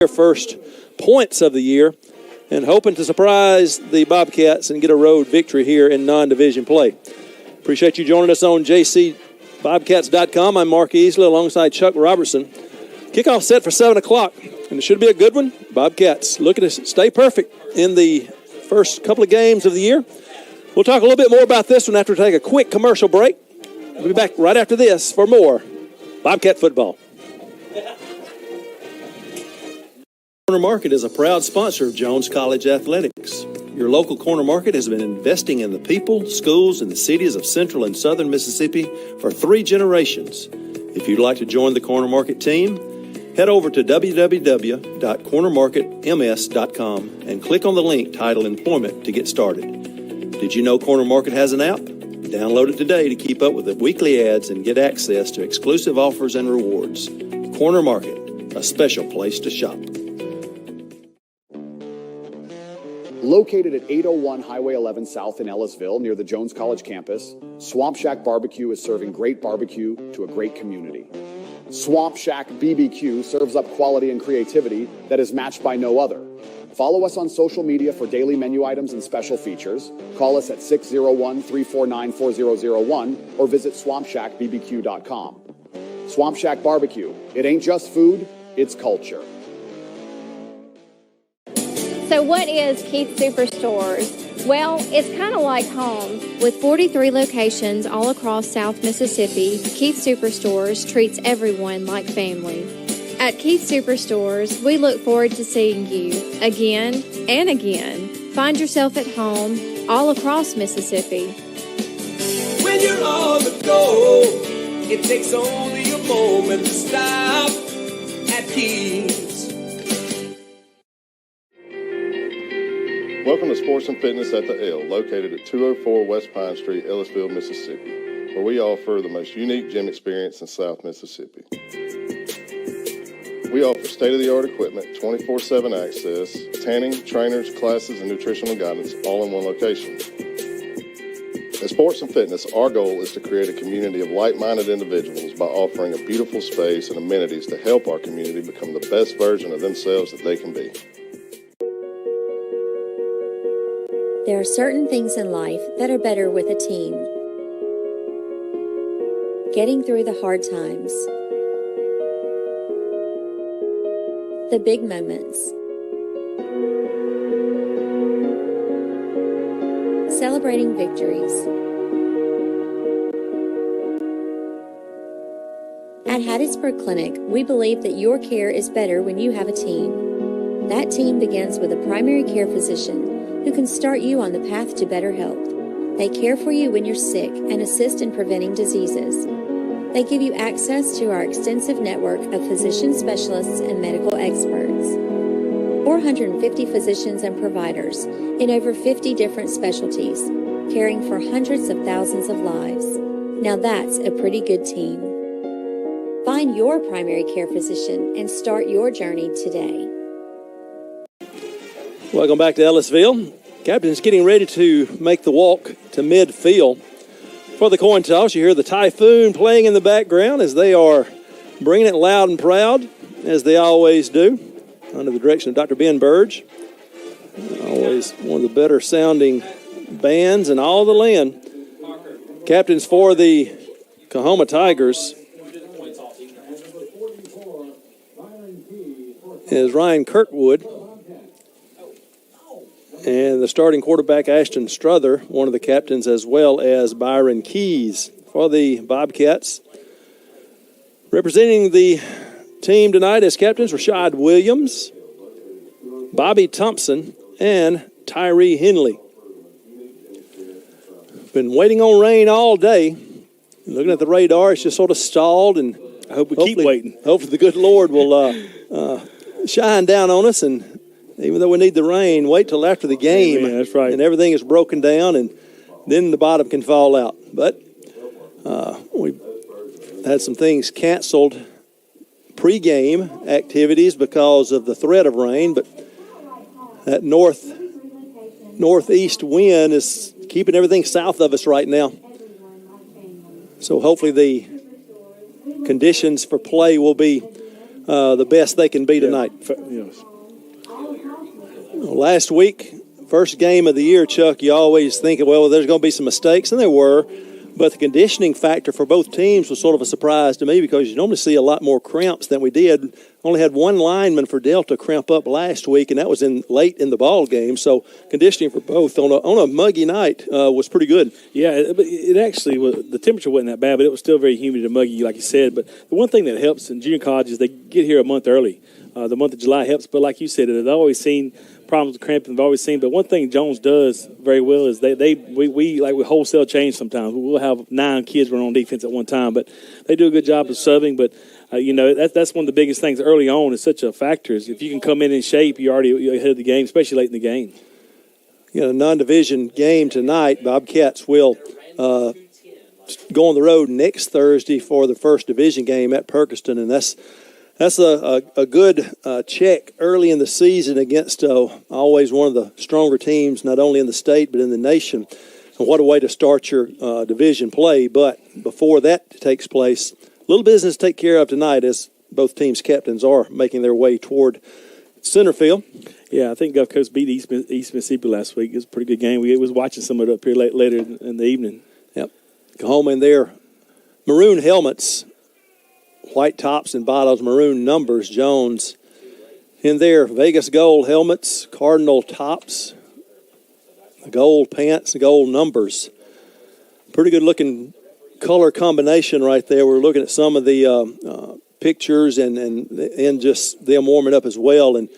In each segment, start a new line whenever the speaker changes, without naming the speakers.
their first points of the year and hoping to surprise the Bobcats and get a road victory here in non-division play. Appreciate you joining us on jcbobcats.com. I'm Mark Easley alongside Chuck Robertson. Kickoff set for 7 o'clock, and it should be a good one. Bobcats looking to stay perfect in the first couple of games of the year. We'll talk a little bit more about this one after we take a quick commercial break. We'll be back right after this for more Bobcat football. Corner Market is a proud sponsor of Jones College Athletics. Your local Corner Market has been investing in the people, schools, and the cities of central and southern Mississippi for 3 generations. If you'd like to join the Corner Market team, head over to www.cornermarketms.com and click on the link titled Employment to get started. Did you know Corner Market has an app? Download it today to keep up with the weekly ads and get access to exclusive offers and rewards. Corner Market, a special place to shop.
Located at 801 Highway 11 South in Ellisville near the Jones College campus, Swamp Shack Barbecue is serving great barbecue to a great community. Swamp Shack BBQ serves up quality and creativity that is matched by no other. Follow us on social media for daily menu items and special features. Call us at 601-349-4001 or visit swampshackbbq.com. Swamp Shack Barbecue. It ain't just food, it's culture.
So what is Keith Superstores? Well, it's kind of like home.
With 43 locations all across South Mississippi, Keith Superstores treats everyone like family. At Keith Superstores, we look forward to seeing you again and again. Find yourself at home all across Mississippi.
When you're on the go, it takes only a moment to stop at Keith's.
Welcome to Sports and Fitness at the L, located at 204 West Pine Street, Ellisville, Mississippi, where we offer the most unique gym experience in South Mississippi. We offer state-of-the-art equipment, 24/7 access, tanning, trainers, classes, and nutritional guidance all in one location. At Sports and Fitness, our goal is to create a community of like-minded individuals by offering a beautiful space and amenities to help our community become the best version of themselves that they can be.
There are certain things in life that are better with a team. Getting through the hard times. The big moments. Celebrating victories. At Hattiesburg Clinic, we believe that your care is better when you have a team. That team begins with a primary care physician who can start you on the path to better health. They care for you when you're sick and assist in preventing diseases. They give you access to our extensive network of physician specialists and medical experts. 450 physicians and providers in over 50 different specialties, caring for hundreds of thousands of lives. Now that's a pretty good team. Find your primary care physician and start your journey today.
Welcome back to Ellisville. Captain's getting ready to make the walk to midfield. For the coin toss, you hear the Typhoon playing in the background as they are bringing it loud and proud, as they always do, under the direction of Dr. Ben Burge. Always one of the better sounding bands in all the land. Captains for the COAHOMA Tigers is Ryan Kirkwood. And the starting quarterback, Ashton Struther, one of the captains, as well as Byron Keys for the Bobcats. Representing the team tonight as captains, Rashad Williams, Bobby Thompson, and Tyree Henley. Been waiting on rain all day. Looking at the radar, it's just sort of stalled, and
I hope we keep waiting.
Hopefully the good Lord will shine down on us, and even though we need the rain, wait till after the game.
Amen, that's right.
And everything is broken down, and then the bottom can fall out. But we had some things canceled, pregame activities because of the threat of rain, but that northeast wind is keeping everything south of us right now. So hopefully the conditions for play will be the best they can be tonight.
Yes.
Last week, first game of the year, Chuck, you always think, well, there's going to be some mistakes, and there were. But the conditioning factor for both teams was sort of a surprise to me because you normally see a lot more cramps than we did. Only had one lineman for Delta cramp up last week, and that was late in the ball game. So conditioning for both on a muggy night was pretty good.
Yeah, it actually was. The temperature wasn't that bad, but it was still very humid and muggy, like you said. But the one thing that helps in junior college is they get here a month early. The month of July helps, but like you said, they've always seen problems with cramping. They've always seen, but one thing Jones does very well is we wholesale change sometimes. We'll have 9 kids running on defense at one time, but they do a good job of subbing. But that's one of the biggest things early on is such a factor. Is if you can come in shape, you're ahead of the game, especially late in the game.
A non-division game tonight. Bobcats will go on the road next Thursday for the first division game at Perkiston, and that's a good check early in the season against always one of the stronger teams, not only in the state but in the nation. And what a way to start your division play. But before that takes place, little business to take care of tonight as both teams' captains are making their way toward center field.
Yeah, I think Gulf Coast beat East Mississippi last week. It was a pretty good game. We was watching some of it up here later in the evening.
Yep. COAHOMA in their maroon helmets, white tops and bottoms, maroon numbers. Jones in their Vegas gold helmets, cardinal tops, the gold pants, the gold numbers. Pretty good looking color combination right there. We're looking at some of the pictures and just them warming up as well, and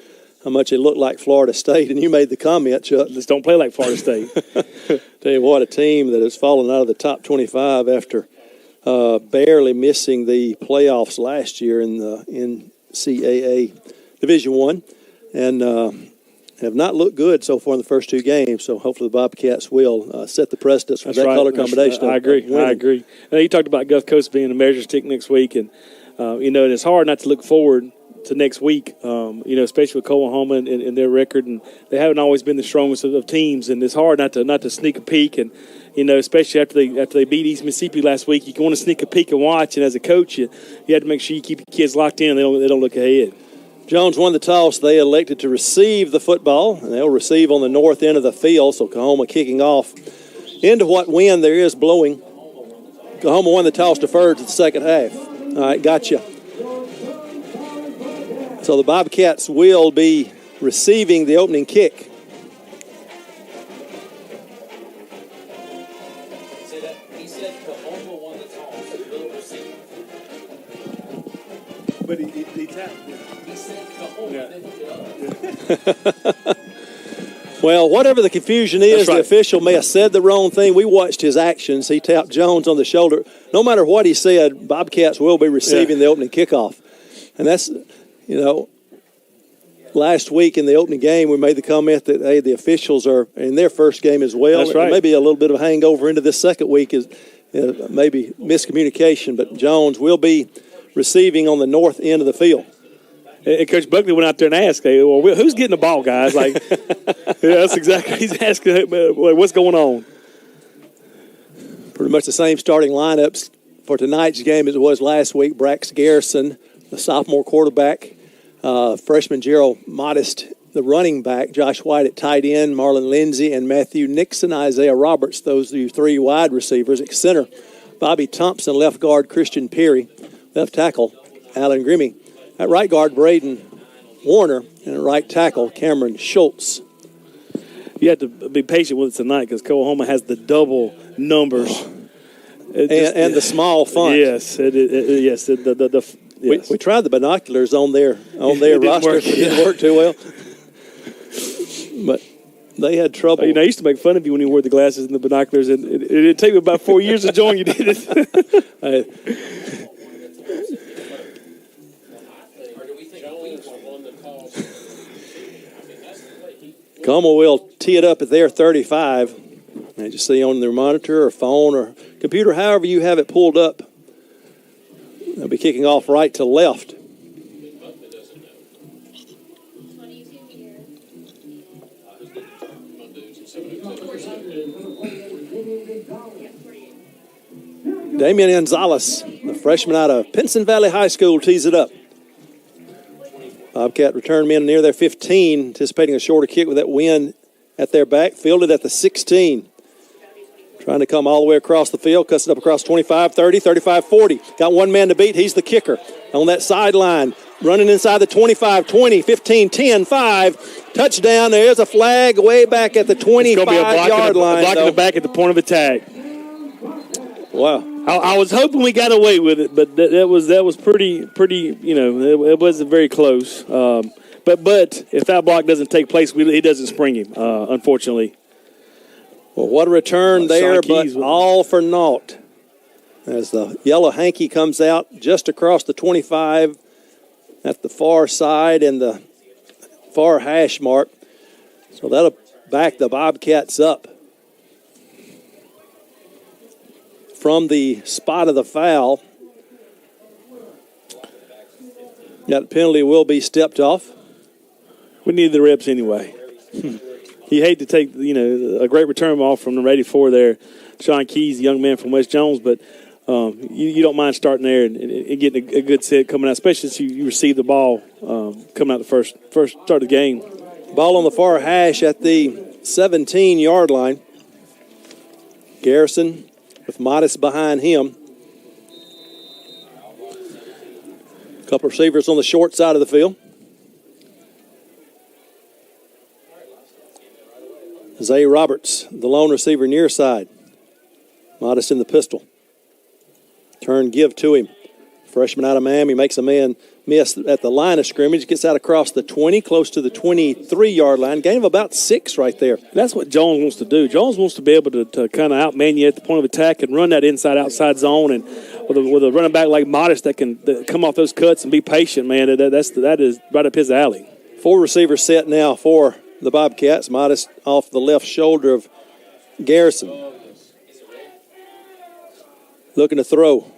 how much it looked like Florida State. And you made the comment, Chuck.
Just don't play like Florida State.
Tell you what, a team that has fallen out of the top 25 after barely missing the playoffs last year in the NCAA Division I, and have not looked good so far in the first 2 games. So hopefully the Bobcats will set the precedence for that color combination.
I agree. Now, you talked about Gulf Coast being a measure stick next week, and and it's hard not to look forward to next week. Especially with COAHOMA and their record, and they haven't always been the strongest of teams, and it's hard not to sneak a peek. And especially after they beat East Mississippi last week, you want to sneak a peek and watch. And as a coach, you have to make sure you keep your kids locked in. They don't look ahead.
Jones won the toss. They elected to receive the football, and they'll receive on the north end of the field. So COAHOMA kicking off into what wind there is blowing. COAHOMA won the toss, deferred to the second half. All right, gotcha. So the Bobcats will be receiving the opening kick.
He said COAHOMA won the toss. Will receive.
But he tapped.
He said COAHOMA didn't get up.
Well, whatever the confusion is,
right.
The official may have said the wrong thing. We watched his actions. He tapped Jones on the shoulder. No matter what he said, Bobcats will be receiving the opening kickoff. And that's, last week in the opening game, we made the comment that, hey, the officials are in their first game as well.
That's right.
Maybe a little bit of a hangover into this second week is maybe miscommunication. But Jones will be receiving on the north end of the field.
And Coach Buckley went out there and asked, hey, well, who's getting the ball, guys? Like, that's exactly. He's asking, what's going on?
Pretty much the same starting lineups for tonight's game as it was last week. Brax Garrison, the sophomore quarterback. Freshman Gerald Modest, the running back. Josh White at tight end. Marlon Lindsay and Matthew Nixon, Isaiah Roberts. Those are your 3 wide receivers. At center, Bobby Thompson. Left guard, Christian Perry. Left tackle, Alan Grimmy. At right guard, Braden Warner. And at right tackle, Cameron Schultz.
You have to be patient with it tonight because COAHOMA has the double numbers.
And the small font.
Yes. Yes. Yes.
We tried the binoculars on their roster. It didn't work too well. But they had trouble.
I used to make fun of you when you wore the glasses and the binoculars, and it didn't take me about 4 years to join you, did it?
COAHOMA will tee it up at their 35. As you see on their monitor or phone or computer, however you have it pulled up. They'll be kicking off right to left. Damian Gonzalez, the freshman out of Pinson Valley High School, tees it up. Bobcat return men near their 15, anticipating a shorter kick with that wind at their back. Fielded at the 16. Trying to come all the way across the field, cuts it up across 25, 30, 35, 40. Got one man to beat. He's the kicker on that sideline. Running inside the 25, 20, 15, 10, 5. Touchdown. There's a flag way back at the 25-yard line.
A block in the back at the point of attack.
Wow.
I was hoping we got away with it, but that was pretty. It wasn't very close. But if that block doesn't take place, it doesn't spring him. Unfortunately.
Well, what a return there, but all for naught. As the yellow hanky comes out just across the 25 at the far side and the far hash mark. So that'll back the Bobcats up from the spot of the foul. That penalty will be stepped off.
We need the reps anyway. You hate to take, a great return off from the 84 there. Sean Keys, the young man from West Jones, but you don't mind starting there and getting a good set coming out, especially as you receive the ball coming out the first start of the game.
Ball on the far hash at the 17-yard line. Garrison with Modest behind him. A couple receivers on the short side of the field. Zay Roberts, the lone receiver near side. Modest in the pistol. Turn give to him. Freshman out of Miami makes a man miss at the line of scrimmage. Gets out across the 20, close to the 23-yard line. Gain of about 6 right there.
That's what Jones wants to do. Jones wants to be able to kind of outman you at the point of attack and run that inside-outside zone. And with a running back like Modest that can come off those cuts and be patient, man, that is right up his alley.
4 receivers set now for the Bobcats. Modest off the left shoulder of Garrison. Looking to throw.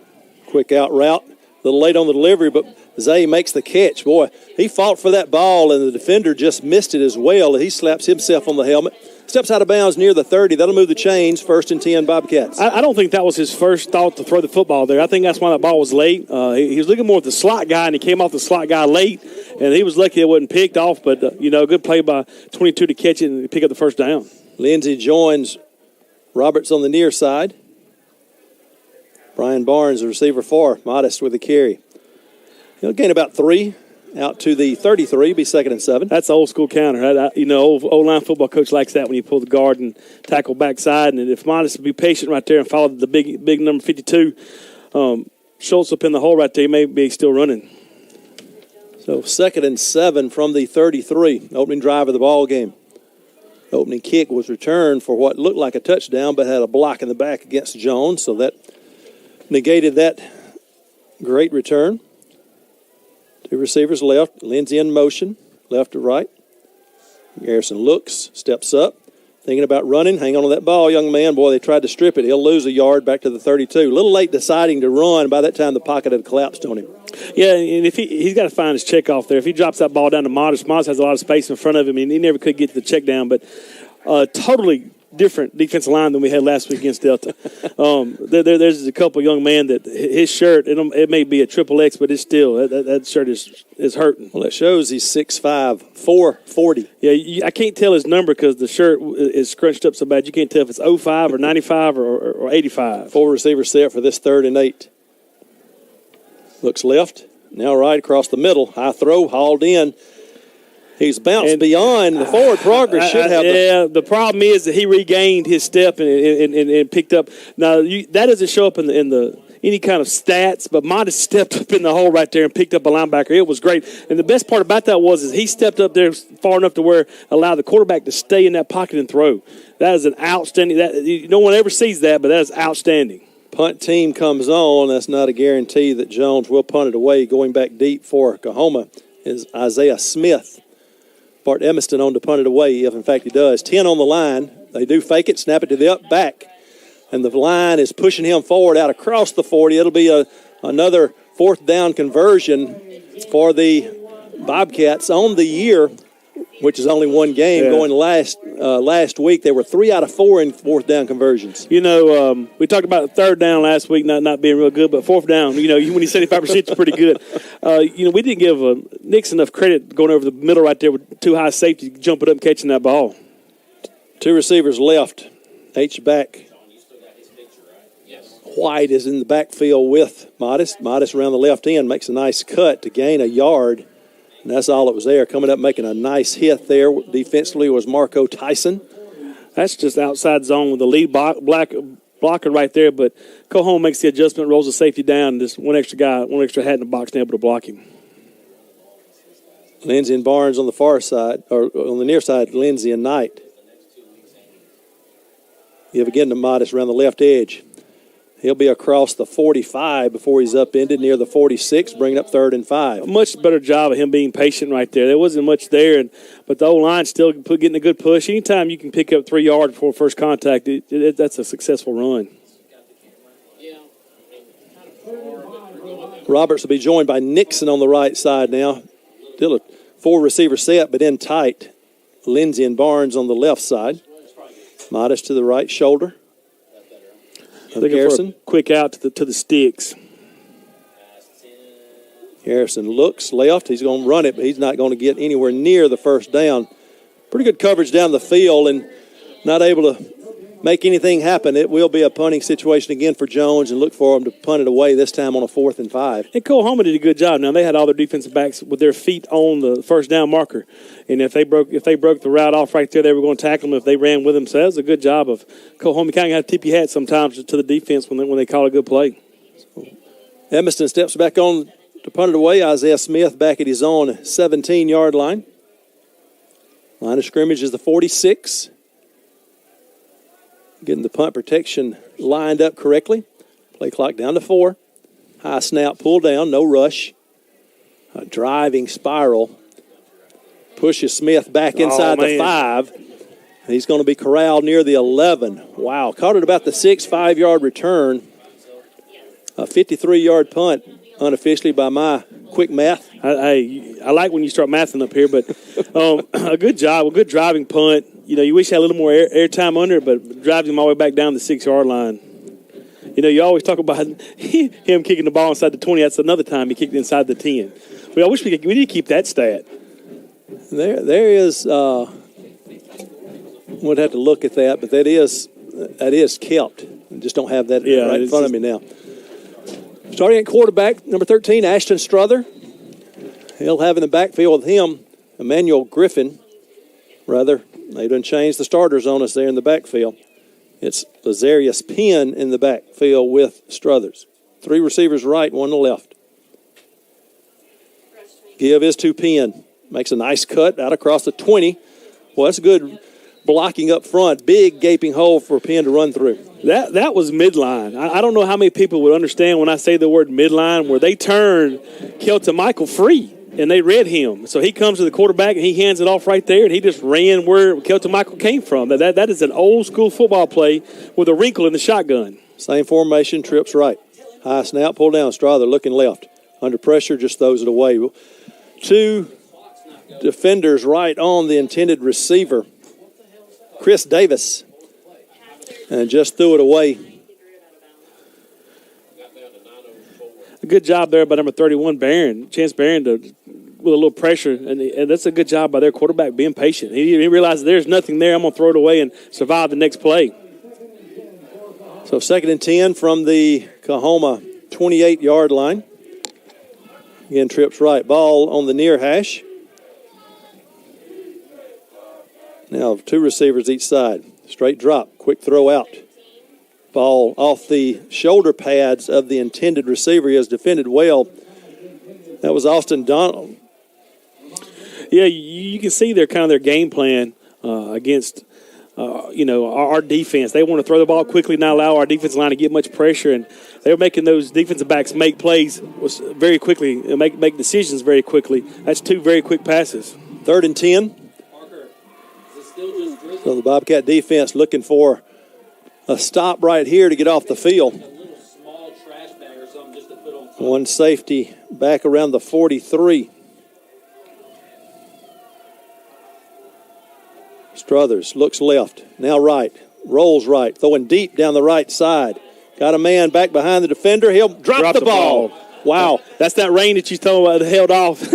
Quick out route. A little late on the delivery, but Zay makes the catch. Boy, he fought for that ball, and the defender just missed it as well. He slaps himself on the helmet. Steps out of bounds near the 30. That'll move the chains. 1st and 10 Bobcats.
I don't think that was his first thought to throw the football there. I think that's why that ball was late. He was looking more at the slot guy, and he came off the slot guy late, and he was lucky it wasn't picked off. But, good play by 22 to catch it and pick up the first down.
Lindsey joins Roberts on the near side. Brian Barnes, the receiver for Modest with the carry. He'll gain about 3 out to the 33, be 2nd and 7.
That's an old school counter. Old line football coach likes that when you pull the guard and tackle backside. And if Modest would be patient right there and follow the big number 52, Schultz up in the hole right there, he may be still running.
So 2nd and 7 from the 33, opening drive of the ball game. Opening kick was returned for what looked like a touchdown, but had a block in the back against Jones, so that negated that great return. 2 receivers left. Lindsey in motion, left to right. Garrison looks, steps up, thinking about running. Hang on to that ball, young man. Boy, they tried to strip it. He'll lose a yard back to the 32. A little late deciding to run. By that time, the pocket had collapsed on him.
Yeah, and if he's got to find his check off there. If he drops that ball down to Modest has a lot of space in front of him, and he never could get to the check down. But totally different defensive line than we had last week against Delta. There's a couple young men that his shirt, it may be a XXX, but it's still, that shirt is hurting.
Well, it shows he's 6'5", 440.
Yeah, I can't tell his number because the shirt is scrunched up so bad. You can't tell if it's 05 or 95 or 85.
4 receivers set for this 3rd and 8. Looks left, now right across the middle. High throw, hauled in. He's bounced beyond the forward progress.
The problem is that he regained his step and picked up. Now that doesn't show up in the any kind of stats, but Modest stepped up in the hole right there and picked up a linebacker. It was great. And the best part about that is he stepped up there far enough to where allowed the quarterback to stay in that pocket and throw. That is an outstanding. No one ever sees that, but that is outstanding.
Punt team comes on. That's not a guarantee that Jones will punt it away. Going back deep for COAHOMA is Isaiah Smith. Bart Emiston on to punt it away, if in fact he does. 10 on the line. They do fake it, snap it to the up back. And the line is pushing him forward out across the 40. It'll be another 4th down conversion for the Bobcats on the year, which is only one game, going last last week. They were 3 out of 4 in fourth down conversions.
We talked about third down last week not being real good, but fourth down, when you 75%, it's pretty good. We didn't give Nix enough credit going over the middle right there with 2 high safety, jumping up and catching that ball.
2 receivers left. H-back. White is in the backfield with Modest. Modest around the left end makes a nice cut to gain a yard. And that's all that was there. Coming up making a nice hit there defensively was Marco Tyson.
That's just outside zone with the lead blocker right there. But COAHOMA makes the adjustment, rolls the safety down, and just one extra hat in the box and able to block him.
Lindsey and Barnes on the far side, or on the near side, Lindsey and Knight. Give again to Modest around the left edge. He'll be across the 45 before he's upended near the 46, bringing up 3rd and 5.
A much better job of him being patient right there. There wasn't much there, but the O-line still getting a good push. Anytime you can pick up 3 yards before first contact, that's a successful run.
Roberts will be joined by Nixon on the right side now. Still a 4-receiver set, but in tight. Lindsey and Barnes on the left side. Modest to the right shoulder.
Looking for a quick out to the sticks.
Harrison looks left. He's going to run it, but he's not going to get anywhere near the first down. Pretty good coverage down the field and not able to make anything happen. It will be a punting situation again for Jones, and look for him to punt it away this time on a 4th and 5.
And COAHOMA did a good job. Now, they had all their defensive backs with their feet on the first down marker. And if they broke the route off right there, they were going to tackle them if they ran with them. So that was a good job of COAHOMA. You kind of got to tip your hat sometimes to the defense when they call a good play.
Evanston steps back on to punt it away. Isaiah Smith back at his own 17-yard line. Line of scrimmage is the 46. Getting the punt protection lined up correctly. Play clock down to 4. High snap, pull down, no rush. A driving spiral. Pushes Smith back inside the 5. He's going to be corralled near the 11. Wow, caught it about the 6, 5-yard return. A 53-yard punt, unofficially by my quick math.
I like when you start mathing up here, but a good job, a good driving punt. You wish you had a little more air time under it, but drives him all the way back down the 6-yard line. You always talk about him kicking the ball inside the 20. That's another time he kicked it inside the 10. I wish we need to keep that stat.
There is, we'd have to look at that, but that is kept. I just don't have that right in front of me now. Starting at quarterback, number 13, Ashton Strother. He'll have in the backfield with him Emmanuel Griffin. They done changed the starters on us there in the backfield. It's Lazarius Penn in the backfield with Struthers. 3 receivers right, 1 to left. Give is to Penn. Makes a nice cut out across the 20. Well, that's good blocking up front. Big gaping hole for Penn to run through.
That was midline. I don't know how many people would understand when I say the word midline, where they turned Kelton Michael free. And they read him. So he comes to the quarterback, and he hands it off right there, and he just ran where Kelton Michael came from. That is an old-school football play with a wrinkle in the shotgun.
Same formation, trips right. High snap, pull down. Strother looking left. Under pressure, just throws it away. 2 defenders right on the intended receiver. Chris Davis. And just threw it away.
A good job there by number 31, Barron. Chance Barron with a little pressure, and that's a good job by their quarterback being patient. He realized there's nothing there. I'm going to throw it away and survive the next play.
So 2nd and 10 from the COAHOMA 28-yard line. Again, trips right. Ball on the near hash. Now 2 receivers each side. Straight drop, quick throw out. Ball off the shoulder pads of the intended receiver. He has defended well. That was Austin Donald.
Yeah, you can see their game plan against our defense. They want to throw the ball quickly, not allow our defensive line to get much pressure, and they were making those defensive backs make plays very quickly and make decisions very quickly. That's 2 very quick passes.
3rd and 10. So the Bobcat defense looking for a stop right here to get off the field. One safety back around the 43. Struthers looks left, now right, rolls right, throwing deep down the right side. Got a man back behind the defender. He'll drop the ball. Wow.
That's that rain that you told about held off.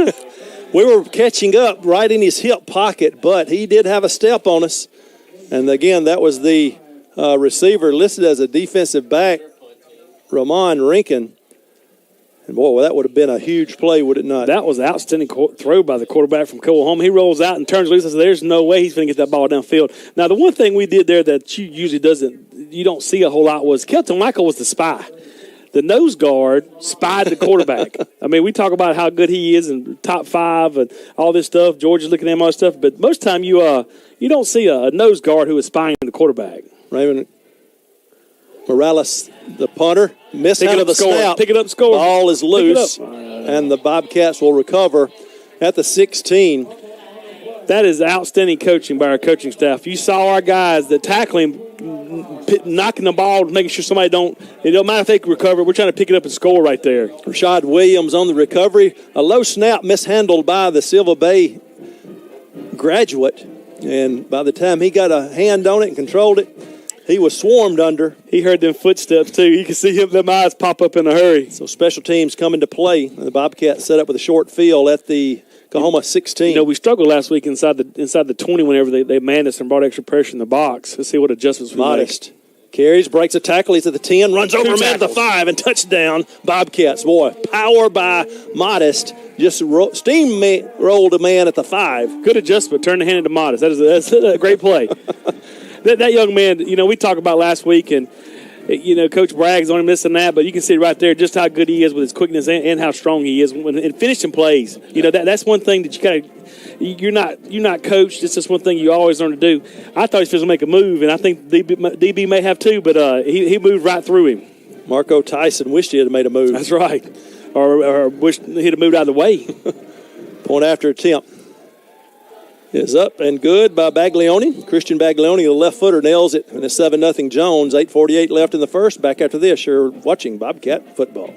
We were catching up right in his hip pocket, but he did have a step on us. And, again, that was the receiver listed as a defensive back, Ramon Rinkin. And, boy, that would have been a huge play, would it not?
That was an outstanding throw by the quarterback from COAHOMA. He rolls out and turns loose. I said, there's no way he's going to get that ball downfield. Now, the one thing we did there that you usually you don't see a whole lot was Kelton Michael was the spy. The nose guard spied the quarterback. I mean, we talk about how good he is and top 5 and all this stuff. Georgia's looking at him, all this stuff. But most time you don't see a nose guard who is spying the quarterback.
Raymond Morales, the punter, mishandled the snap.
Pick it up, score.
Ball is loose, and the Bobcats will recover at the 16.
That is outstanding coaching by our coaching staff. You saw our guys that tackling, knocking the ball, making sure somebody it don't matter if they can recover. We're trying to pick it up and score right there.
Rashad Williams on the recovery. A low snap mishandled by the Silva Bay graduate. And by the time he got a hand on it and controlled it, he was swarmed under.
He heard them footsteps, too. You can see them eyes pop up in a hurry.
So special teams come into play. The Bobcats set up with a short field at the COAHOMA 16.
You know, we struggled last week inside the 20 whenever they manned us and brought extra pressure in the box. Let's see what adjustments we
Modest carries, breaks a tackle. He's at the 10, runs over him at the 5, and touchdown. Bobcats. Boy, power by Modest. Just rolled a man at the 5.
Good adjustment. Turn the hand into Modest. That's a great play. that young man, we talked about last week, and Coach brags on him this and that, but you can see right there just how good he is with his quickness and how strong he is in finishing plays. That's one thing that you're not coached. It's just one thing you always learn to do. I thought he was going to make a move, and I think DB may have too, but he moved right through him.
Marco Tyson wished he had made a move.
That's right. Or wished he'd have moved out of the way.
Point after attempt is up and good by Baglioni. Christian Baglioni, the left footer, nails it in a 7-0 Jones. 8:48 left in the first. Back after this, you're watching Bobcat football.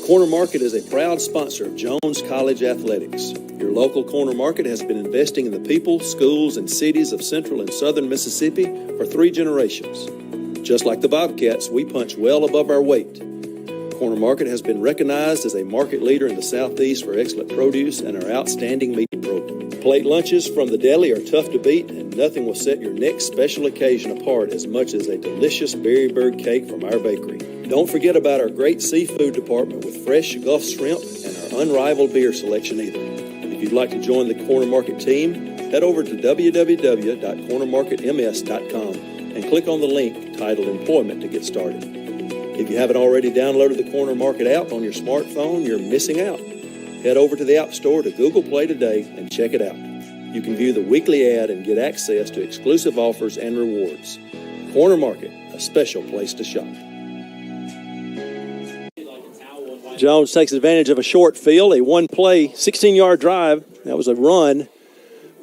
Corner Market is a proud sponsor of Jones College Athletics. Your local Corner Market has been investing in the people, schools, and cities of central and southern Mississippi for 3 generations. Just like the Bobcats, we punch well above our weight. Corner Market has been recognized as a market leader in the Southeast for excellent produce and our outstanding meat program. Plate lunches from the deli are tough to beat, and nothing will set your next special occasion apart as much as a delicious berry bird cake from our bakery. Don't forget about our great seafood department with fresh Gulf shrimp and our unrivaled beer selection either. If you'd like to join the Corner Market team, head over to www.cornermarketms.com and click on the link titled Employment to get started. If you haven't already downloaded the Corner Market app on your smartphone, you're missing out. Head over to the App Store to Google Play today and check it out. You can view the weekly ad and get access to exclusive offers and rewards. Corner Market, a special place to shop. Jones takes advantage of a short field, a one-play, 16-yard drive. That was a run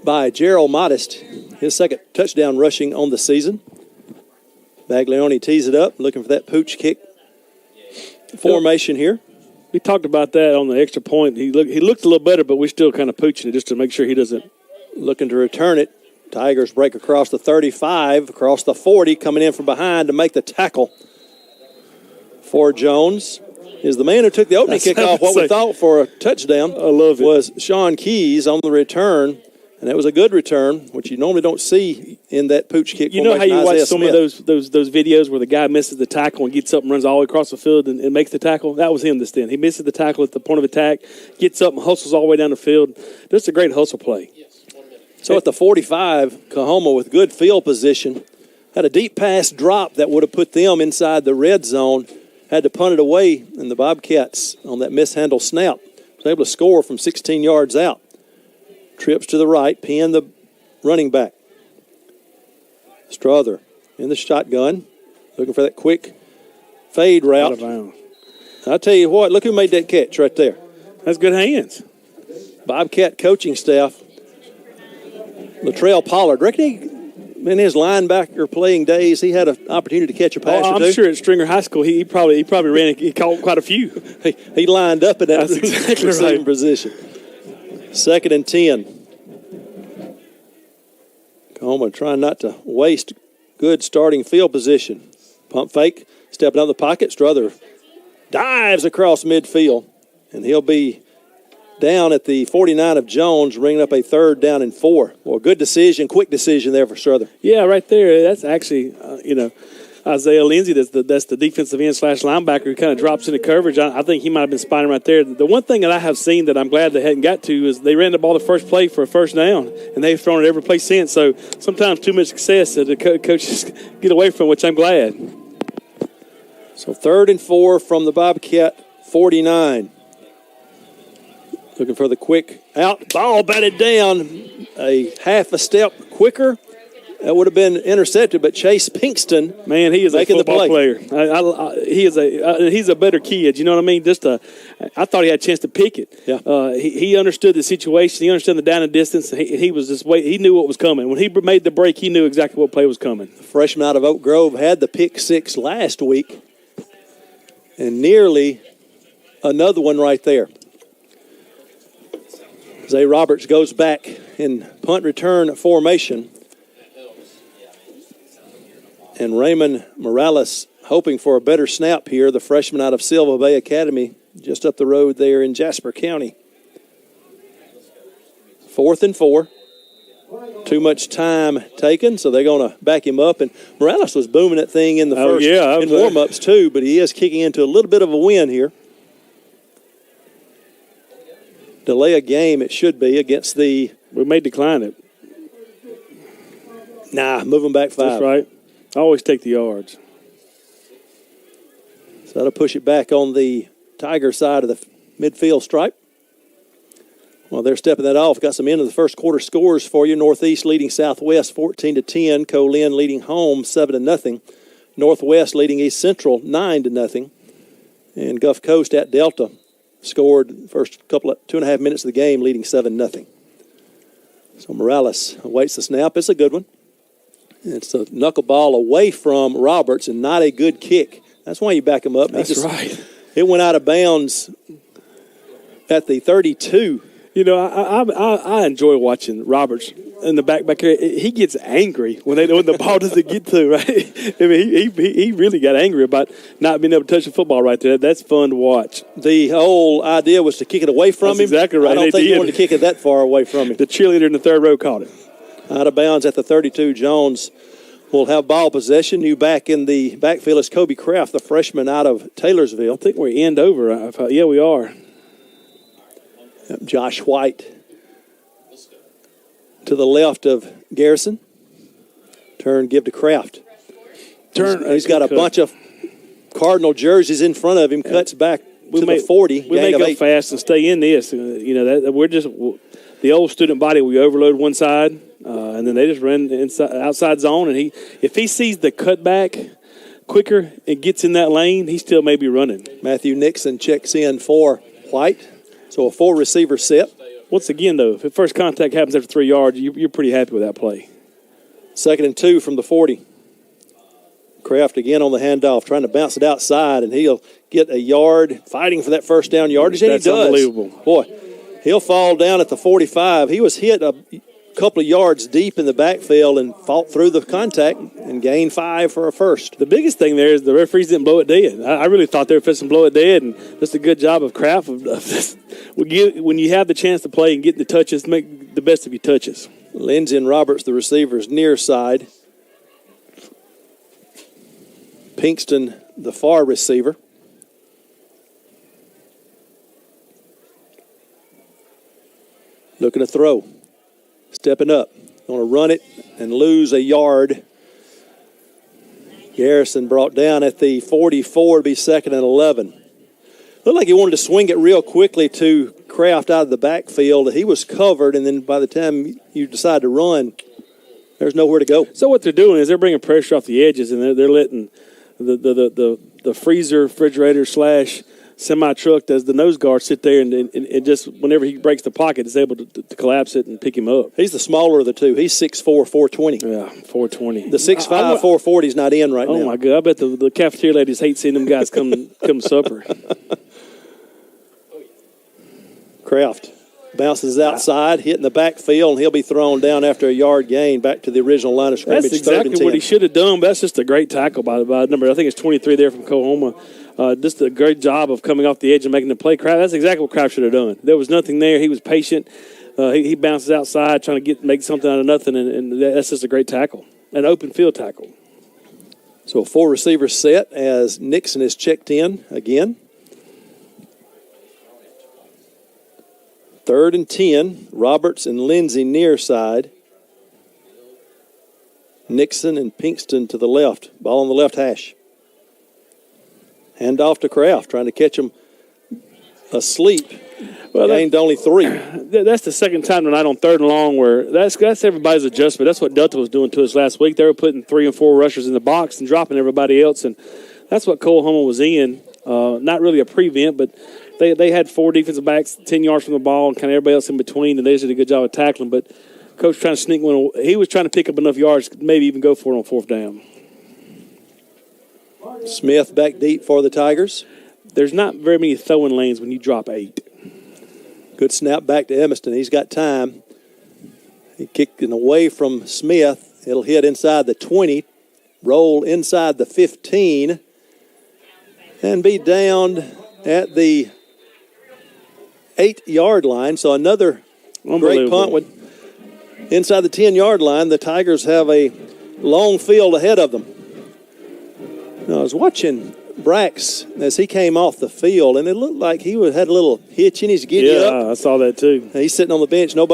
by Gerald Modest, his second touchdown rushing on the season. Baglioni tees it up, looking for that pooch kick formation here.
We talked about that on the extra point. He looked a little better, but we're still kind of pooching it just to make sure he doesn't.
Looking to return it. Tigers break across the 35, across the 40, coming in from behind to make the tackle for Jones. Is the man who took the opening kickoff, what we thought for a touchdown.
I love it.
Was Sean Keys on the return. And that was a good return, which you normally don't see in that pooch kick.
You know how you watch some of those videos where the guy misses the tackle and gets up and runs all the way across the field and makes the tackle? That was him this then. He misses the tackle at the point of attack, gets up and hustles all the way down the field. Just a great hustle play.
So at the 45, COAHOMA with good field position had a deep pass drop that would have put them inside the red zone. Had to punt it away, and the Bobcats on that mishandled snap was able to score from 16 yards out. Trips to the right, pin the running back. Strother in the shotgun, looking for that quick fade route. I'll tell you what, look who made that catch right there.
That's good hands.
Bobcat coaching staff. Latrell Pollard. Reckon he, in his linebacker playing days, he had an opportunity to catch a pass or two.
I'm sure at Stringer High School, he probably ran. He caught quite a few.
He lined up in that
exactly
receiving position. 2nd and 10. Oklahoma trying not to waste good starting field position. Pump fake, stepping out of the pocket. Strother dives across midfield, and he'll be down at the 49 of Jones, ringing up a 3rd down and 4. Well, good decision, quick decision there for Strother.
Yeah, right there. That's actually, Isaiah Lindsey, that's the defensive end / linebacker who kind of drops into coverage. I think he might have been spotting right there. The one thing that I have seen that I'm glad they hadn't got to is they ran the ball the first play for a 1st down, and they've thrown it every play since. So sometimes too much success that the coaches get away from, which I'm glad.
So 3rd and 4 from the Bobcat 49. Looking for the quick out. Ball batted down a half a step quicker. That would have been intercepted, but Chase Pinkston,
man, he is a football player. He's a better kid. You know what I mean? I thought he had a chance to pick it.
Yeah.
He understood the situation. He understood the down and distance. He was just wait. He knew what was coming. When he made the break, he knew exactly what play was coming.
The freshman out of Oak Grove had the pick 6 last week, and nearly another one right there. Zay Roberts goes back in punt return formation. And Raymond Morales hoping for a better snap here, the freshman out of Silva Bay Academy, just up the road there in Jasper County. 4th and 4. Too much time taken, so they're going to back him up. And Morales was booming that thing in the first in warm-ups too, but he is kicking into a little bit of a win here. Delay a game, it should be, against the...
We may decline it.
Nah, move them back 5.
That's right. I always take the yards.
So that'll push it back on the Tiger side of the midfield stripe. Well, they're stepping that off. Got some end of the first quarter scores for you. Northeast leading Southwest 14-10. Co-Lin leading home 7-0. Northwest leading East Central 9-0. And Gulf Coast at Delta scored first 2.5 minutes of the game, leading 7-0. So Morales awaits the snap. It's a good one. It's a knuckleball away from Roberts and not a good kick. That's why you back him up.
That's right.
It went out of bounds at the 32.
You know, I enjoy watching Roberts in the back here. He gets angry when the ball doesn't get to, right? I mean, he really got angry about not being able to touch the football right there. That's fun to watch.
The whole idea was to kick it away from him.
Exactly right.
I don't think he wanted to kick it that far away from him.
The cheerleader in the 3rd row caught it.
Out of bounds at the 32. Jones will have ball possession. New back in the backfield is Kobe Kraft, the freshman out of Taylorsville.
I think we're end over. Yeah, we are.
Josh White to the left of Garrison. Turn, give to Kraft. He's got a bunch of Cardinal jerseys in front of him. Cuts back to the 40.
We may go fast and stay in this. We're just the old student body. We overload one side, and then they just run outside zone. And if he sees the cutback quicker and gets in that lane, he still may be running.
Matthew Nixon checks in for White. So a 4-receiver set.
Once again, though, if first contact happens after 3 yards, you're pretty happy with that play.
2nd and 2 from the 40. Kraft again on the handoff, trying to bounce it outside, and he'll get a yard, fighting for that first down yardage. And
That's
he does.
Unbelievable.
Boy, he'll fall down at the 45. He was hit a couple of yards deep in the backfield and fought through the contact and gained 5 for a first.
The biggest thing there is the referees didn't blow it dead. I really thought they were fixing to blow it dead, and that's a good job of Kraft. When you have the chance to play and get the touches, make the best of your touches.
Lindsey and Roberts, the receivers, near side. Pinkston, the far receiver. Looking to throw. Stepping up. Going to run it and lose a yard. Garrison brought down at the 44 to be 2nd and 11. Looked like he wanted to swing it real quickly to Kraft out of the backfield. He was covered, and then by the time you decide to run, there's nowhere to go.
So what they're doing is they're bringing pressure off the edges, and they're letting the freezer, refrigerator / semi-truck as the nose guard sit there and just whenever he breaks the pocket is able to collapse it and pick him up.
He's the smaller of the two. He's 6'4", 420.
Yeah, 420.
The 6'5", 440 is not in right now.
Oh, my God. I bet the cafeteria ladies hate seeing them guys come supper.
Kraft Bounces outside, hitting the backfield, and he'll be thrown down after a yard gain back to the original line of scrimmage.
That's exactly what he should have done. But that's just a great tackle by number. I think it's 23 there from COAHOMA. Just a great job of coming off the edge and making the play. That's exactly what Kraft should have done. There was nothing there. He was patient. He bounces outside trying to make something out of nothing, and that's just a great tackle, an open field tackle.
So a 4-receiver set as Nixon is checked in again. 3rd and 10. Roberts and Lindsey near side. Nixon and Pinkston to the left. Ball on the left hash. Hand off to Kraft, trying to catch him asleep. Well, gained only 3.
That's the second time tonight on 3rd and long where that's everybody's adjustment. That's what Delta was doing to us last week. They were putting 3 and 4 rushers in the box and dropping everybody else, and that's what COAHOMA was in. Not really a prevent, but they had 4 defensive backs 10 yards from the ball and kind of everybody else in between, and they did a good job of tackling. But Coach trying to sneak one. He was trying to pick up enough yards, maybe even go for it on 4th down.
Smith back deep for the Tigers.
There's not very many throwing lanes when you drop 8.
Good snap back to Emiston. He's got time. He kicked it away from Smith. It'll hit inside the 20, roll inside the 15, and be downed at the 8-yard line. So another great punt inside the 10-yard line. The Tigers have a long field ahead of them. Now, I was watching Brax as he came off the field, and it looked like he had a little hitch in his giddy up.
Yeah, I saw that too.
He's sitting on the bench. No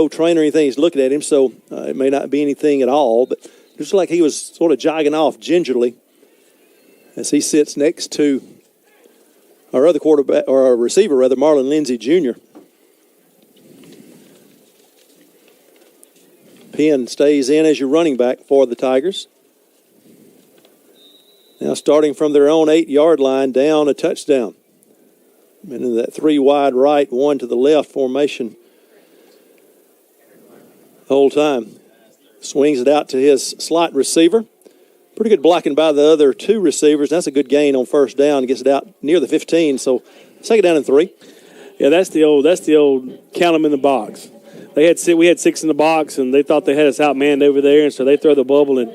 trainer or anything is looking at him, so it may not be anything at all. But it looks like he was sort of jogging off gingerly as he sits next to our other quarterback, or our receiver rather, Marlon Lindsey Jr. Penn stays in as your running back for the Tigers. Now starting from their own 8-yard line, down a touchdown. And in that 3 wide right, 1 to the left formation the whole time. Swings it out to his slot receiver. Pretty good blocking by the other 2 receivers. That's a good gain on 1st down. Gets it out near the 15, so 2nd down and 3.
Yeah, that's the old count them in the box. We had 6 in the box, and they thought they had us outmanned over there, and so they throw the bubble and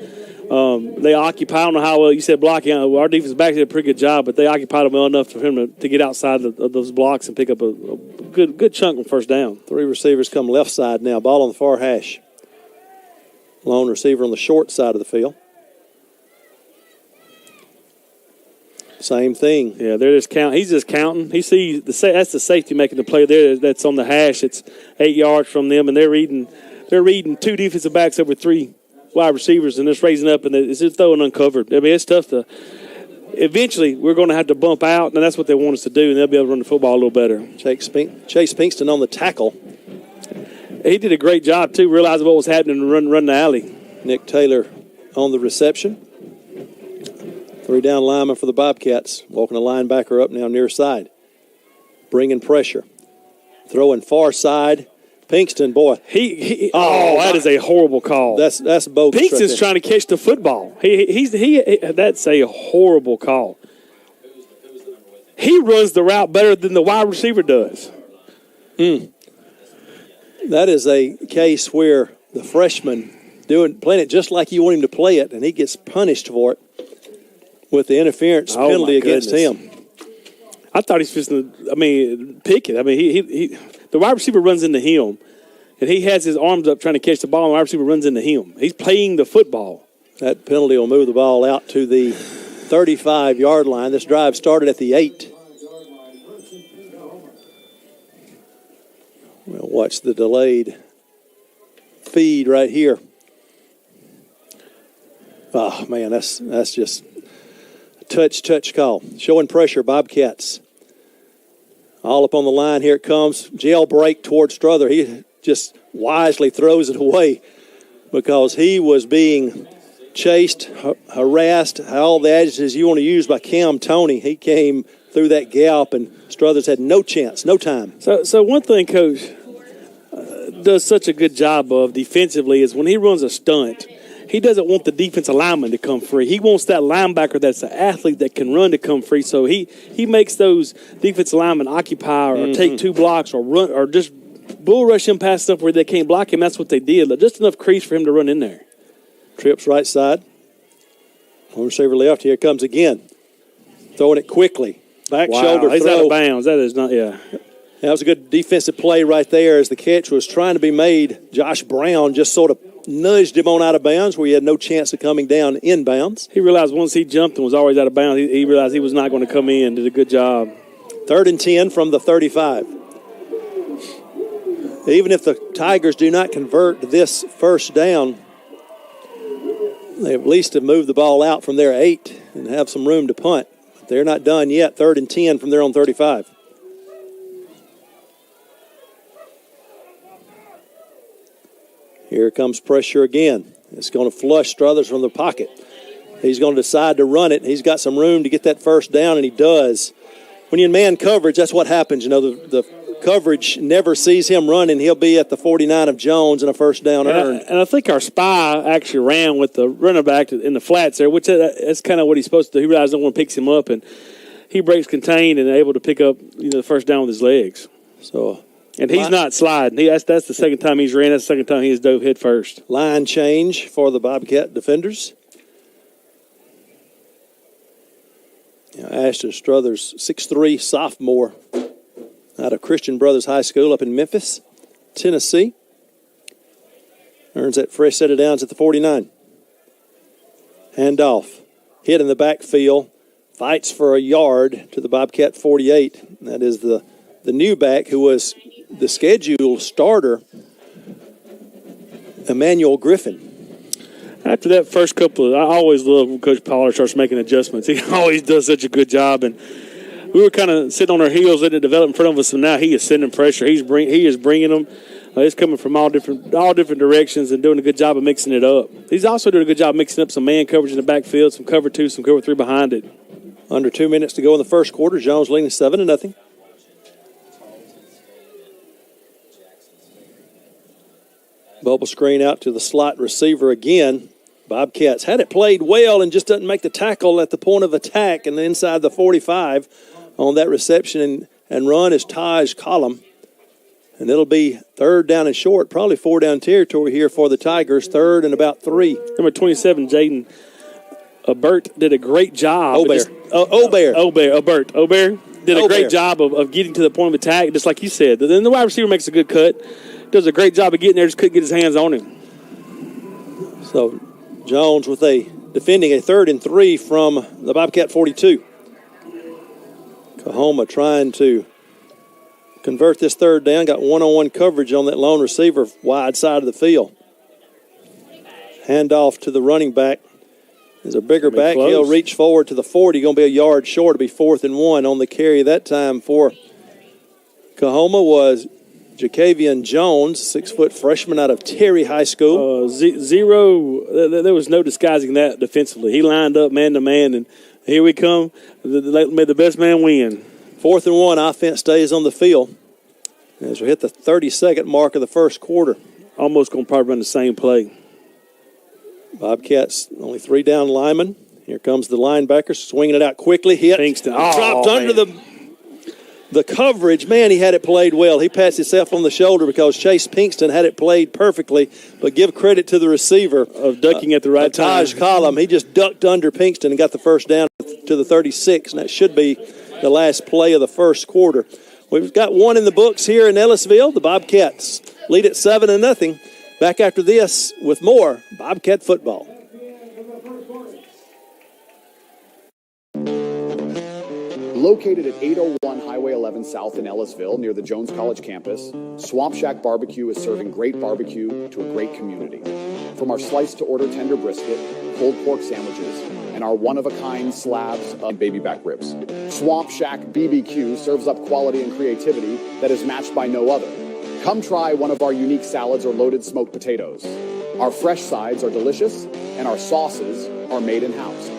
they occupy. I don't know how well you said blocking. Our defense back did a pretty good job, but they occupied them well enough for him to get outside of those blocks and pick up a good chunk on 1st down.
3 receivers come left side now. Ball on the far hash. Lone receiver on the short side of the field. Same thing.
Yeah, they're just counting. He's just counting. He sees that's the safety making the play there. That's on the hash. It's 8 yards from them, and they're reading 2 defensive backs over 3 wide receivers, and it's raising up, and it's just throwing uncovered. I mean, it's tough to. Eventually, we're going to have to bump out, and that's what they want us to do, and they'll be able to run the football a little better.
Chase Pinkston on the tackle.
He did a great job too, realizing what was happening and run the alley.
Nick Taylor on the reception. 3 down lineman for the Bobcats. Walking a linebacker up now near side. Bringing pressure. Throwing far side. Pinkston, boy.
That is a horrible call.
That's bogus.
Pinkston's trying to catch the football. That's a horrible call. He runs the route better than the wide receiver does.
That is a case where the freshman playing it just like you want him to play it, and he gets punished for it with the interference penalty against him.
I thought he's just pick it. I mean, he the wide receiver runs into him, and he has his arms up trying to catch the ball, and the wide receiver runs into him. He's playing the football.
That penalty will move the ball out to the 35-yard line. This drive started at the 8. We'll watch the delayed feed right here. Oh, man, that's just a touch call. Showing pressure, Bobcats. All up on the line. Here it comes. Jailbreak toward Strother. He just wisely throws it away because he was being chased, harassed, all the adjectives you want to use by Cam Toney. He came through that gap, and Struthers had no chance, no time.
So one thing Coach does such a good job of defensively is when he runs a stunt, he doesn't want the defensive lineman to come free. He wants that linebacker that's an athlete that can run to come free. So he makes those defensive linemen occupy or take 2 blocks or run or just bull rush him past up where they can't block him. That's what they did. Just enough crease for him to run in there.
Trips right side. Long receiver left. Here it comes again. Throwing it quickly. Back shoulder
he's
throw.
out of bounds. That is not, yeah.
That was a good defensive play right there as the catch was trying to be made. Josh Brown just sort of nudged him on out of bounds where he had no chance of coming down in bounds.
He realized once he jumped and was always out of bounds, he realized he was not going to come in. Did a good job.
3rd and 10 from the 35. Even if the Tigers do not convert this first down, they at least have moved the ball out from their 8 and have some room to punt. But they're not done yet. 3rd and 10 from their own 35. Here comes pressure again. It's going to flush Struthers from the pocket. He's going to decide to run it. He's got some room to get that first down, and he does. When you're in man coverage, that's what happens. You know, the coverage never sees him running. He'll be at the 49 of Jones and a first down earned.
And I think our spy actually ran with the running back in the flats there, which that's kind of what he's supposed to do. He realized no one picks him up, and he breaks contained and able to pick up the first down with his legs. And he's not sliding. That's the second time he's ran. That's the second time he's dove head first.
Line change for the Bobcat defenders. Ashton Struthers, 6'3", sophomore out of Christian Brothers High School up in Memphis, Tennessee. Earns that fresh set of downs at the 49. Handoff. Hit in the backfield. Fights for a yard to the Bobcat 48. That is the new back who was the scheduled starter, Emmanuel Griffin.
After that first couple I always love when Coach Pollard starts making adjustments. He always does such a good job. And we were kind of sitting on our heels, letting it develop in front of us, and now he is sending pressure. He is bringing them. It's coming from all different directions and doing a good job of mixing it up. He's also doing a good job mixing up some man coverage in the backfield, some cover 2, some cover 3 behind it.
Under 2 minutes to go in the first quarter. Jones leading 7-0. Bubble screen out to the slot receiver again. Bobcats had it played well and just doesn't make the tackle at the point of attack and inside the 45 on that reception and run is Taj Collum. And it'll be 3rd down and short, probably 4 down territory here for the Tigers, 3rd and about 3.
Number 27, Jaden Obert did a great job.
Obert
did a great job of getting to the point of attack, just like you said. Then the wide receiver makes a good cut. Does a great job of getting there, just couldn't get his hands on him.
So Jones defending a 3rd and 3 from the Bobcat 42. COAHOMA trying to convert this 3rd down. Got one-on-one coverage on that lone receiver wide side of the field. Handoff to the running back. There's a bigger back.
Close.
He'll reach forward to the 40. Going to be a yard short. It'll be 4th and 1 on the carry that time for COAHOMA was Jacavian Jones, 6-foot freshman out of Terry High School.
There was no disguising that defensively. He lined up man-to-man, and here we come. May the best man win.
4th and 1, offense stays on the field as we hit the 32nd mark of the first quarter.
Almost going to probably run the same play.
Bobcats, only 3 down linemen. Here comes the linebacker, swinging it out quickly. Hit.
Pinkston.
Dropped under the coverage. Man, he had it played well. He pats himself on the shoulder because Chase Pinkston had it played perfectly, but give credit to the receiver.
Of ducking at the right time.
Taj Collum. He just ducked under Pinkston and got the first down to the 36, and that should be the last play of the first quarter. We've got one in the books here in Ellisville. The Bobcats lead at 7-0. Back after this with more Bobcat football.
Located at 801 Highway 11 South in Ellisville, near the Jones College campus, Swamp Shack Barbecue is serving great barbecue to a great community. From our sliced-to-order tender brisket, pulled pork sandwiches, and our one-of-a-kind slabs of baby back ribs, Swamp Shack BBQ serves up quality and creativity that is matched by no other. Come try one of our unique salads or loaded smoked potatoes. Our fresh sides are delicious, and our sauces are made in-house.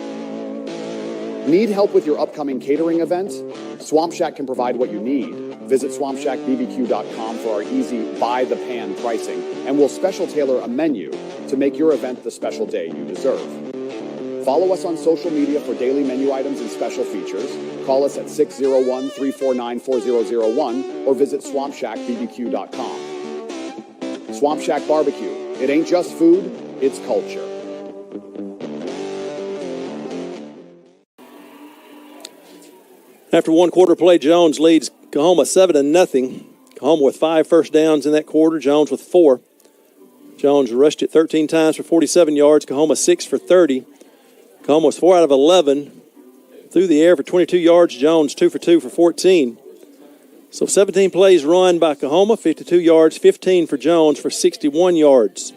Need help with your upcoming catering event? Swamp Shack can provide what you need. Visit swampshackbbq.com for our easy by-the-pan pricing, and we'll special tailor a menu to make your event the special day you deserve. Follow us on social media for daily menu items and special features. Call us at 601-349-4001 or visit swampshackbbq.com. Swamp Shack Barbecue. It ain't just food, it's culture.
After one quarter play, Jones leads COAHOMA 7-0. COAHOMA with 5 first downs in that quarter, Jones with 4. Jones rushed it 13 times for 47 yards, COAHOMA 6 for 30. COAHOMA was 4 out of 11 through the air for 22 yards, Jones 2 for 2 for 14. So 17 plays run by COAHOMA, 52 yards, 15 for Jones for 61 yards.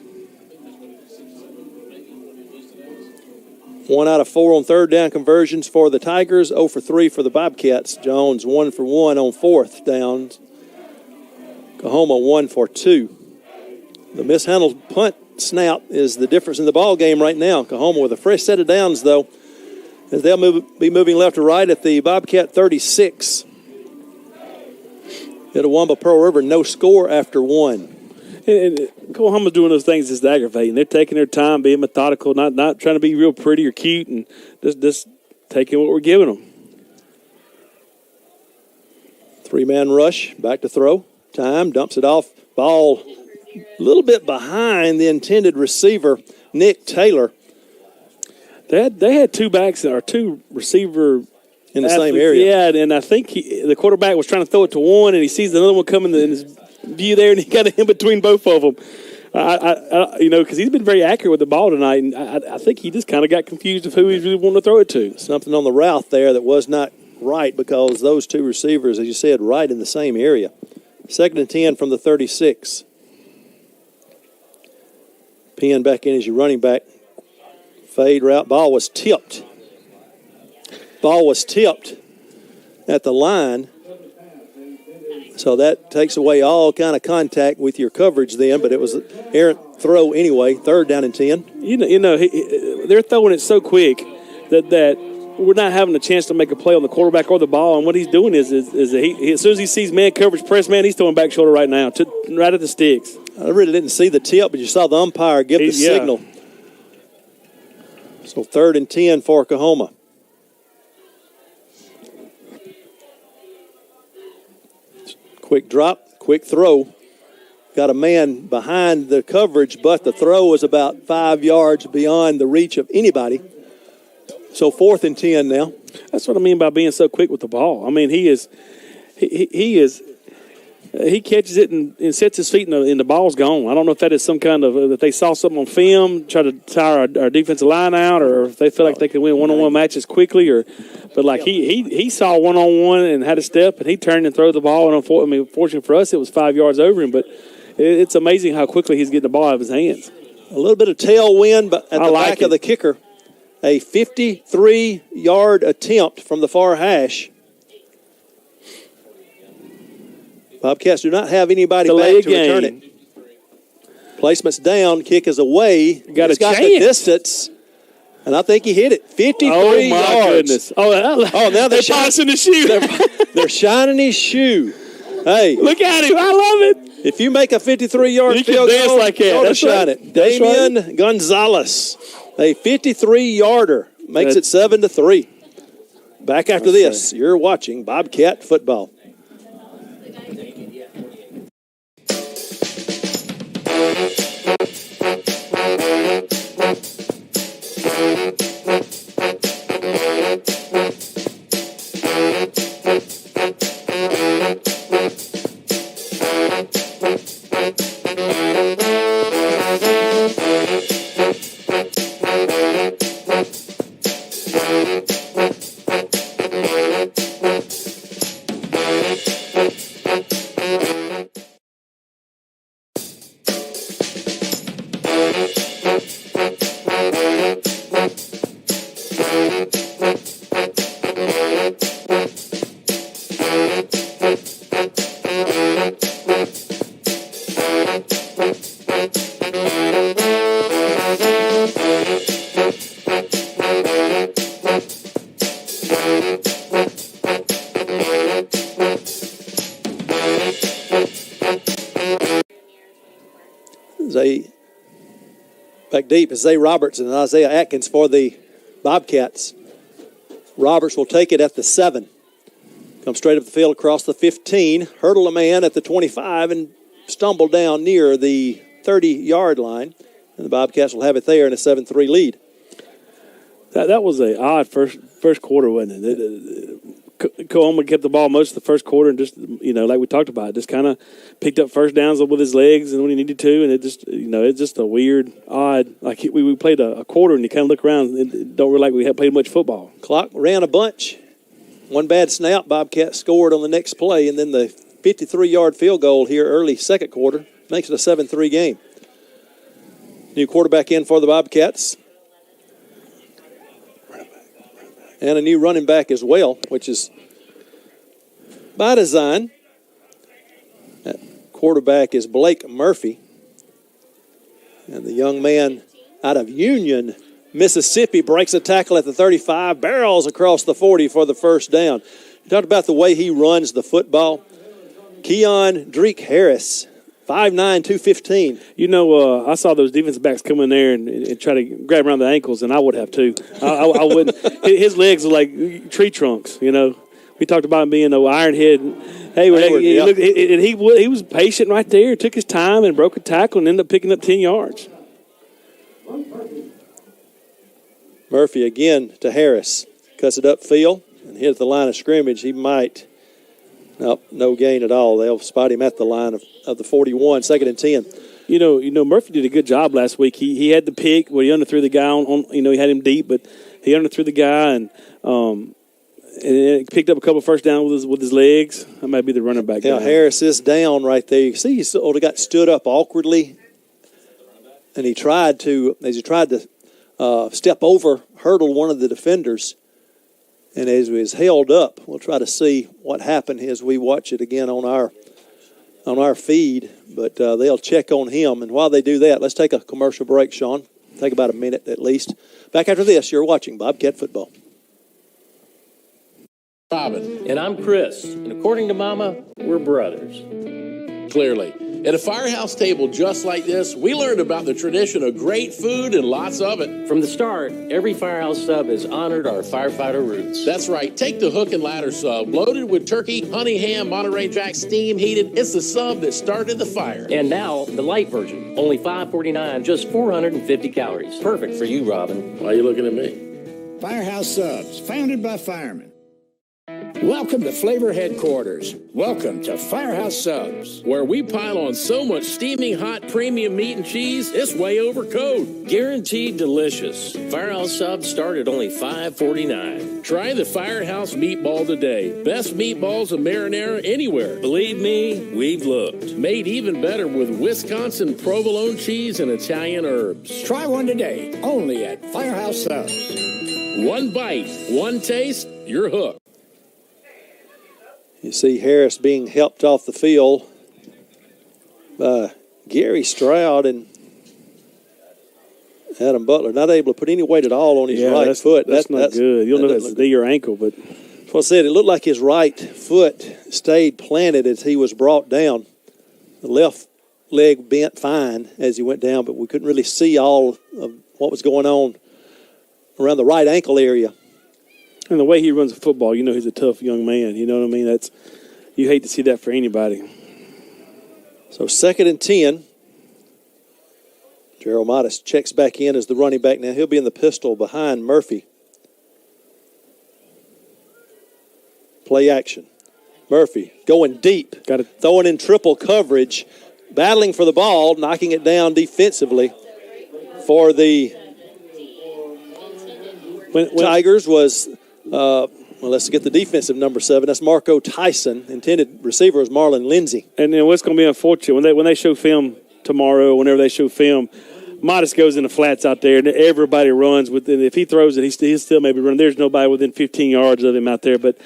1 out of 4 on third down conversions for the Tigers, 0 for 3 for the Bobcats. Jones 1 for 1 on fourth downs. COAHOMA 1 for 2. The mishandled punt snap is the difference in the ball game right now. COAHOMA with a fresh set of downs, though, as they'll be moving left to right at the Bobcat 36. Itawamba Pearl River, no score after 1.
And COAHOMA's doing those things that's aggravating. They're taking their time, being methodical, not trying to be real pretty or cute, and just taking what we're giving them.
3-man rush, back to throw. Time, dumps it off. Ball a little bit behind the intended receiver, Nick Taylor.
They had 2 backs or 2 receiver
in the
athletes.
same area.
Yeah, and I think the quarterback was trying to throw it to one, and he sees another one coming in his view there, and he got it in between both of them. Because he's been very accurate with the ball tonight, and I think he just kind of got confused of who he really wanted to throw it to.
Something on the route there that was not right because those 2 receivers, as you said, right in the same area. 2nd and 10 from the 36. Penn back in as your running back. Fade route. Ball was tipped. At the line. So that takes away all kind of contact with your coverage then, but it was an errant throw anyway. 3rd down and 10.
They're throwing it so quick that we're not having a chance to make a play on the quarterback or the ball. And what he's doing is he as soon as he sees man coverage, press man, he's throwing back shoulder right now, right at the sticks.
I really didn't see the tip, but you saw the umpire give the signal. So 3rd and 10 for COAHOMA. Quick drop, quick throw. Got a man behind the coverage, but the throw was about 5 yards beyond the reach of anybody. So 4th and 10 now.
That's what I mean by being so quick with the ball. I mean, he catches it and sets his feet and the ball's gone. I don't know if that is some kind of that they saw something on film, try to tire our defensive line out, or if they feel like they can win one-on-one matches quickly. But like he saw one-on-one and had a step, and he turned and threw the ball. And fortunately for us, it was 5 yards over him. But it's amazing how quickly he's getting the ball out of his hands.
A little bit of tailwind, but at the back of the kicker, a 53-yard attempt from the far hash. Bobcats do not have anybody back to return it. Placement's down, kick is away.
Got
the distance, and I think he hit it. 53 yards.
My goodness. Oh,
now they're
polishing the shoe.
They're shining his shoe. Hey.
Look at him. I love it.
If you make a 53-yard field goal,
like that.
That's shine it. Damian Gonzalez, a 53-yarder, makes it 7-3. Back after this, you're watching Bobcat football. Back deep is Zay Roberts and Isaiah Atkins for the Bobcats. Roberts will take it at the 7. Come straight up the field across the 15. Hurdle a man at the 25 and stumble down near the 30-yard line, and the Bobcats will have it there in a 7-3 lead.
That was an odd first quarter, wasn't it? COAHOMA kept the ball most of the first quarter and just, like we talked about, just kind of picked up first downs with his legs and when he needed to, and it just, it's just a weird, odd, like we played a quarter and you kind of look around and don't really like we had played much football.
Clock ran a bunch. One bad snap, Bobcats scored on the next play, and then the 53-yard field goal here early second quarter makes it a 7-3 game. New quarterback in for the Bobcats. And a new running back as well, which is by design. That quarterback is Blake Murphy. And the young man out of Union, Mississippi, breaks a tackle at the 35, barrels across the 40 for the first down. You talked about the way he runs the football. Keon Drake Harris, 5'9", 215.
I saw those defensive backs come in there and try to grab around the ankles, and I would have too. I wouldn't. His legs are like tree trunks, We talked about him being an iron head. He was patient right there, took his time and broke a tackle and ended up picking up 10 yards.
Murphy again to Harris. Cuts it upfield and hit the line of scrimmage. He might. Nope, no gain at all. They'll spot him at the line of the 41, 2nd and 10.
Murphy did a good job last week. He had the pick where he underthrew the guy on he had him deep, but he underthrew the guy and picked up a couple first down with his legs. That might be the running back.
Yeah, Harris is down right there. You can see he sort of got stood up awkwardly, and as he tried to step over, hurdle one of the defenders. And as he was held up, we'll try to see what happened as we watch it again on our feed. But they'll check on him. And while they do that, let's take a commercial break, Sean. Take about a minute at least. Back after this, you're watching Bobcat Football.
Robin. And I'm Chris. And according to Mama, we're brothers. Clearly. At a firehouse table just like this, we learned about the tradition of great food and lots of it. From the start, every firehouse sub has honored our firefighter roots. That's right. Take the hook and ladder sub, loaded with turkey, honey ham, Monterey Jack, steam heated. It's the sub that started the fire. And now, the light version. Only $5.49, just 450 calories. Perfect for you, Robin. Why are you looking at me?
Firehouse Subs, founded by firemen. Welcome to Flavor Headquarters. Welcome to Firehouse Subs,
where we pile on so much steaming hot premium meat and cheese, it's way over code. Guaranteed delicious. Firehouse Subs start at only $5.49. Try the Firehouse meatball today. Best meatballs and marinara anywhere. Believe me, we've looked. Made even better with Wisconsin provolone cheese and Italian herbs.
Try one today, only at Firehouse Subs.
One bite, one taste, you're hooked.
You see Harris being helped off the field by Gary Stroud and Adam Butler. Not able to put any weight at all on his right foot.
That's not good. You'll know that's knee or ankle, but
that's what I said. It looked like his right foot stayed planted as he was brought down. The left leg bent fine as he went down, but we couldn't really see all of what was going on around the right ankle area.
And the way he runs the football, he's a tough young man. You know what I mean? You hate to see that for anybody.
So 2nd and 10. Gerald Modest checks back in as the running back now. He'll be in the pistol behind Murphy. Play action. Murphy going deep. Throwing in triple coverage. Battling for the ball, knocking it down defensively for the Tigers was... let's get the defensive number 7. That's Marco Tyson. Intended receiver is Marlon Lindsay.
And then what's going to be unfortunate, when they show film tomorrow, whenever they show film, Modest goes in the flats out there, and everybody runs within. If he throws it, he'll still maybe run. There's nobody within 15 yards of him out there. But,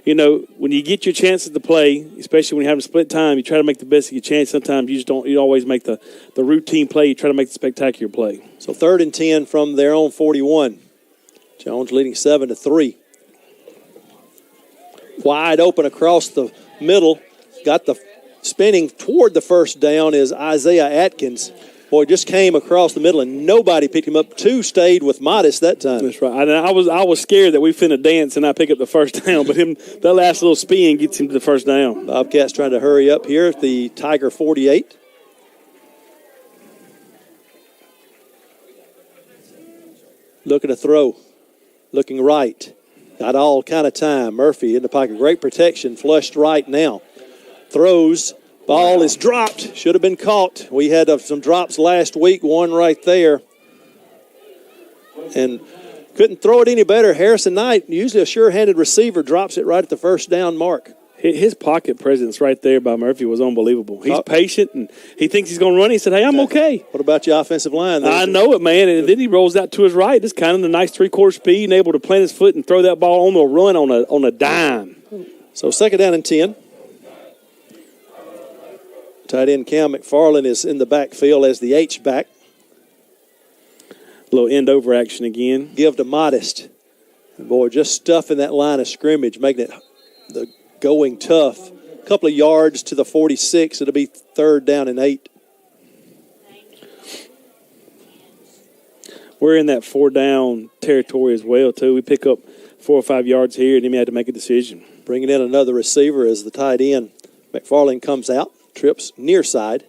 when you get your chances to play, especially when you have a split time, you try to make the best of your chance. Sometimes you don't always make the routine play. You try to make the spectacular play.
So 3rd and 10 from their own 41. Jones leading 7-3. Wide open across the middle. Got the spinning toward the first down is Isaiah Atkins. Boy, just came across the middle and nobody picked him up. 2 stayed with Modest that time.
That's right. I was scared that we finna dance and I pick up the first down, but that last little spin gets him to the first down.
Bobcats trying to hurry up here at the Tiger 48. Looking to throw. Looking right. Got all kind of time. Murphy in the pocket. Great protection. Flushed right now. Throws. Ball is dropped. Should have been caught. We had some drops last week. One right there. And couldn't throw it any better. Harrison Knight, usually a sure-handed receiver, drops it right at the first down mark.
His pocket presence right there by Murphy was unbelievable. He's patient, and he thinks he's going to run. He said, hey, I'm okay.
What about your offensive line?
I know it, man. And then he rolls out to his right. It's kind of a nice three-quarter speed and able to plant his foot and throw that ball on the run on a dime.
So second down and 10. Tight end Cam McFarland is in the backfield as the H-back.
A little end-over action again.
Give to Modest. And boy, just stuffing that line of scrimmage, making it the going tough. A couple of yards to the 46. It'll be third down and 8.
We're in that 4-down territory as well, too. We pick up 4 or 5 yards here, and then we had to make a decision.
Bringing in another receiver as the tight end. McFarland comes out, trips near side.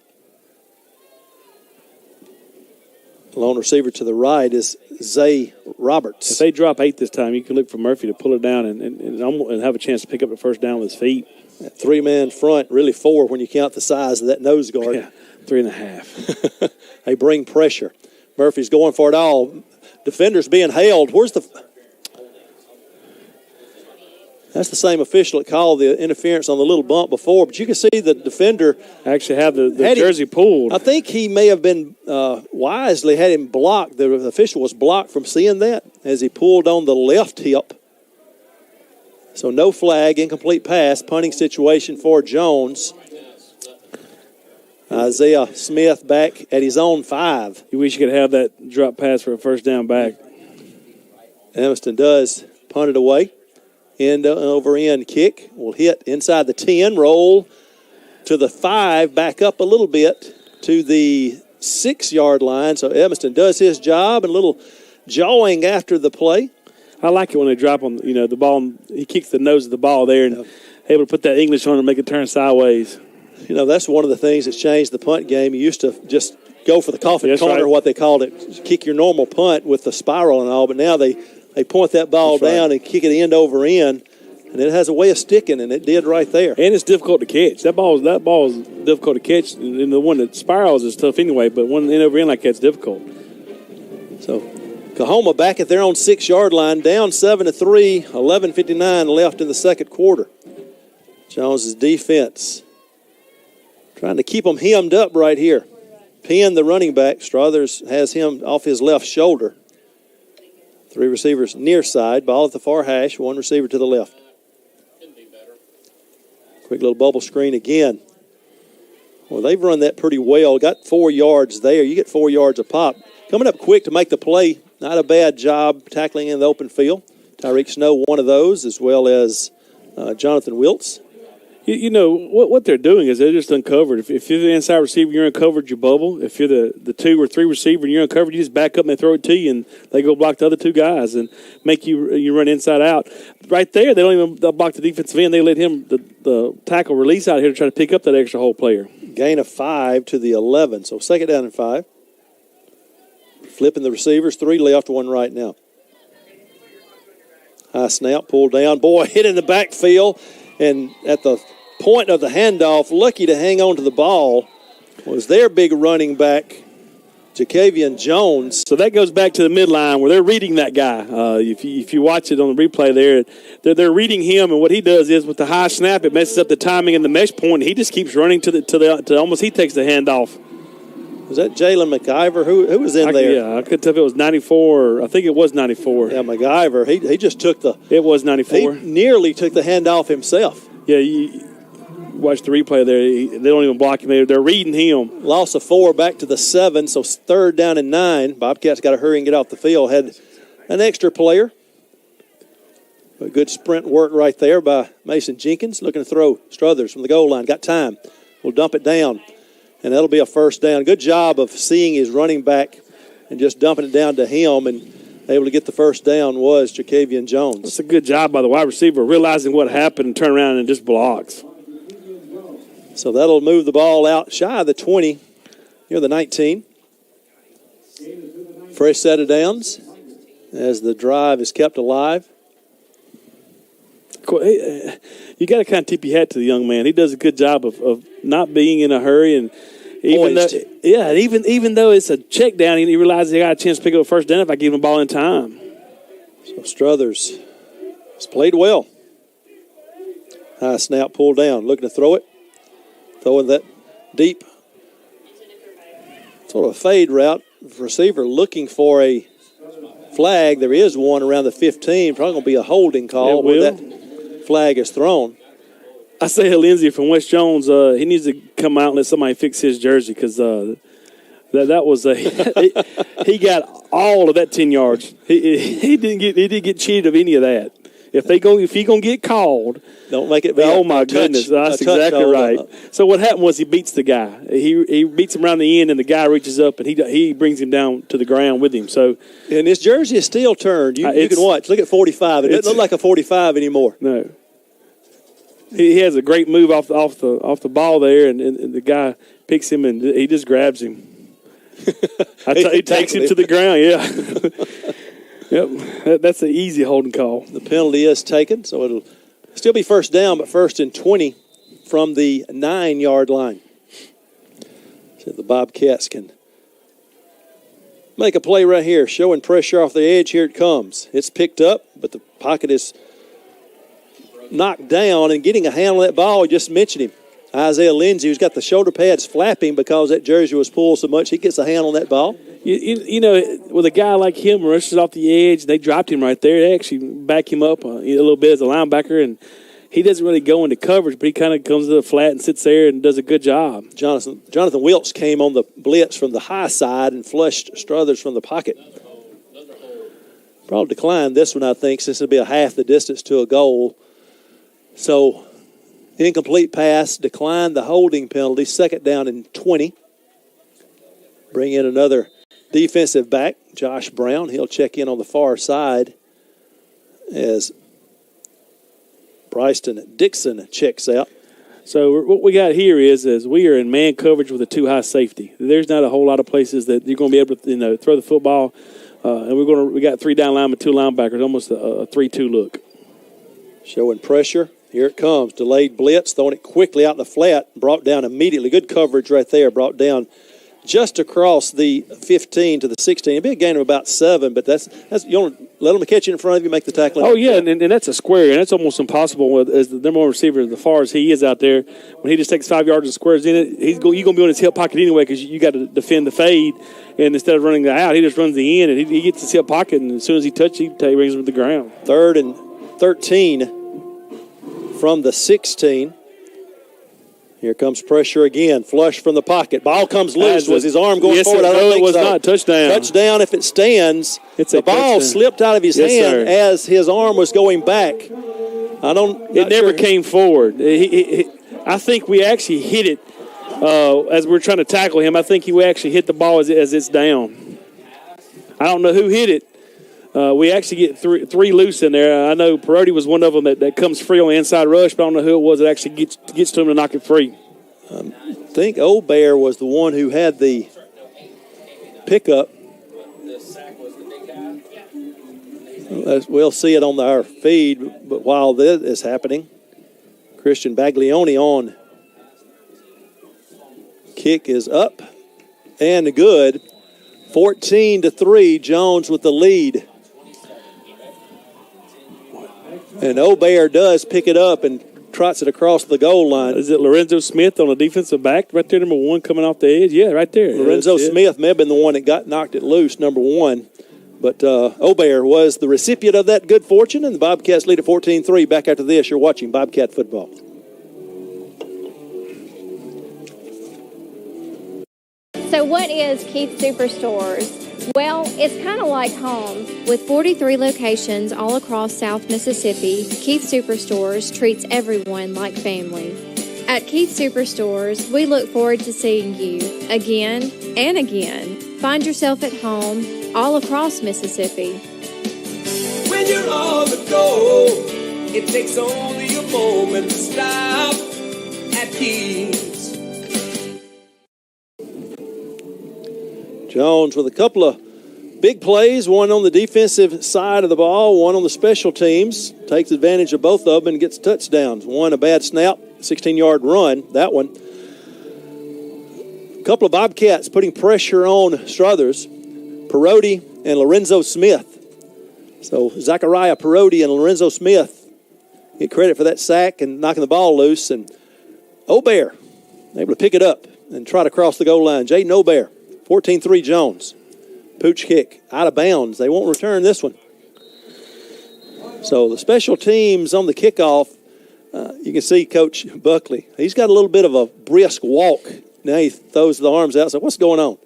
Lone receiver to the right is Zay Roberts.
If they drop 8 this time, you can look for Murphy to pull it down and have a chance to pick up the first down with his feet.
That 3-man front, really 4 when you count the size of that nose guard.
Yeah, 3.5.
They bring pressure. Murphy's going for it all. Defenders being held. Where's the... That's the same official that called the interference on the little bump before, but you can see the defender
actually have the jersey pulled.
I think he may have been wisely had him blocked. The official was blocked from seeing that as he pulled on the left hip. So no flag, incomplete pass, punting situation for Jones. Isaiah Smith back at his own 5.
You wish you could have that drop pass for a first down back.
Evanston does punt it away. End over end kick will hit inside the 10, roll to the 5, back up a little bit to the 6-yard line. So Evanston does his job, and a little jawing after the play.
I like it when they drop on the ball. He kicks the nose of the ball there and able to put that English on and make it turn sideways.
That's one of the things that's changed the punt game. You used to just go for the coffin corner,
right.
What they called it, kick your normal punt with the spiral and all, but now they point that ball down and kick it end over end, and it has a way of sticking, and it did right there.
And it's difficult to catch. That ball is difficult to catch, and the one that spirals is tough anyway, but one end over end like that's difficult.
So COAHOMA back at their own 6-yard line, down 7-3, 11:59 left in the second quarter. Jones's defense trying to keep them hemmed up right here. Pin the running back. Struthers has him off his left shoulder. 3 receivers near side. Ball at the far hash. 1 receiver to the left. Quick little bubble screen again. Well, they've run that pretty well. Got 4 yards there. You get 4 yards a pop. Coming up quick to make the play. Not a bad job tackling in the open field. Tyreek Snow, one of those, as well as Jonathan Wiltz.
What they're doing is they're just uncovered. If you're the inside receiver, you're uncovered, you bubble. If you're the 2 or 3 receiver and you're uncovered, you just back up and they throw it to you, and they go block the other 2 guys and make you run inside out. Right there, they'll block the defensive end. They let him, the tackle, release out here to try to pick up that extra hole player.
Gain of 5 to the 11, so second down and 5. Flipping the receivers, 3 left, 1 right now. High snap, pulled down. Boy, hit in the backfield, and at the point of the handoff, lucky to hang on to the ball, was their big running back, Jacavian Jones.
So that goes back to the midline where they're reading that guy. If you watch it on the replay there, they're reading him, and what he does is with the high snap, it messes up the timing and the mesh point, and he just keeps running to almost he takes the handoff.
Was that Jalen McIver? Who was in there?
Yeah, I couldn't tell if it was 94. I think it was 94.
Yeah, McIver. He just took
It was 94.
He nearly took the handoff himself.
Yeah, you watch the replay there. They don't even block him. They're reading him.
Loss of 4 back to the 7, so third down and 9. Bobcats got to hurry and get off the field. Had an extra player. A good sprint work right there by Mason Jenkins. Looking to throw Struthers from the goal line. Got time. We'll dump it down, and that'll be a first down. Good job of seeing his running back and just dumping it down to him, and able to get the first down was Jacavian Jones.
That's a good job by the wide receiver, realizing what happened and turn around and just blocks.
So that'll move the ball out shy of the 20, near the 19. Fresh set of downs. as the drive is kept alive.
You got to kind of tip your hat to the young man. He does a good job of not being in a hurry, and even though it's a check down, he realizes he got a chance to pick up a first down if I give him the ball in time.
So Struthers has played well. High snap, pulled down, looking to throw it. Throwing that deep, sort of a fade route. Receiver looking for a flag. There is one around the 15. Probably going to be a holding call where that flag is thrown.
I say Lindsey from West Jones, he needs to come out and let somebody fix his jersey because that was he got all of that 10 yards. He didn't get cheated of any of that. If he gonna get called,
don't make it be.
Oh my goodness, that's exactly right. So what happened was he beats the guy. He beats him around the end, and the guy reaches up and he brings him down to the ground with him. So
and his jersey is still turned. You can watch. Look at 45. It doesn't look like a 45 anymore.
No. He has a great move off the ball there, and the guy picks him and he just grabs him. He takes him to the ground. Yeah. Yep, that's an easy holding call.
The penalty is taken, so it'll still be first down, but first and 20 from the 9-yard line. So the Bobcats can make a play right here, showing pressure off the edge. Here it comes. It's picked up, but the pocket is knocked down, and getting a handle on that ball, just mentioned him. Isaiah Lindsey, who's got the shoulder pads flapping because that jersey was pulled so much, he gets a handle on that ball.
You know, with a guy like him rushes off the edge, they dropped him right there. They actually back him up a little bit as a linebacker, and he doesn't really go into coverage, but he kind of comes to the flat and sits there and does a good job.
Jonathan Wilkes came on the blitz from the high side and flushed Struthers from the pocket. Probably declined this one, I think, since it'll be a half the distance to a goal. So, incomplete pass, declined the holding penalty, second down and 20. Bring in another defensive back, Josh Brown. He'll check in on the far side as Bryston Dixon checks out.
So what we got here is we are in man coverage with a two-high safety. There's not a whole lot of places that you're going to be able to throw the football, and we got 3 down linemen, 2 linebackers, almost a 3-2 look.
Showing pressure. Here it comes. Delayed blitz, throwing it quickly out in the flat, brought down immediately. Good coverage right there, brought down just across the 15 to the 16. It'd be a gain of about 7, but that's you don't let them catch you in front of you, make the tackle.
Oh, yeah, and that's a square, and that's almost impossible as the number one receiver, as far as he is out there. When he just takes 5 yards and squares in it, you're going to be in his hip pocket anyway because you got to defend the fade, and instead of running the out, he just runs the in, and he gets his hip pocket, and as soon as he touches, he brings him to the ground.
3rd and 13 from the 16. Here comes pressure again. Flush from the pocket. Ball comes loose. Was his arm going forward?
I don't think it was not. Touchdown.
Touchdown if it stands.
The
ball slipped out of his hand as his arm was going back. It
never came forward. I think we actually hit it as we're trying to tackle him. I think we actually hit the ball as it's down. I don't know who hit it. We actually get three loose in there. I know Perotti was one of them that comes free on the inside rush, but I don't know who it was that actually gets to him to knock it free.
I think Obear was the one who had the pickup. We'll see it on our feed, but while this is happening, Christian Baglioni on. Kick is up and good. 14-3, Jones with the lead. And Obear does pick it up and trots it across the goal line.
Is it Lorenzo Smith on a defensive back right there, number 1 coming off the edge? Yeah, right there.
Lorenzo Smith may have been the one that knocked it loose, number 1. But Obear was the recipient of that good fortune, and the Bobcats lead at 14-3. Back after this, you're watching Bobcat football.
So what is Keith Superstores? Well, it's kind of like home.
With 43 locations all across South Mississippi, Keith Superstores treats everyone like family. At Keith Superstores, we look forward to seeing you again and again. Find yourself at home all across Mississippi.
When you're on the go, it takes only a moment to stop at Keith's.
Jones with a couple of big plays, one on the defensive side of the ball, one on the special teams. Takes advantage of both of them and gets touchdowns. One a bad snap, 16-yard run, that one. A couple of Bobcats putting pressure on Struthers, Perotti and Lorenzo Smith. So Zachariah Perotti and Lorenzo Smith get credit for that sack and knocking the ball loose. And Obear able to pick it up and try to cross the goal line. Jaden Obear, 14-3 Jones. Pooch kick out of bounds. They won't return this one. So the special teams on the kickoff, you can see Coach Buckley. He's got a little bit of a brisk walk. Now he throws the arms out. So what's going on?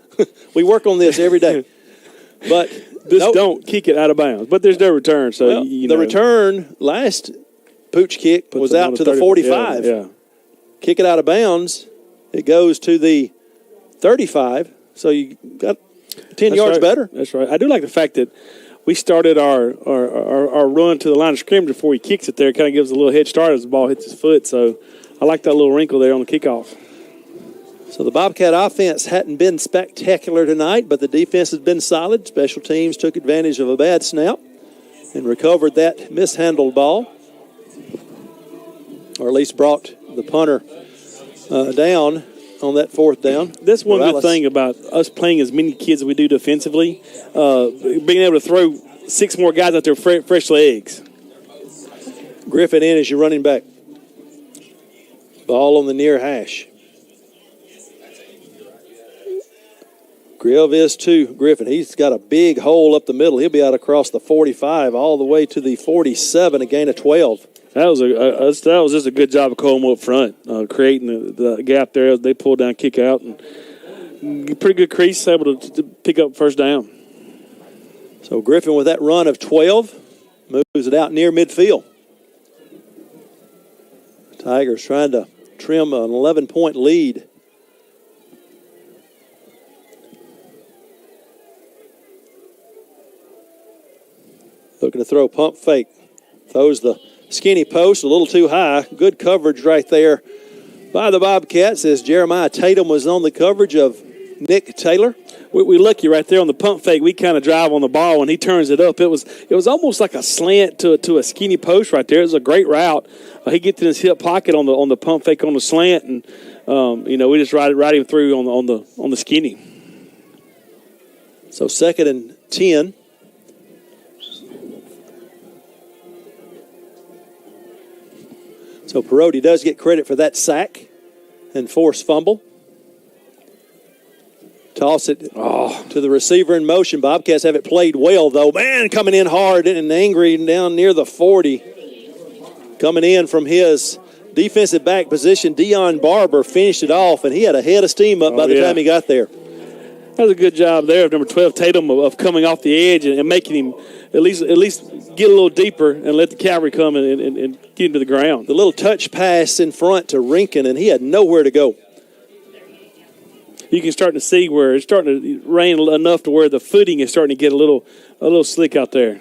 We work on this every day. But
don't kick it out of bounds. But there's no return. So
the return last Pooch kick was out to the 45.
Yeah.
Kick it out of bounds. It goes to the 35. So you got 10 yards better.
That's right. I do like the fact that we started our run to the line of scrimmage before he kicks it there. It kind of gives a little head start as the ball hits his foot. So I like that little wrinkle there on the kickoff.
So the Bobcat offense hadn't been spectacular tonight, but the defense has been solid. Special teams took advantage of a bad snap and recovered that mishandled ball, or at least brought the punter down on that fourth down.
That's one good thing about us playing as many kids as we do defensively, being able to throw 6 more guys out there fresh legs.
Griffin in as your running back. Ball on the near hash. Grill is to Griffin. He's got a big hole up the middle. He'll be out across the 45 all the way to the 47, a gain of 12.
That was just a good job of COAHOMA up front, creating the gap there. They pulled down, kick out, and pretty good crease, able to pick up first down.
So Griffin with that run of 12 moves it out near midfield. Tigers trying to trim an 11-point lead. Looking to throw pump fake. Throws the skinny post a little too high. Good coverage right there by the Bobcats as Jeremiah Tatum was on the coverage of Nick Taylor.
We lucky right there on the pump fake. We kind of drive on the ball when he turns it up. It was almost like a slant to a skinny post right there. It was a great route. He gets in his hip pocket on the pump fake on the slant, and we just ride him through on the skinny.
So 2nd and 10. So Perotti does get credit for that sack and forced fumble. Toss it to the receiver in motion. Bobcats have it played well, though. Man, coming in hard and angry down near the 40. Coming in from his defensive back position, Deion Barber finished it off, and he had a head of steam up by the time he got there.
That was a good job there of number 12, Tatum, of coming off the edge and making him at least get a little deeper and let the cavalry come and get him to the ground.
The little touch pass in front to Rinkin, and he had nowhere to go.
You can start to see where it's starting to rain enough to where the footing is starting to get a little slick out there.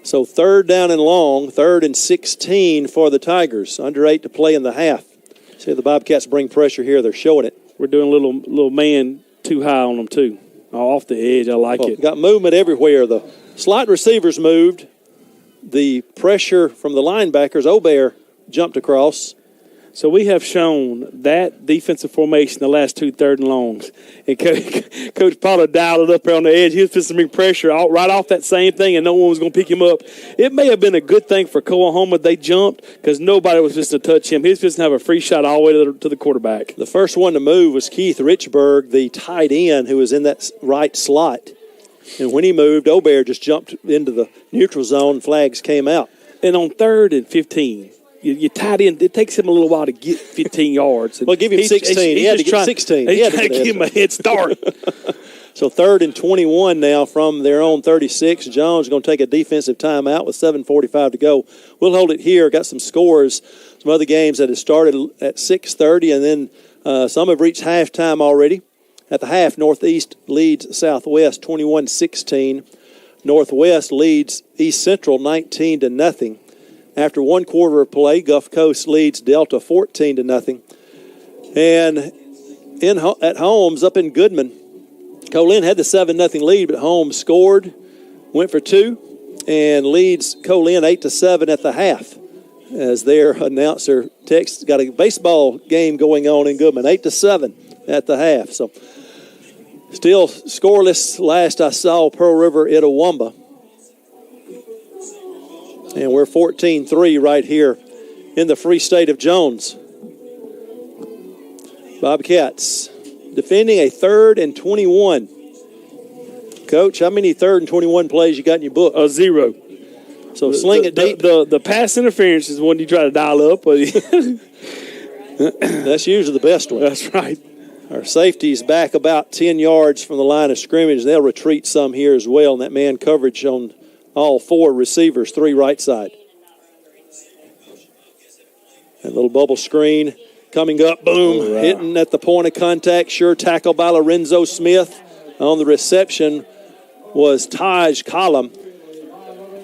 So 3rd down and long, 3rd and 16 for the Tigers. Under 8 to play in the half. See the Bobcats bring pressure here. They're showing it.
We're doing a little man too high on them too. Off the edge, I like it.
Got movement everywhere. The slot receivers moved. The pressure from the linebackers, Obear jumped across.
So we have shown that defensive formation the last 2 3rd and longs. And Coach Pollard dialed it up there on the edge. He was supposed to bring pressure right off that same thing, and no one was going to pick him up. It may have been a good thing for COAHOMA they jumped because nobody was supposed to touch him. He was supposed to have a free shot all the way to the quarterback.
The first one to move was Keith Richburg, the tight end, who was in that right slot. And when he moved, Obear just jumped into the neutral zone. Flags came out.
And on 3rd and 15, you tied in. It takes him a little while to get 15 yards.
Well, give him 16. He had to get 16.
He's trying to give him a head start.
So 3rd and 21 now from their own 36. Jones is going to take a defensive timeout with 7:45 to go. We'll hold it here. Got some scores, some other games that have started at 6:30, and then some have reached halftime already. At the half, Northeast leads Southwest 21-16. Northwest leads East Central 19-0. After 1 quarter of play, Gulf Coast leads Delta 14-0. And at Holmes up in Goodman, Colin had the 7-0 lead, but Holmes scored, went for 2, and leads Colin 8-7 at the half. As their announcer texts, got a baseball game going on in Goodman, 8-7 at the half. So still scoreless last I saw Pearl River Itawamba. And we're 14-3 right here in the Free State of Jones. Bobcats defending a 3rd and 21. Coach, how many 3rd and 21 plays you got in your book?
0.
So sling it deep.
The pass interference is one you try to dial up.
That's usually the best one.
That's right.
Our safety's back about 10 yards from the line of scrimmage. They'll retreat some here as well, and that man coverage on all 4 receivers, 3 right side. That little bubble screen coming up, boom, hitting at the point of contact. Sure tackle by Lorenzo Smith. On the reception was Taj Collum.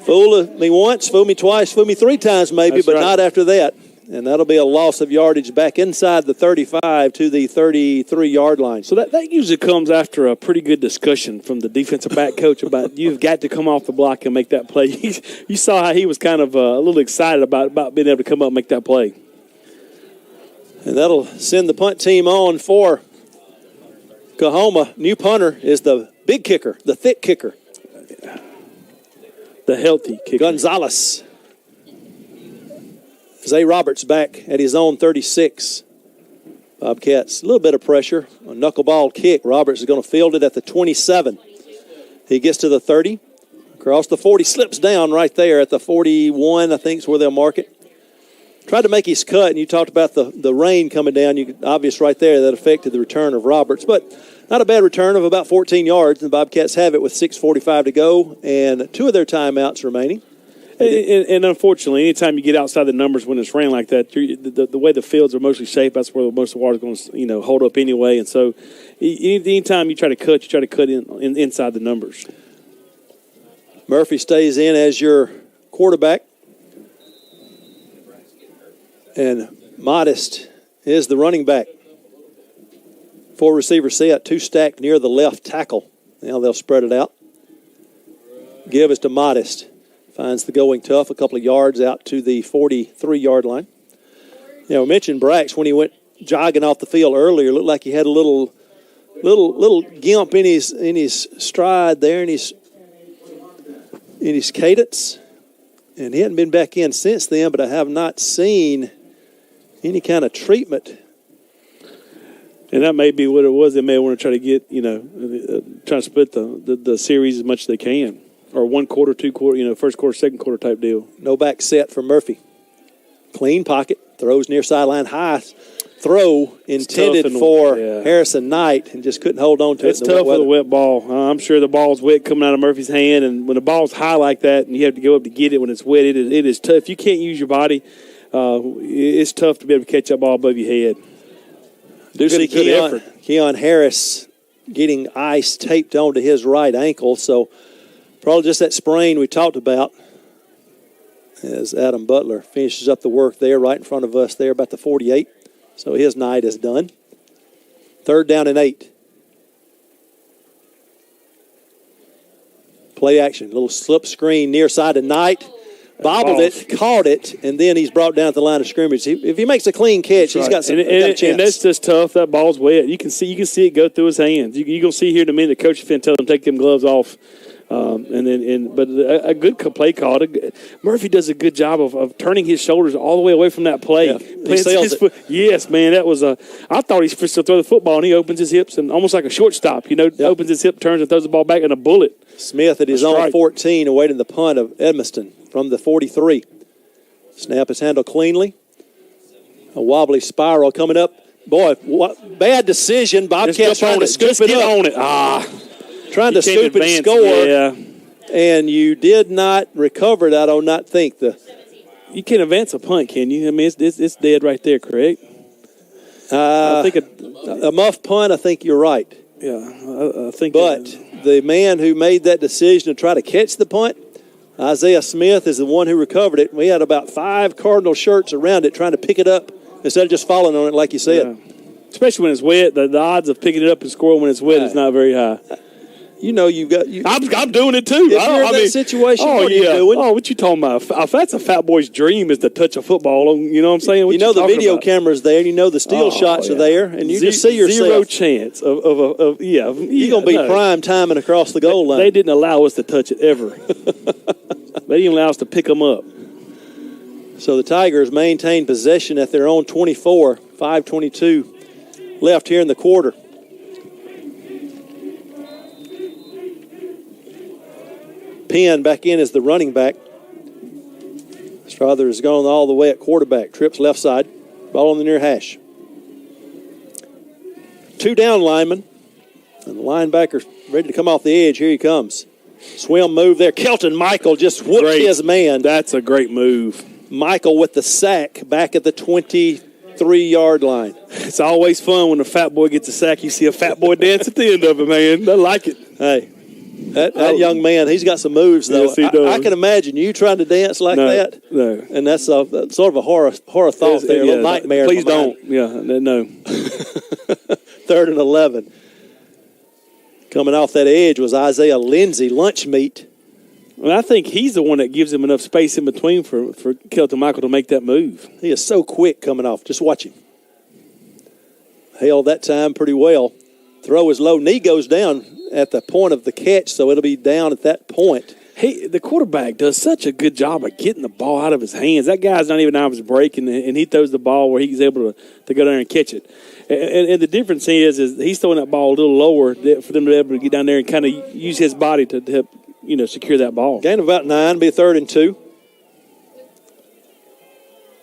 Fooled me once, fooled me twice, fooled me 3 times maybe, that's but right. Not after that. And that'll be a loss of yardage back inside the 35 to the 33-yard line.
So that usually comes after a pretty good discussion from the defensive back coach about you've got to come off the block and make that play. You saw how he was kind of a little excited about being able to come up and make that play.
And that'll send the punt team on for COAHOMA. New punter is the big kicker, the thick kicker.
The healthy kicker.
Gonzalez. Zay Roberts back at his own 36. Bobcats, a little bit of pressure. A knuckleball kick. Roberts is going to field it at the 27. He gets to the 30. Across the 40, slips down right there at the 41, I think is where they'll mark it. Tried to make his cut, and you talked about the rain coming down. Obvious right there that affected the return of Roberts. But not a bad return of about 14 yards, and the Bobcats have it with 6:45 to go and 2 of their timeouts remaining.
And unfortunately, anytime you get outside the numbers when it's raining like that, the way the fields are mostly shaped, that's where most of the water is going to hold up anyway. And so anytime you try to cut in inside the numbers.
Murphy stays in as your quarterback. And Modest is the running back. 4 receiver set, 2 stacked near the left tackle. Now they'll spread it out. Give is to Modest. Finds the going tough, a couple of yards out to the 43-yard line. You know, we mentioned Brax when he went jogging off the field earlier. Looked like he had a little gimp in his stride there, in his cadence. And he hadn't been back in since then, but I have not seen any kind of treatment.
And that may be what it was. They may want to try to get, try to split the series as much as they can. Or 1 quarter, 2 quarter, first quarter, second quarter type deal.
No back set for Murphy. Clean pocket, throws near sideline, high throw intended for Harrison Knight, and just couldn't hold on to
it. It's
in
tough with a wet ball. I'm sure the ball's wet coming out of Murphy's hand, and when the ball's high like that and you have to go up to get it when it's wet, it is tough. If you can't use your body, it's tough to be able to catch that ball above your head.
Do see Keon Harris getting ice taped onto his right ankle, so probably just that sprain we talked about as Adam Butler finishes up the work there right in front of us there about the 48. So his night is done. 3rd down and 8. Play action. Little slip screen near side to Knight. Bobbled it, caught it, and then he's brought down at the line of scrimmage. If he makes a clean catch, he's got a chance.
And that's just tough. That ball's wet. You can see it go through his hands. You're going to see here in a minute the coach is going to tell him to take them gloves off. But a good play call. Murphy does a good job of turning his shoulders all the way away from that play.
Yeah, he sails it.
Yes, man, that was I thought he's supposed to throw the football, and he opens his hips and almost like a shortstop. Opens his hip, turns, and throws the ball back in a bullet.
Smith at his own 14, awaiting the punt of Edmiston from the 43. Snap is handled cleanly. A wobbly spiral coming up. Boy, what bad decision. Bobcats trying to scoop it up. Trying to scoop it and score, and you did not recover it, I do not think.
You can't advance a punt, can you? I mean, it's dead right there, correct?
I think a muff punt, I think you're right.
Yeah, I think.
But the man who made that decision to try to catch the punt, Isaiah Smith, is the one who recovered it. We had about 5 Cardinal shirts around it trying to pick it up instead of just falling on it like you said.
Especially when it's wet. The odds of picking it up and scoring when it's wet is not very high.
You know, you've got.
I'm doing it too.
If you're in that situation, what are you doing?
Oh, what you talking about? That's a fat boy's dream is to touch a football. You know what I'm saying? What
you know the video
about?
camera's there. You know the steal shots are there, and you just see yourself.
Zero chance of
You're going to be prime timing across the goal line.
They didn't allow us to touch it ever. They didn't allow us to pick them up.
So the Tigers maintain possession at their own 24, 5:22 left here in the quarter. Penn back in as the running back. Strother has gone all the way at quarterback. Trips left side. Ball on the near hash. 2 down linemen. And the linebacker ready to come off the edge. Here he comes. Swim move there. Kelton Michael just whooped his man.
That's a great move.
Michael with the sack back at the 23-yard line.
It's always fun when a fat boy gets a sack. You see a fat boy dance at the end of it, man. I like it.
Hey, that young man, he's got some moves, though.
Yes, he does.
I can imagine you trying to dance like that.
No.
And that's sort of a horror thought there, a little nightmare.
Please don't. Yeah, no.
3rd and 11. Coming off that edge was Isaiah Lindsey, lunch meat.
Well, I think he's the one that gives him enough space in between for Kelton Michael to make that move.
He is so quick coming off. Just watch him. Held that time pretty well. Throw is low. Knee goes down at the point of the catch, so it'll be down at that point.
Hey, the quarterback does such a good job of getting the ball out of his hands. That guy's not even out of his break, and he throws the ball where he's able to go down and catch it. And the difference is he's throwing that ball a little lower for them to be able to get down there and kind of use his body to help, secure that ball.
Gain of about 9, be 3rd and 2.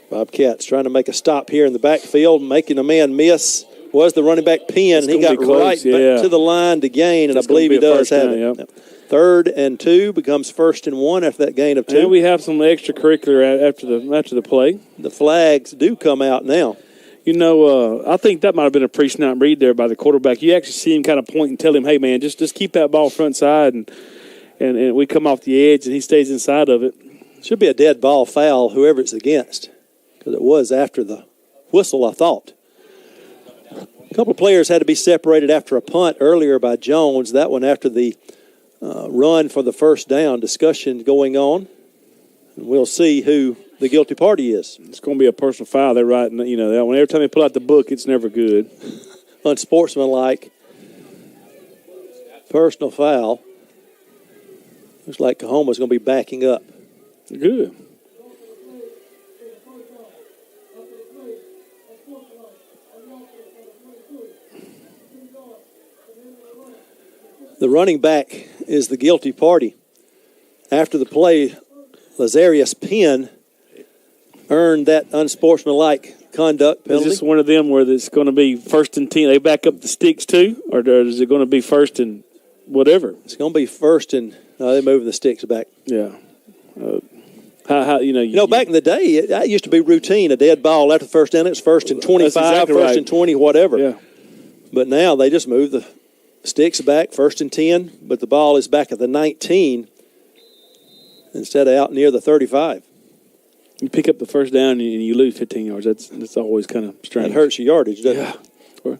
Bobcats trying to make a stop here in the backfield, making a man miss. Was the running back Penn. He got back to the line to gain, and I believe he does have it. Yep. 3rd and 2 becomes 1st and 1 after that gain of 2.
And we have some extracurricular after the play.
The flags do come out now.
I think that might have been a pre-snap read there by the quarterback. You actually see him kind of point and tell him, hey, man, just keep that ball front side, and we come off the edge, and he stays inside of it.
Should be a dead ball foul, whoever it's against, because it was after the whistle, I thought. A couple of players had to be separated after a punt earlier by Jones. That one after the run for the first down. Discussion going on. And we'll see who the guilty party is.
It's going to be a personal foul. They're writing, that one. Every time they pull out the book, it's never good.
Unsportsmanlike. Personal foul. Looks like COAHOMA's going to be backing up.
Good.
The running back is the guilty party. After the play, Lazarius Penn earned that unsportsmanlike conduct penalty.
Is this one of them where it's going to be 1st and 10? They back up the sticks too? Or is it going to be 1st and whatever?
It's going to be 1st and they're moving the sticks back.
Yeah.
Back in the day, that used to be routine. A dead ball after the first down, it's 1st and 25,
exactly
1st
right.
and 20, whatever.
Yeah.
But now they just move the sticks back, 1st and 10, but the ball is back at the 19 instead of out near the 35.
You pick up the first down and you lose 15 yards. That's always kind of strange.
That hurts your yardage, doesn't it?
Or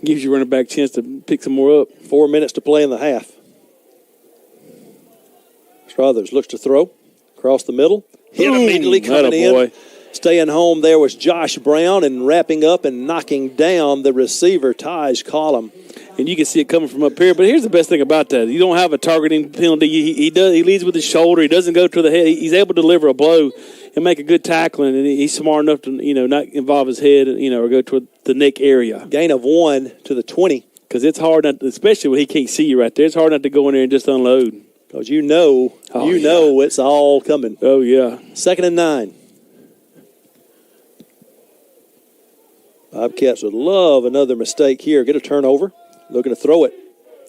gives your running back a chance to pick some more up.
4 minutes to play in the half. Struthers looks to throw across the middle. Hit immediately coming in.
Boy.
Staying home there was Josh Brown, and wrapping up and knocking down the receiver, Taj Collum.
And you can see it coming from up here. But here's the best thing about that. You don't have a targeting penalty. He leads with his shoulder. He doesn't go to the head. He's able to deliver a blow and make a good tackling. And he's smart enough to, not involve his head, or go to the neck area.
Gain of 1 to the 20.
Because it's hard, especially when he can't see you right there. It's hard not to go in there and just unload.
Because you know it's all coming.
Oh, yeah.
2nd and 9. Bobcats would love another mistake here. Get a turnover. Looking to throw it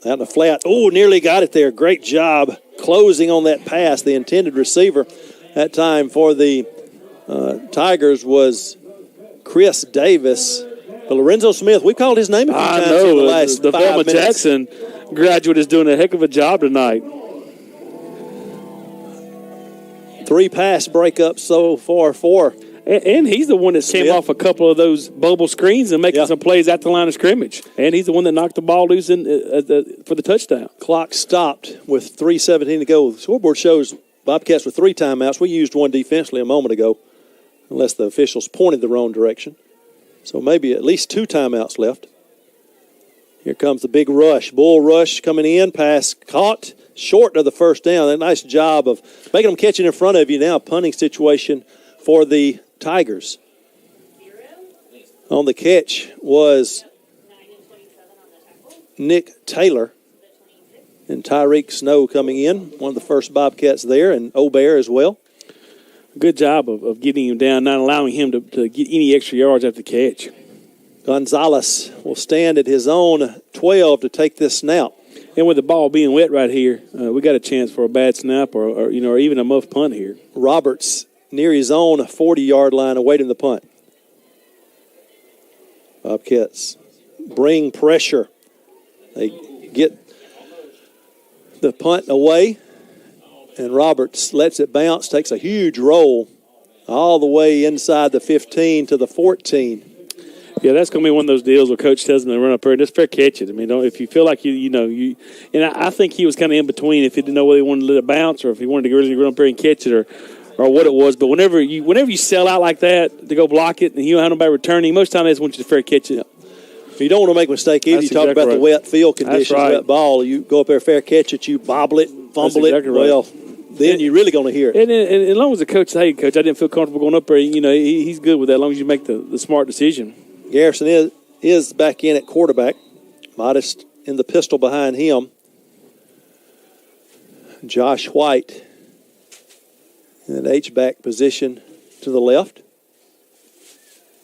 out in the flat. Oh, nearly got it there. Great job closing on that pass. The intended receiver that time for the Tigers was Chris Davis. But Lorenzo Smith, we called his name a few times in the last 5
Velma
minutes.
Jackson graduate is doing a heck of a job tonight.
3 pass breakups so far for
And he's the one that came off a couple of those bubble screens and making some plays at the line of scrimmage. And he's the one that knocked the ball loose for the touchdown.
Clock stopped with 3:17 to go. The scoreboard shows Bobcats with 3 timeouts. We used one defensively a moment ago, unless the officials pointed the wrong direction. So maybe at least 2 timeouts left. Here comes the big rush. Bull rush coming in. Pass caught short of the first down. A nice job of making them catch it in front of you now. Punting situation for the Tigers. On the catch was Nick Taylor. And Tyreek Snow coming in. One of the first Bobcats there. And Obear as well.
Good job of getting him down, not allowing him to get any extra yards after the catch.
Gonzalez will stand at his own 12 to take this snap.
And with the ball being wet right here, we got a chance for a bad snap or even a muff punt here.
Roberts near his own 40-yard line awaiting the punt. Bobcats bring pressure. They get the punt away, and Roberts lets it bounce, takes a huge roll all the way inside the 15 to the 14.
Yeah, that's going to be one of those deals where Coach tells them to run up there and just fair catch it. I mean, if you feel like and I think he was kind of in between if he didn't know whether he wanted to let it bounce or if he wanted to really run up there and catch it or what it was. But whenever you sell out like that to go block it and you don't have nobody returning, most time they just want you to fair catch it.
You don't want to make a mistake either. You talk about the wet field conditions, wet ball. You go up there, fair catch it, you bobble it, fumble it. Well, then you're really going to hear it.
And as long as the coach says, hey, Coach, I didn't feel comfortable going up there, he's good with that as long as you make the smart decision.
Garrison is back in at quarterback. Modest in the pistol behind him. Josh White in an H-back position to the left.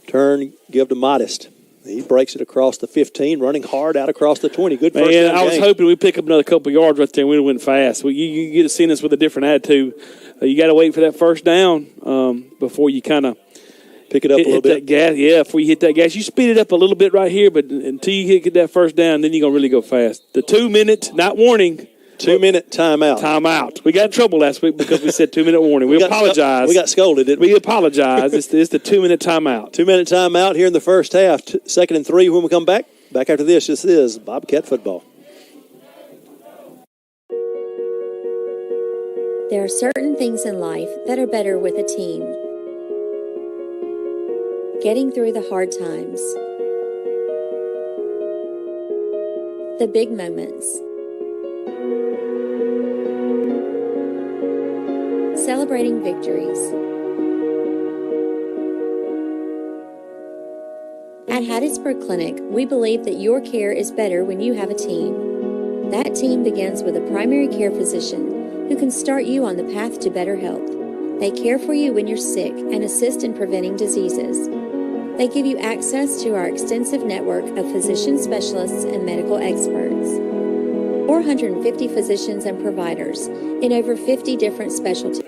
Turn, give to Modest. He breaks it across the 15, running hard out across the 20. Good first down.
I was hoping we'd pick up another couple of yards right there and we'd have went fast. You get to see us with a different attitude. You got to wait for that first down before you kind of
pick it up a little bit.
That gas, before you hit that gas. You speed it up a little bit right here, but until you get that first down, then you're going to really go fast. The 2-minute, not warning.
2-minute timeout.
Timeout. We got in trouble last week because we said 2-minute warning. We apologize.
We got scolded, didn't we?
We apologize. It's the 2-minute timeout.
2-minute timeout here in the first half. 2nd and 3 when we come back. Back after this is Bobcat football.
There are certain things in life that are better with a team. Getting through the hard times. The big moments. Celebrating victories. At Hattiesburg Clinic, we believe that your care is better when you have a team. That team begins with a primary care physician who can start you on the path to better health. They care for you when you're sick and assist in preventing diseases. They give you access to our extensive network of physician specialists and medical experts. 450 physicians and providers in over 50 different specialties.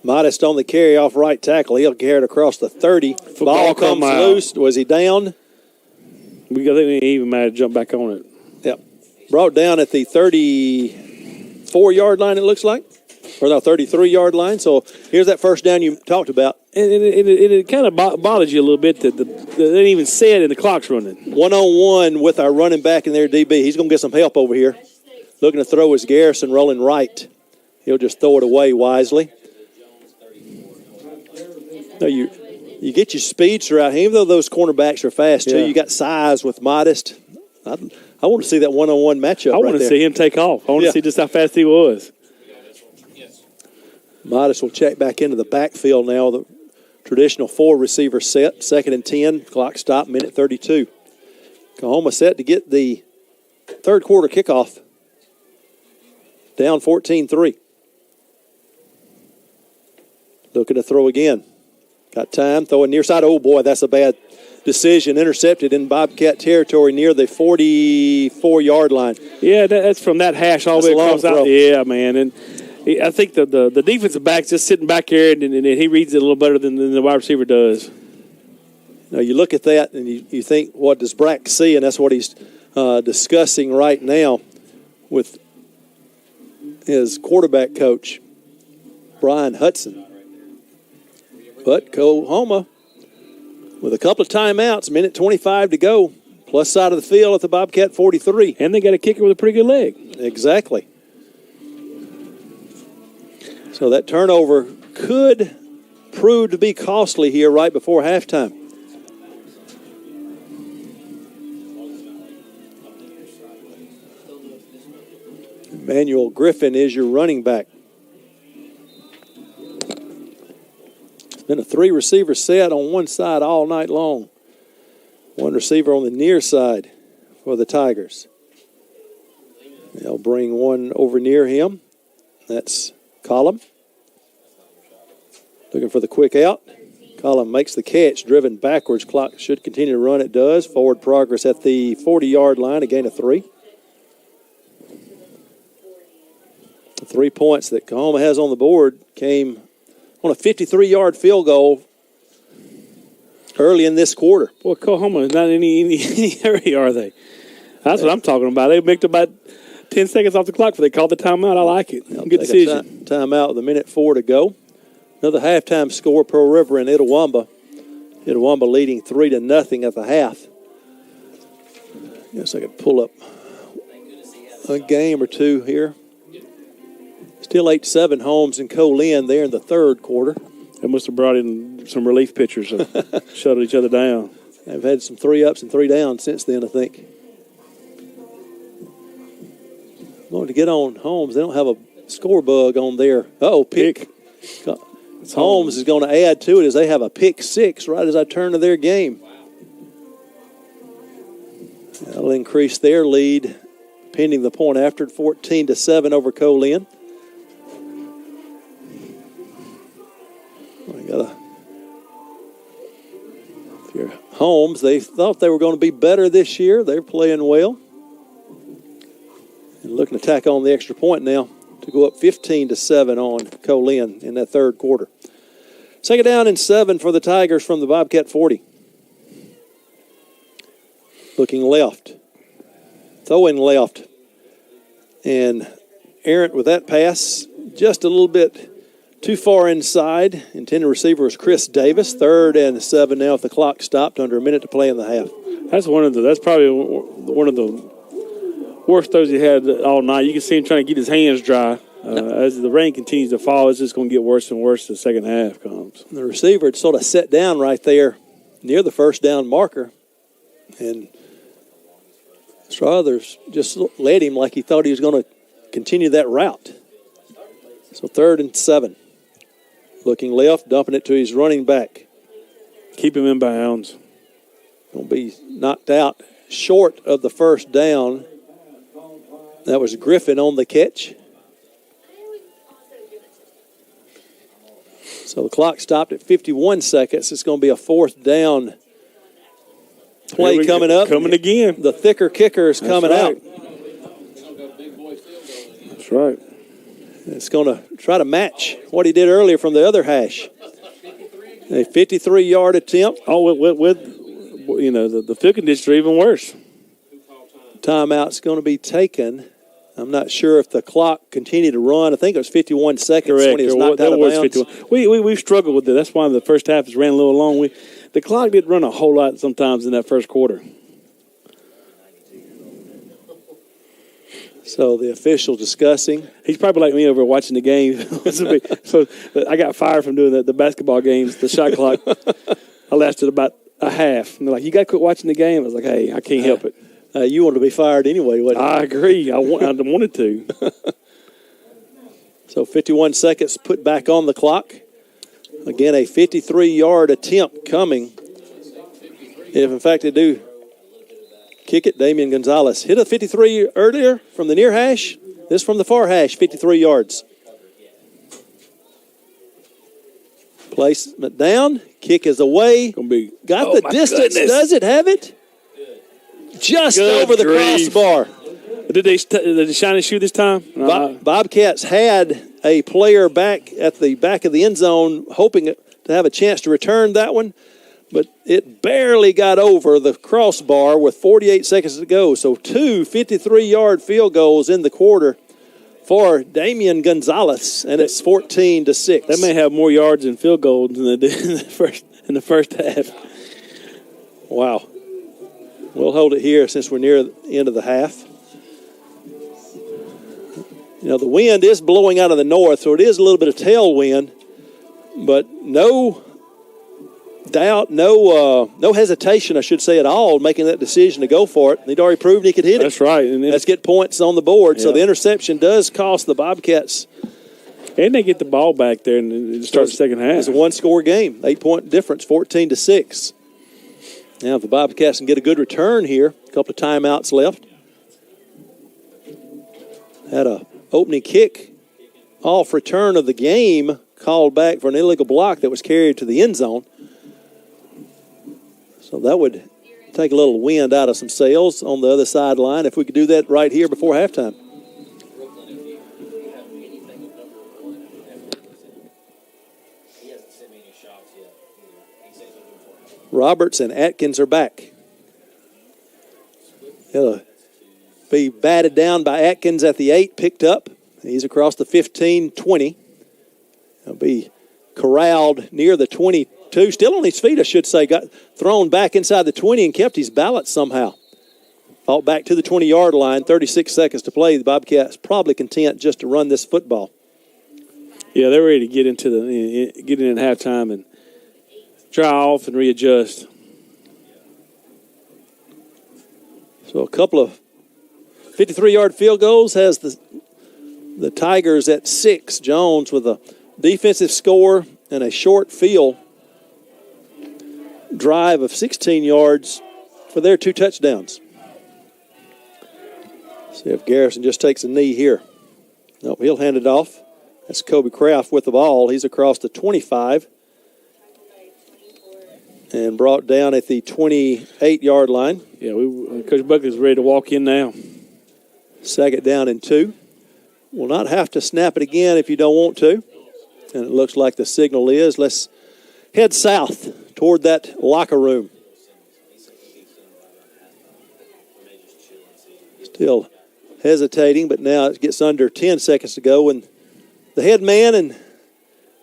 Modest on the carry off right tackle. He'll carry it across the 30. Ball comes loose. Was he down?
I think we even might have jumped back on it.
Yep. Brought down at the 34-yard line, it looks like. Or the 33-yard line. So here's that first down you talked about.
And it kind of bothers you a little bit that they didn't even say it and the clock's running.
1-on-1 with our running back in there, DB. He's going to get some help over here. Looking to throw is Garrison rolling right. He'll just throw it away wisely. No, you get your speedster out here. Even though those cornerbacks are fast, too, you got size with Modest. I want to see that one-on-one matchup
I want to see him take off. I want to see just how fast he was.
Modest will check back into the backfield now. The traditional 4-receiver set. 2nd and 10. Clock stop, minute 32. COAHOMA set to get the third quarter kickoff. Down 14-3. Looking to throw again. Got time, throwing near side. Oh, boy, that's a bad decision. Intercepted in Bobcat territory near the 44-yard line.
Yeah, that's from that hash all the way across out. Yeah, man. And I think the defensive back's just sitting back here, and he reads it a little better than the wide receiver does.
Now, you look at that, and you think, what does Brack see? And that's what he's discussing right now with his quarterback coach, Brian Hudson. But COAHOMA, with a couple of timeouts, minute 25 to go, plus side of the field at the Bobcat 43.
And they got a kicker with a pretty good leg.
Exactly. So that turnover could prove to be costly here right before halftime. Emmanuel Griffin is your running back. It's been a 3-receiver set on one side all night long. One receiver on the near side for the Tigers. They'll bring one over near him. That's Collum. Looking for the quick out. Collum makes the catch, driven backwards. Clock should continue to run. It does. Forward progress at the 40-yard line, a gain of 3. The 3 points that COAHOMA has on the board came on a 53-yard field goal early in this quarter.
Boy, COAHOMA is not in any hurry, are they? That's what I'm talking about. They picked about 10 seconds off the clock before they called the timeout. I like it. Good decision.
Timeout with a minute 4 to go. Another halftime score, Pearl River and Itawamba. Itawamba leading 3-0 at the half. Guess I could pull up a game or two here. Still 8-7 Holmes and Colin there in the third quarter.
They must have brought in some relief pitchers and shuttled each other down.
They've had some 3-ups and 3-downs since then, I think. Going to get on Holmes. They don't have a score bug on there. Pick. Holmes is going to add to it as they have a pick 6 right as I turn to their game. That'll increase their lead pending the point after 14-7 over Colin. Holmes, they thought they were going to be better this year. They're playing well. And looking to tack on the extra point now to go up 15-7 on Colin in that third quarter. Second down and 7 for the Tigers from the Bobcat 40. Looking left. Throwing left. And errant with that pass, just a little bit too far inside. Intended receiver was Chris Davis. 3rd and 7 now if the clock stopped under a minute to play in the half.
That's probably one of the worst throws he had all night. You can see him trying to get his hands dry. As the rain continues to fall, it's just going to get worse and worse as the second half comes.
The receiver had sort of sat down right there near the first down marker. And Struthers just led him like he thought he was going to continue that route. So 3rd and 7. Looking left, dumping it to his running back.
Keep him in bounds.
Going to be knocked out short of the first down. That was Griffin on the catch. So the clock stopped at 51 seconds. It's going to be a 4th down play coming up.
Coming again.
The thicker kicker is coming out.
That's right.
It's going to try to match what he did earlier from the other hash. A 53-yard attempt.
Oh, with the field conditions are even worse.
Timeout's going to be taken. I'm not sure if the clock continued to run. I think it was 51 seconds.
Correct.
When he was knocked out of bounds.
We've struggled with it. That's why the first half has ran a little long. The clock didn't run a whole lot sometimes in that first quarter.
So the official discussing.
He's probably like me over watching the game. So I got fired from doing the basketball games, the shot clock. I lasted about a half. And they're like, you got to quit watching the game. I was like, hey, I can't help it.
You wanted to be fired anyway, wouldn't you?
I agree. I wanted to.
So 51 seconds put back on the clock. Again, a 53-yard attempt coming. If, in fact, they do kick it, Damian Gonzalez hit a 53 earlier from the near hash. This from the far hash, 53 yards. Placement down. Kick is away.
Gonna be,
got the distance.
Goodness.
Does it have it? Just over the crossbar.
Did they shine his shoe this time?
Bobcats had a player back at the back of the end zone hoping to have a chance to return that one, but it barely got over the crossbar with 48 seconds to go. So 2 53-yard field goals in the quarter for Damian Gonzalez, and it's 14-6.
They may have more yards and field goals than they did in the first half.
Wow. We'll hold it here since we're near the end of the half. You know, the wind is blowing out of the north, so it is a little bit of tailwind, but no doubt, no hesitation, I should say, at all, making that decision to go for it. He'd already proven he could hit it.
That's right. And
let's get points on the board.
Yeah.
So the interception does cost the Bobcats.
And they get the ball back there and start the second half.
It's a one-score game, 8-point difference, 14-6. Now, if the Bobcats can get a good return here, a couple of timeouts left. Had a opening kick off return of the game called back for an illegal block that was carried to the end zone. So that would take a little wind out of some sails on the other sideline if we could do that right here before halftime. Roberts and Atkins are back. He'll be batted down by Atkins at the 8, picked up. He's across the 15-20. He'll be corralled near the 22. Still on his feet, I should say. Got thrown back inside the 20 and kept his balance somehow. Fought back to the 20-yard line, 36 seconds to play. The Bobcats probably content just to run this football.
Yeah, they're ready to get in at halftime and dry off and readjust. So a couple of 53-yard field goals has the Tigers at 6. Jones with a defensive score and a short field drive of 16 yards for their 2 touchdowns. See if Garrison just takes a knee here. Nope, he'll hand it off. That's Kobe Kraft with the ball. He's across the 25 and brought down at the 28-yard line. Yeah, Coach Buckley's ready to walk in now.
Second down and 2. Will not have to snap it again if you don't want to. And it looks like the signal is, let's head south toward that locker room. Still hesitating, but now it gets under 10 seconds to go. And the head man and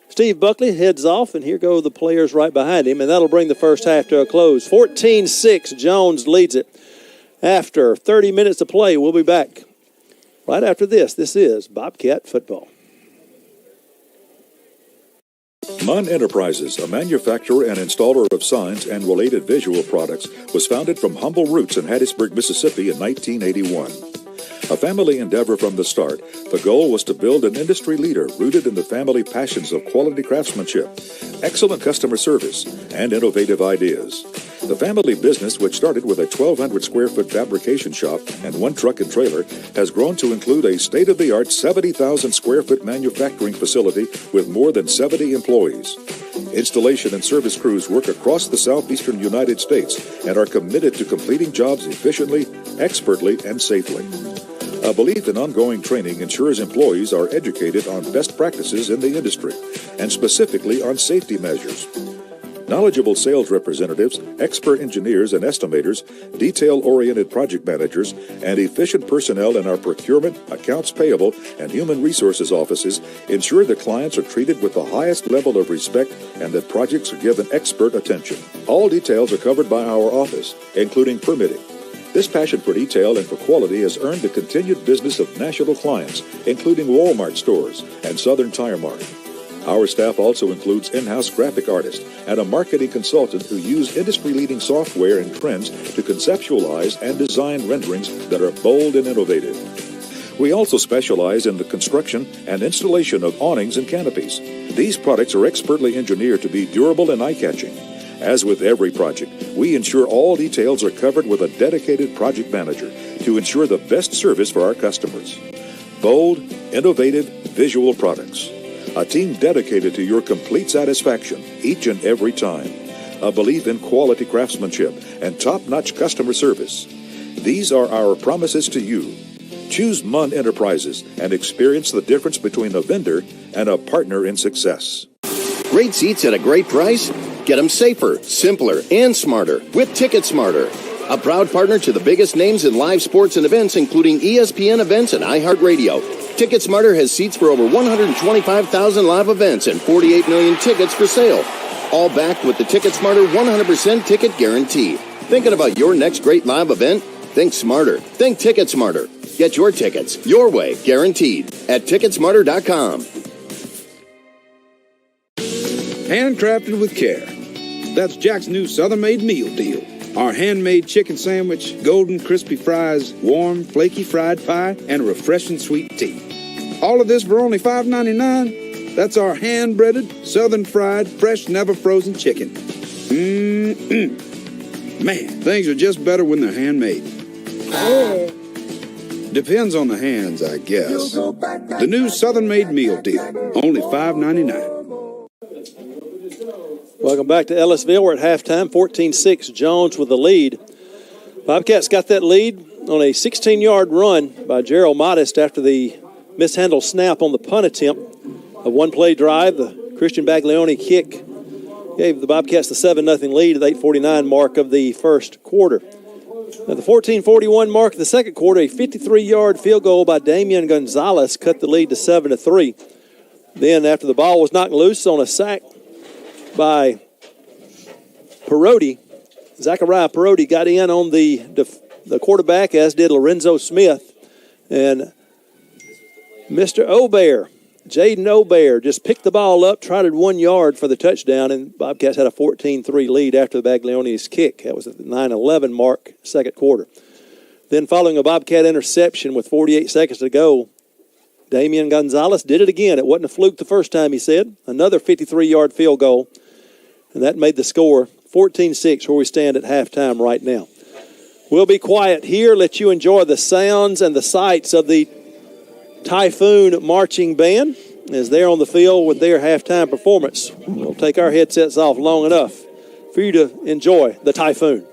Steve Buckley heads off, and here go the players right behind him, and that'll bring the first half to a close. 14-6, Jones leads it. After 30 minutes to play, we'll be back right after this. This is Bobcat Football.
Munn Enterprises, a manufacturer and installer of signs and related visual products, was founded from humble roots in Hattiesburg, Mississippi in 1981. A family endeavor from the start, the goal was to build an industry leader rooted in the family passions of quality craftsmanship, excellent customer service, and innovative ideas. The family business, which started with a 1,200-square-foot fabrication shop and 1 truck and trailer, has grown to include a state-of-the-art 70,000-square-foot manufacturing facility with more than 70 employees. Installation and service crews work across the southeastern United States and are committed to completing jobs efficiently, expertly, and safely. A belief in ongoing training ensures employees are educated on best practices in the industry, and specifically on safety measures. Knowledgeable sales representatives, expert engineers and estimators, detail-oriented project managers, and efficient personnel in our procurement, accounts payable, and human resources offices ensure that clients are treated with the highest level of respect and that projects are given expert attention. All details are covered by our office, including permitting. This passion for detail and for quality has earned the continued business of national clients, including Walmart stores and Southern Tire Mart. Our staff also includes in-house graphic artists and a marketing consultant who use industry-leading software and trends to conceptualize and design renderings that are bold and innovative. We also specialize in the construction and installation of awnings and canopies. These products are expertly engineered to be durable and eye-catching. As with every project, we ensure all details are covered with a dedicated project manager to ensure the best service for our customers. Bold, innovative, visual products. A team dedicated to your complete satisfaction each and every time. A belief in quality craftsmanship and top-notch customer service. These are our promises to you. Choose Munn Enterprises and experience the difference between a vendor and a partner in success.
Great seats at a great price? Get them safer, simpler, and smarter with Ticket Smarter. A proud partner to the biggest names in live sports and events, including ESPN events and iHeartRadio. TicketSmarter has seats for over 125,000 live events and 48 million tickets for sale. All backed with the TicketSmarter 100% ticket guarantee. Thinking about your next great live event? Think smarter. Think TicketSmarter. Get your tickets your way, guaranteed, at TicketSmarter.com.
Handcrafted with care. That's Jack's new Southern Made Meal Deal. Our handmade chicken sandwich, golden crispy fries, warm flaky fried pie, and a refreshing sweet tea. All of this for only $5.99. That's our hand-breaded, southern fried, fresh, never frozen chicken. Man, things are just better when they're handmade. Depends on the hands, I guess. The new Southern Made Meal Deal, only $5.99.
Welcome back to Ellisville. We're at halftime, 14-6, Jones with the lead. Bobcats got that lead on a 16-yard run by Gerald Modest after the mishandled snap on the punt attempt. A one-play drive, the Christian Baglioni kick gave the Bobcats the 7-0 lead at the 8:49 mark of the first quarter. At the 14:41 mark of the second quarter, a 53-yard field goal by Damian Gonzalez cut the lead to 7-3. Then, after the ball was knocked loose on a sack by Perotti, Zachariah Perotti got in on the quarterback, as did Lorenzo Smith. And Mr. Obear, Jaden Obear, just picked the ball up, trotted 1 yard for the touchdown, and Bobcats had a 14-3 lead after the Baglioni's kick. That was at the 9:11 mark, second quarter. Then following a Bobcat interception with 48 seconds to go, Damian Gonzalez did it again. It wasn't a fluke the first time, he said. Another 53-yard field goal, and that made the score 14-6 where we stand at halftime right now. We'll be quiet here, let you enjoy the sounds and the sights of the Typhoon Marching Band as they're on the field with their halftime performance. We'll take our headsets off long enough for you to enjoy the Typhoon.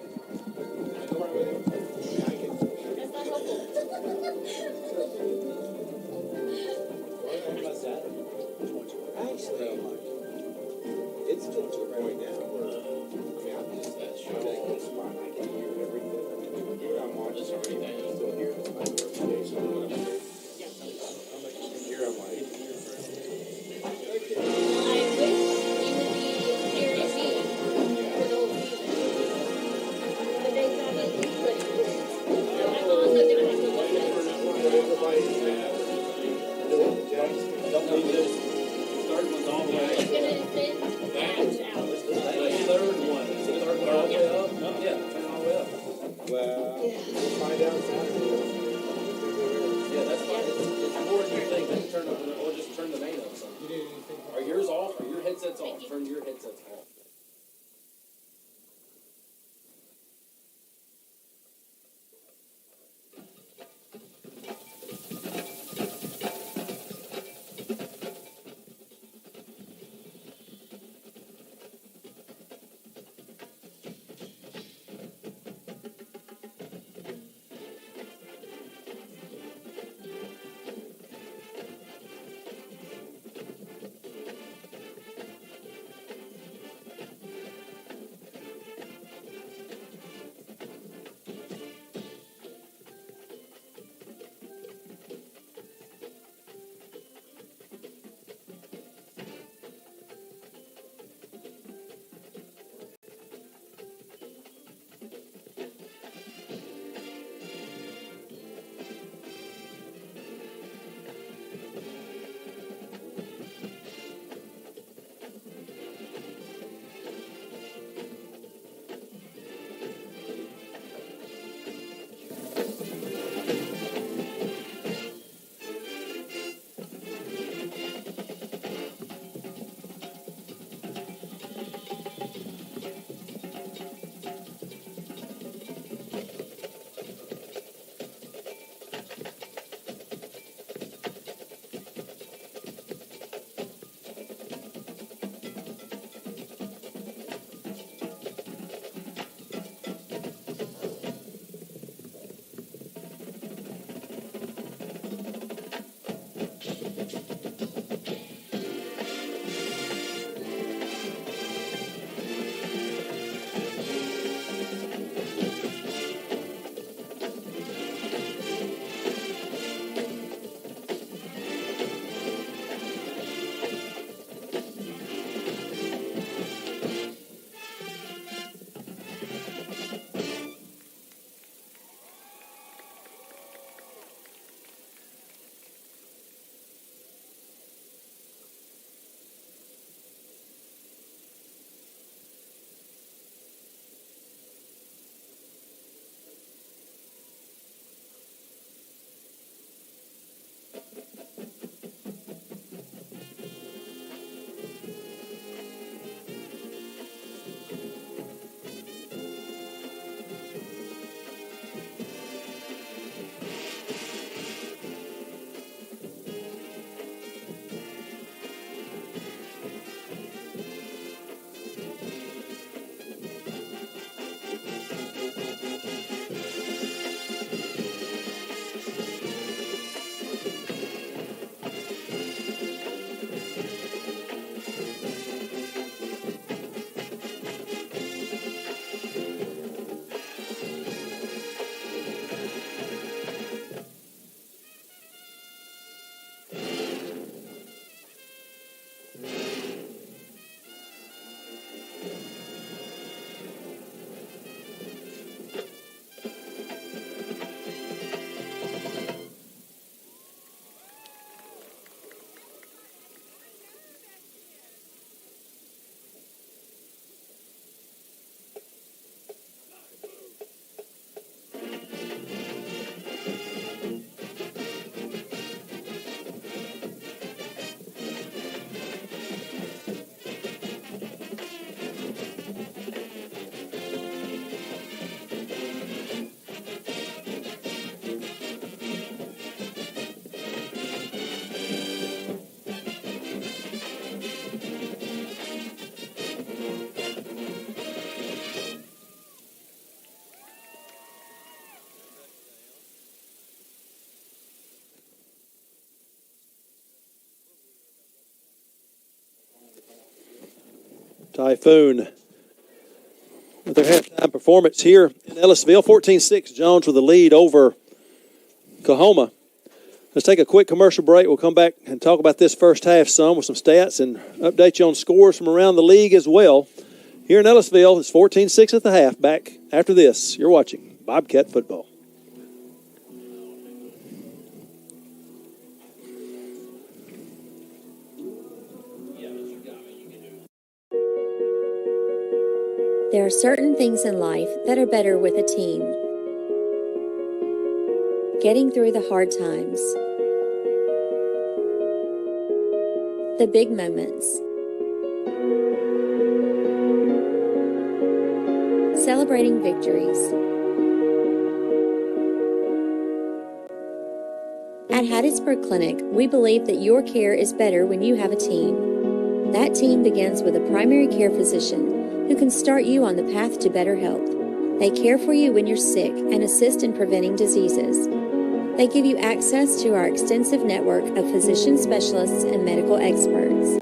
Typhoon with their halftime performance here in Ellisville. 14-6, Jones with the lead over COAHOMA. Let's take a quick commercial break. We'll come back and talk about this first half some with some stats and update you on scores from around the league as well. Here in Ellisville, it's 14-6 at the half. Back after this, you're watching Bobcat football.
There are certain things in life that are better with a team. Getting through the hard times. The big moments. Celebrating victories. At Hattiesburg Clinic, we believe that your care is better when you have a team. That team begins with a primary care physician who can start you on the path to better health. They care for you when you're sick and assist in preventing diseases. They give you access to our extensive network of physician specialists and medical experts.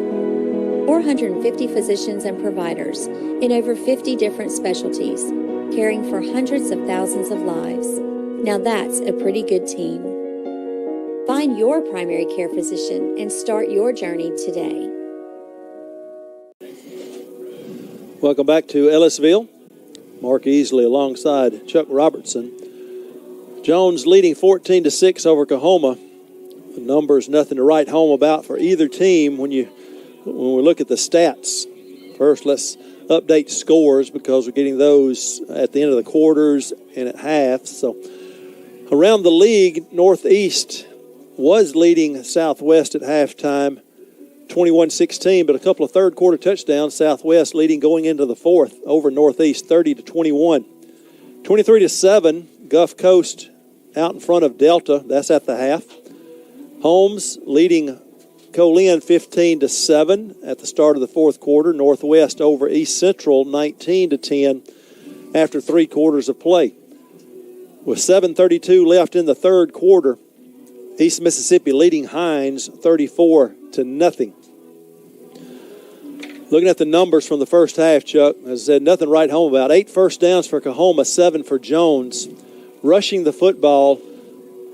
450 physicians and providers in over 50 different specialties, caring for hundreds of thousands of lives. Now that's a pretty good team. Find your primary care physician and start your journey today.
Welcome back to Ellisville. Mark Easley alongside Chuck Robertson. Jones leading 14-6 over COAHOMA. The numbers, nothing to write home about for either team when we look at the stats. First, let's update scores because we're getting those at the end of the quarters and at half. So around the league, Northeast was leading Southwest at halftime, 21-16, but a couple of third-quarter touchdowns. Southwest leading going into the fourth over Northeast, 30-21. 23-7, Gulf Coast out in front of Delta. That's at the half. Holmes leading Colin 15-7 at the start of the fourth quarter. Northwest over East Central 19-10 after 3 quarters of play. With 7:32 left in the third quarter, East Mississippi leading Hines 34-0. Looking at the numbers from the first half, Chuck, as I said, nothing to write home about. 8 first downs for COAHOMA, 7 for Jones. Rushing the football,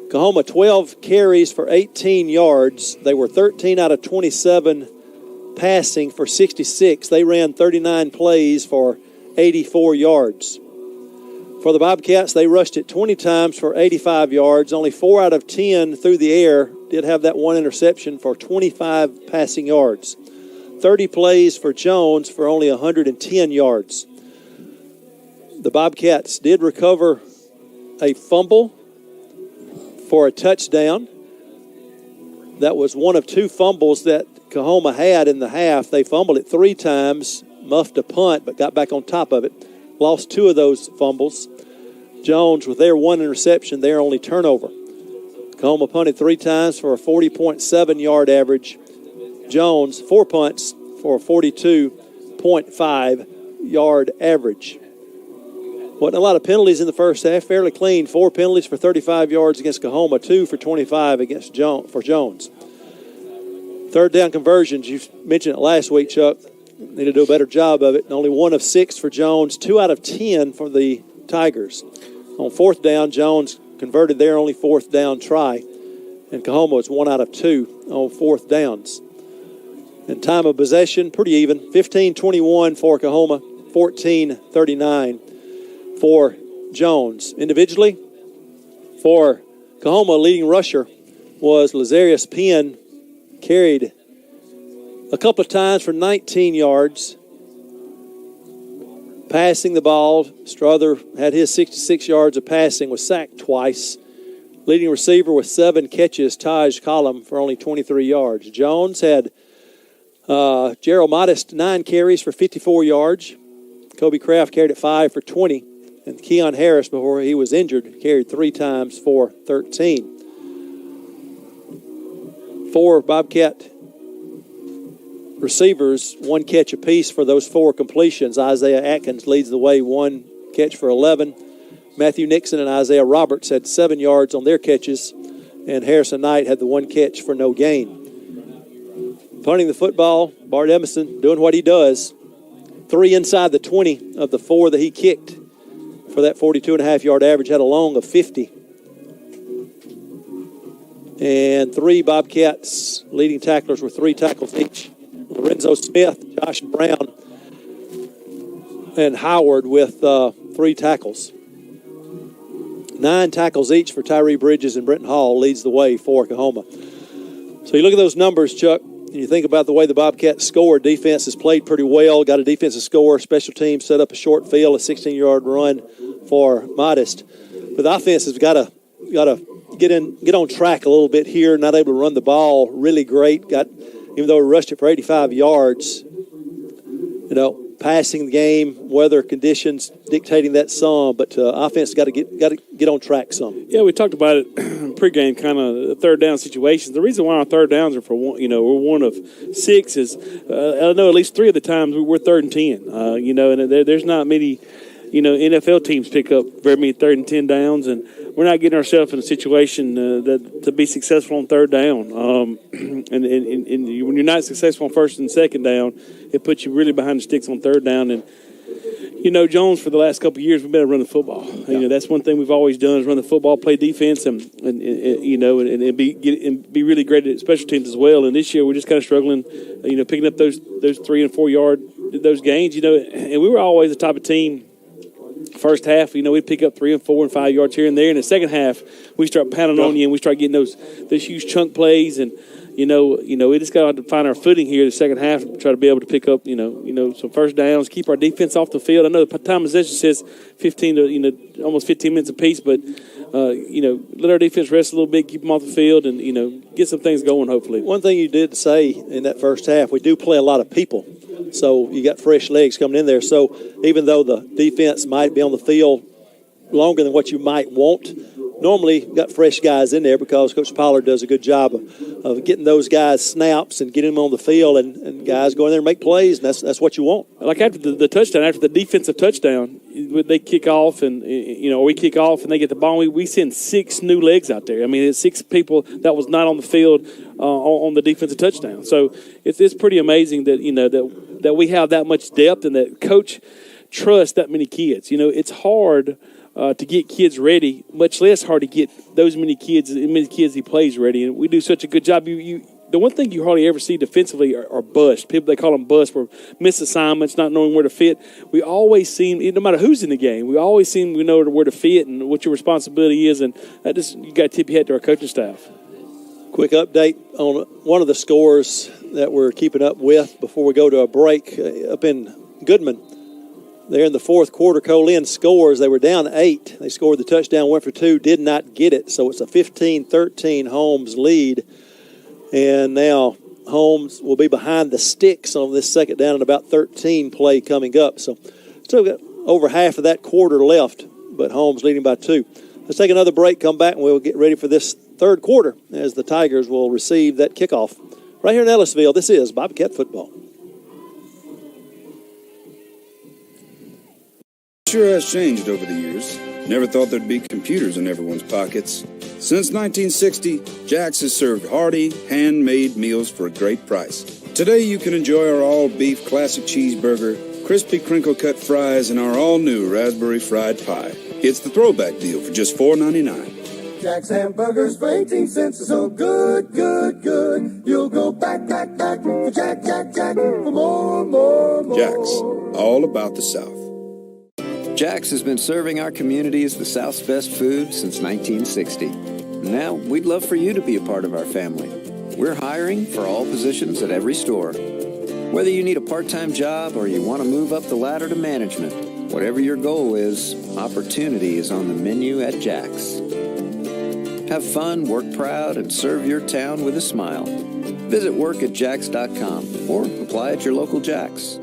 COAHOMA 12 carries for 18 yards. They were 13 out of 27 passing for 66. They ran 39 plays for 84 yards. For the Bobcats, they rushed it 20 times for 85 yards. Only 4 out of 10 through the air. Did have that one interception for 25 passing yards. 30 plays for Jones for only 110 yards. The Bobcats did recover a fumble for a touchdown. That was one of 2 fumbles that COAHOMA had in the half. They fumbled it 3 times, muffed a punt, but got back on top of it. Lost 2 of those fumbles. Jones, with their 1 interception, their only turnover. COAHOMA punted 3 times for a 40.7-yard average. Jones, 4 punts for a 42.5-yard average. Wasn't a lot of penalties in the first half, fairly clean. 4 penalties for 35 yards against COAHOMA, 2 for 25 for Jones. Third down conversions, you mentioned it last week, Chuck. Need to do a better job of it. Only 1 of 6 for Jones, 2 out of 10 for the Tigers. On fourth down, Jones converted their only 4th down try, and COAHOMA was 1 out of 2 on 4th downs. And time of possession, pretty even. 15-21 for COAHOMA, 14-39 for Jones. Individually, for COAHOMA, leading rusher was Lazarius Penn, carried a couple of times for 19 yards. Passing the ball, Strother had his 66 yards of passing, was sacked twice. Leading receiver with 7 catches, Taj Collum, for only 23 yards. Jones had Gerald Modest 9 carries for 54 yards. Kobe Kraft carried it 5 for 20. And Keon Harris, before he was injured, carried 3 times for 13. 4 Bobcat receivers, 1 catch apiece for those 4 completions. Isaiah Atkins leads the way, 1 catch for 11. Matthew Nixon and Isaiah Roberts had 7 yards on their catches, and Harrison Knight had the 1 catch for no gain. Punting the football, Bart Emerson doing what he does. 3 inside the 20 of the 4 that he kicked for that 42.5-yard average, had a long of 50. And 3 Bobcats leading tacklers were 3 tackles each. Lorenzo Smith, Josh Brown, and Howard with 3 tackles. 9 tackles each for Tyree Bridges, and Brenton Hall leads the way for Coahoma. So you look at those numbers, Chuck, and you think about the way the Bobcats scored. Defense has played pretty well, got a defensive score. Special teams set up a short field, a 16-yard run for Modest. But the offense has got to get on track a little bit here. Not able to run the ball really great. Even though we rushed it for 85 yards, passing the game, weather conditions dictating that some, but offense got to get on track some.
Yeah, we talked about it pregame, kind of third down situations. The reason why our third downs are for one, we're one of 6 is I know at least 3 of the times we're 3rd and 10. And there's not many, NFL teams pick up very many 3rd and 10 downs, and we're not getting ourselves in a situation to be successful on 3rd down. And when you're not successful on 1st and 2nd down, it puts you really behind the sticks on 3rd down. And Jones, for the last couple of years, we've been to run the football. Yeah. That's one thing we've always done is run the football, play defense, and be really great at special teams as well. And this year we're just kind of struggling, picking up those 3 and 4 yard those gains. And we were always the type of team. First half, we'd pick up 3 and 4 and 5 yards here and there. In the second half, we start pounding on you, and we start getting those huge chunk plays. And we just got to find our footing here the second half to try to be able to pick up some first downs, keep our defense off the field. I know the time possession says 15 to almost 15 minutes apiece, but let our defense rest a little bit, keep them off the field, and get some things going. Hopefully,
one thing you did say in that first half, we do play a lot of people. So you got fresh legs coming in there. So even though the defense might be on the field longer than what you might want, normally you got fresh guys in there because Coach Pollard does a good job of getting those guys snaps and getting them on the field, and guys go in there and make plays, and that's what you want.
Like after the touchdown, after the defensive touchdown, they kick off and we kick off and they get the ball. We send 6 new legs out there. I mean, it's 6 people that was not on the field on the defensive touchdown. So it's pretty amazing that that we have that much depth and that coach trusts that many kids. It's hard to get kids ready, much less hard to get those many kids he plays ready. And we do such a good job. The one thing you hardly ever see defensively are busts. People, they call them busts, where miss assignments, not knowing where to fit. We always seem, no matter who's in the game, we know where to fit and what your responsibility is. And you got to tip your hat to our coaching staff.
Quick update on one of the scores that we're keeping up with before we go to a break up in Goodman. There in the fourth quarter, Colin scores. They were down 8. They scored the touchdown, went for 2, did not get it. So it's a 15-13 Holmes lead. And now Holmes will be behind the sticks on this second down and about 13 play coming up. So still got over half of that quarter left, but Holmes leading by 2. Let's take another break, come back, and we'll get ready for this third quarter as the Tigers will receive that kickoff. Right here in Ellisville, this is Bobcat football.
Sure has changed over the years. Never thought there'd be computers in everyone's pockets. Since 1960, Jack's has served hearty, handmade meals for a great price. Today you can enjoy our all-beef classic cheeseburger, crispy crinkle-cut fries, and our all-new raspberry fried pie. It's the throwback deal for just $4.99.
Jack's Hamburgers for 18 cents is so good, good, good. You'll go back for Jack for more.
Jack's, all about the South.
Jack's has been serving our community as the South's best food since 1960. Now, we'd love for you to be a part of our family. We're hiring for all positions at every store. Whether you need a part-time job or you want to move up the ladder to management, whatever your goal is, opportunity is on the menu at Jack's. Have fun, work proud, and serve your town with a smile. Visit workatjacks.com or apply at your local Jack's.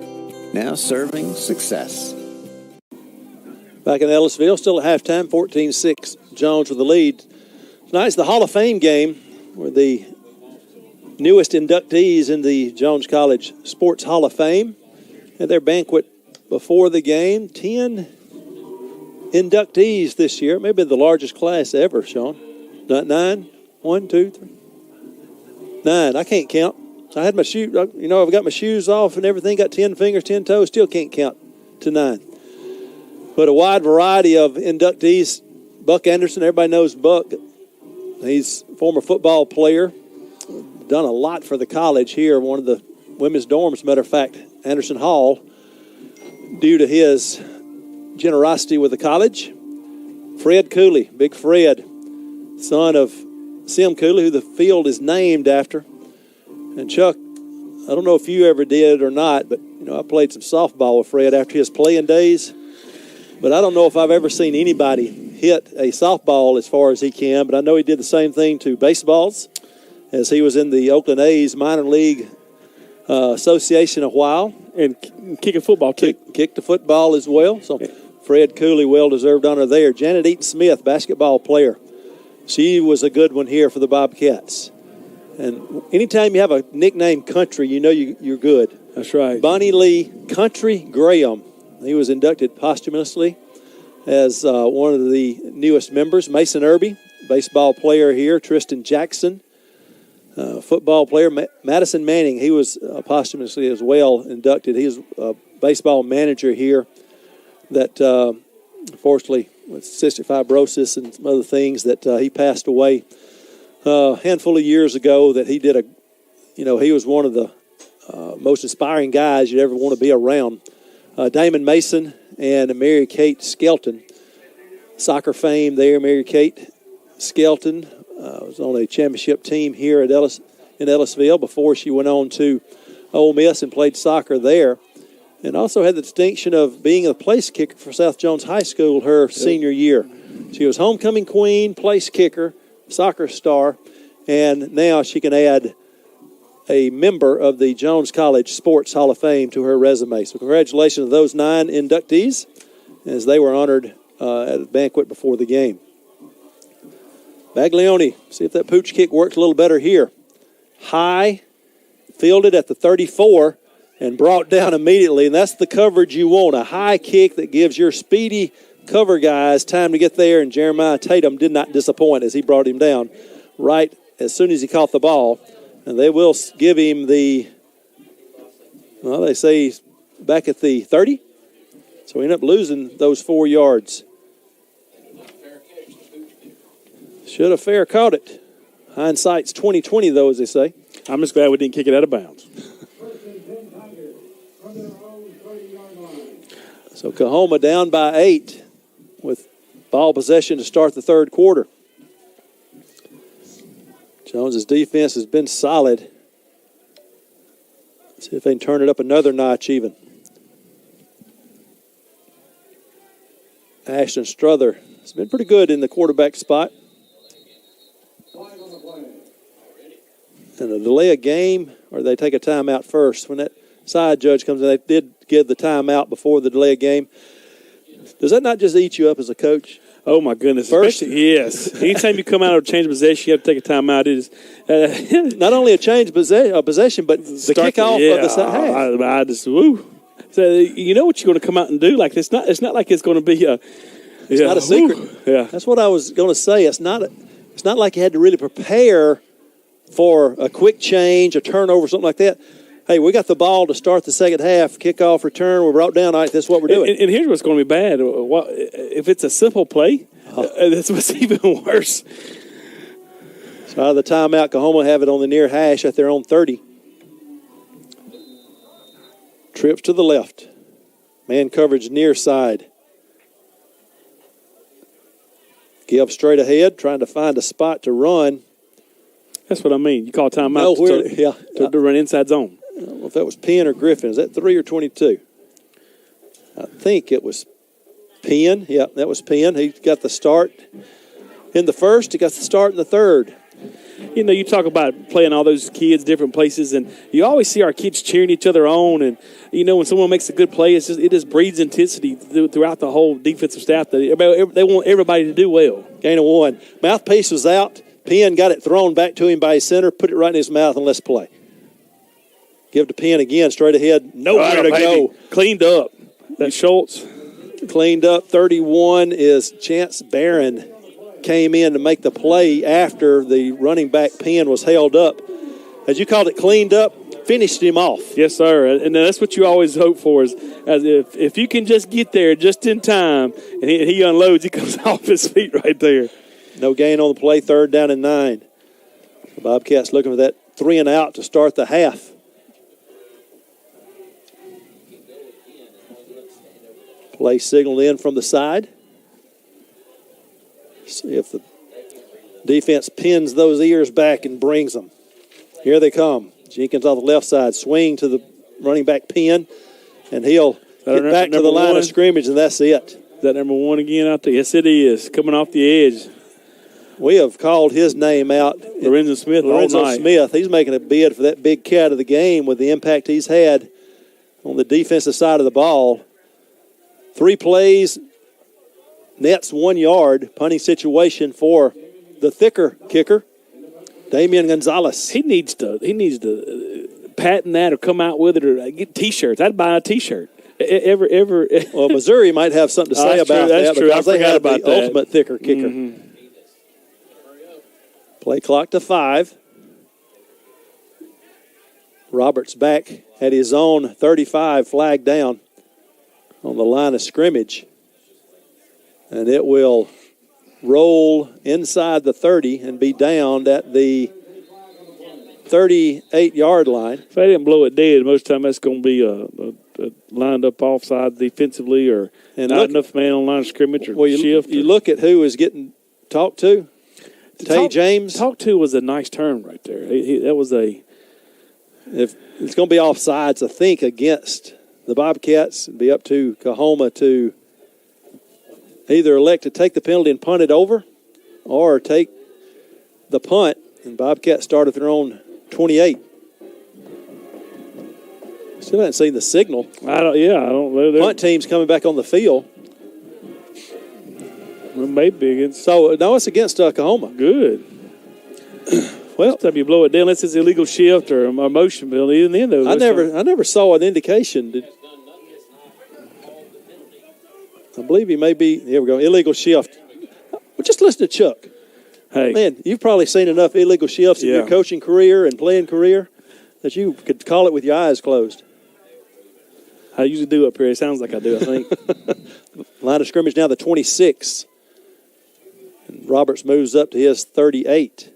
Now serving success.
Back in Ellisville, still at halftime, 14-6, Jones with the lead. Tonight's the Hall of Fame game, where the newest inductees in the Jones College Sports Hall of Fame had their banquet before the game. 10 inductees this year, maybe the largest class ever, Sean. Not 9? 1, 2, 3. 9. I can't count. I had my shoe, I've got my shoes off and everything, got 10 fingers, 10 toes, still can't count to 9. But a wide variety of inductees. Buck Anderson, everybody knows Buck. He's a former football player, done a lot for the college here, one of the women's dorms, matter of fact, Anderson Hall, due to his generosity with the college. Fred Cooley, Big Fred, son of Sim Cooley, who the field is named after. And Chuck, I don't know if you ever did or not, but I played some softball with Fred after his playing days. But I don't know if I've ever seen anybody hit a softball as far as he can. But I know he did the same thing to baseballs, as he was in the Oakland A's minor league association a while.
And kicking football, too.
Kicked the football as well. So Fred Cooley, well-deserved honor there. Janet Eaton-Smith, basketball player. She was a good one here for the Bobcats. And anytime you have a nickname Country, you're good.
That's right.
Bonnie Lee Country Graham. He was inducted posthumously as one of the newest members. Mason Irby, baseball player here. Tristan Jackson, football player. Madison Manning, he was posthumously as well inducted. He was a baseball manager here that, unfortunately, with cystic fibrosis and some other things, that he passed away a handful of years ago. That he did he was one of the most inspiring guys you'd ever want to be around. Damon Mason and Mary Kate Skelton, soccer fame there. Mary Kate Skelton was on a championship team here in Ellisville before she went on to Ole Miss and played soccer there, and also had the distinction of being a place kicker for South Jones High School her senior year. She was homecoming queen, place kicker, soccer star, and now she can add a member of the Jones College Sports Hall of Fame to her resume. So congratulations to those 9 inductees as they were honored at a banquet before the game. Baglioni, see if that pooch kick works a little better here. High, fielded at the 34 and brought down immediately, and that's the coverage you want, a high kick that gives your speedy cover guys time to get there, and Jeremiah Tatum did not disappoint as he brought him down right as soon as he caught the ball. And they will give him they say he's back at the 30. So we end up losing those 4 yards. Should have fair caught it. Hindsight's 20/20, though, as they say.
I'm just glad we didn't kick it out of bounds.
So COAHOMA down by 8 with ball possession to start the third quarter. Jones's defense has been solid. Let's see if they can turn it up another notch even. Ashton Struther has been pretty good in the quarterback spot. And a delay a game, or they take a timeout first. When that side judge comes in, they did give the timeout before the delay a game. Does that not just eat you up as a coach?
Oh, my goodness.
First,
yes. Anytime you come out of a change of possession, you have to take a timeout. It is
not only a change of possession, but the kickoff of the half.
I just, woo. So you know what you're going to come out and do. Like it's not like it's going to be
It's not a secret.
Yeah.
That's what I was going to say. It's not like you had to really prepare for a quick change, a turnover, something like that. Hey, we got the ball to start the second half, kickoff, return. We're brought down. All right, that's what we're doing.
And here's what's going to be bad. If it's a simple play, that's what's even worse.
So out of the timeout, COAHOMA have it on the near hash at their own 30. Trips to the left. Man coverage near side. Give straight ahead, trying to find a spot to run.
That's what I mean. You call timeout to run inside zone.
I don't know if that was Penn or Griffin. Is that 3 or 22? I think it was Penn. Yeah, that was Penn. He got the start in the first. He got the start in the third.
You know, you talk about playing all those kids different places, and you always see our kids cheering each other on. And, you know, when someone makes a good play, it just breeds intensity throughout the whole defensive staff. They want everybody to do well.
Gain of 1. Mouthpiece was out. Penn got it thrown back to him by his center, put it right in his mouth, and let's play. Give to Penn again, straight ahead. Nowhere to go.
Cleaned up. That Schultz.
Cleaned up. 31 is Chance Barron. Came in to make the play after the running back Penn was held up. As you called it, cleaned up. finished him off.
Yes, sir. And that's what you always hope for is as if you can just get there just in time and he unloads, he comes off his feet right there.
No gain on the play, 3rd down and 9. The Bobcats looking for that 3 and out to start the half. Play signaled in from the side. See if the defense pins those ears back and brings them. Here they come. Jenkins off the left side, swing to the running back pin, and he'll get back to the line of scrimmage, and that's it.
Is that number 1 again out there? Yes, it is. Coming off the edge.
We have called his name out.
Lorenzo Smith all night.
Smith. He's making a bid for that big cat of the game with the impact he's had on the defensive side of the ball. 3 plays, nets 1 yard, punting situation for the thicker kicker, Damian Gonzalez.
He needs to patent that or come out with it or get T-shirts. I'd buy a T-shirt.
Well, Missouri might have something to say about that.
That's true.
Because
I
they
forgot
have
about
the
that.
ultimate thicker kicker.
Mm-hmm.
Play clock to 5. Roberts back at his own 35, flag down on the line of scrimmage. And it will roll inside the 30 and be down at the 38-yard line.
If they didn't blow it dead, most of the time that's going to be a lined up offside defensively or not enough man on line of scrimmage or shift.
You look at who is getting talked to. Tay James.
Talk to was a nice term right there. That was a.
If it's going to be offsides, I think, against the Bobcats, it'd be up to COAHOMA to either elect to take the penalty and punt it over or take the punt, and Bobcats start at their own 28. Still haven't seen the signal.
I don't.
Punt team's coming back on the field.
Well, maybe against.
So, no, it's against COAHOMA.
Good. Well, time you blow it down, unless it's illegal shift or a motion penalty. Even then, though,
I never saw an indication. I believe he may be. Here we go. Illegal shift. Well, just listen to Chuck.
Hey,
man, you've probably seen enough illegal shifts in your coaching career and playing career that you could call it with your eyes closed.
I usually do up here. It sounds like I do, I think.
Line of scrimmage now the 26. And Roberts moves up to his 38.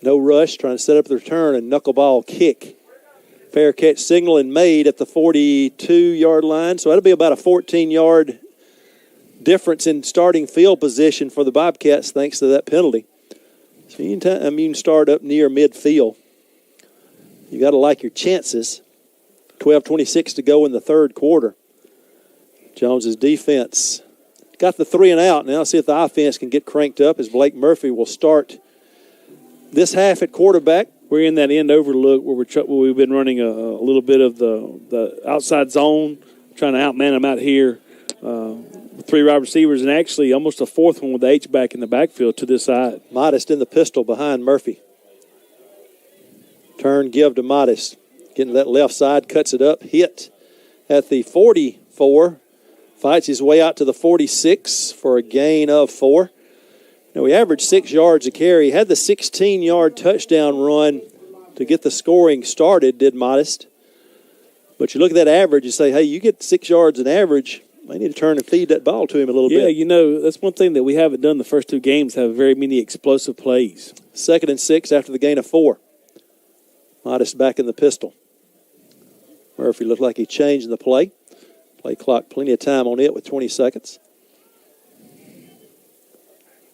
No rush, trying to set up the return and knuckleball kick. Fair catch signal and made at the 42-yard line. So that'll be about a 14-yard difference in starting field position for the Bobcats thanks to that penalty. So you can start up near midfield. You got to like your chances. 12:26 to go in the third quarter. Jones's defense got the 3 and out. Now see if the offense can get cranked up as Blake Murphy will start this half at quarterback.
We're in that end overlook where we've been running a little bit of the outside zone, trying to outman them out here. 3 wide receivers and actually almost a 4th one with the H-back in the backfield to this side.
Modest in the pistol behind Murphy. Turn, give to Modest. Getting to that left side, cuts it up, hit at the 44. Fights his way out to the 46 for a gain of 4. Now, we averaged 6 yards a carry. Had the 16-yard touchdown run to get the scoring started, did Modest. But you look at that average, you say, hey, you get 6 yards an average, they need to turn and feed that ball to him a little bit.
Yeah, that's one thing that we haven't done the first 2 games, have very many explosive plays.
2nd and 6 after the gain of 4. Modest back in the pistol. Murphy looked like he changed the play. Play clock, plenty of time on it with 20 seconds.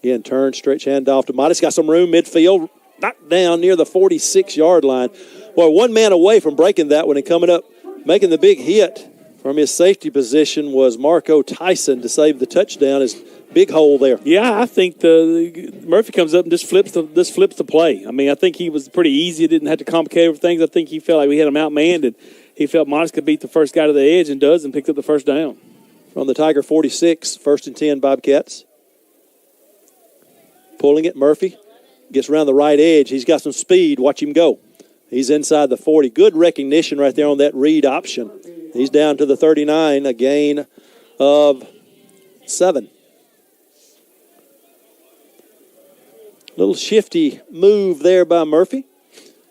Again, turn, stretch handoff to Modest. Got some room midfield. Knocked down near the 46-yard line. Boy, one man away from breaking that one and coming up, making the big hit from his safety position was Marco Tyson to save the touchdown. His big hole there.
Yeah, I think Murphy comes up and just flips the play. I mean, I think he was pretty easy. He didn't have to complicate everything. I think he felt like we had him outmanned, and he felt Modest could beat the first guy to the edge and does, and picked up the first down.
From the Tiger 46, 1st and 10 Bobcats. Pulling it, Murphy gets around the right edge. He's got some speed. Watch him go. He's inside the 40. Good recognition right there on that read option. He's down to the 39, a gain of 7. Little shifty move there by Murphy.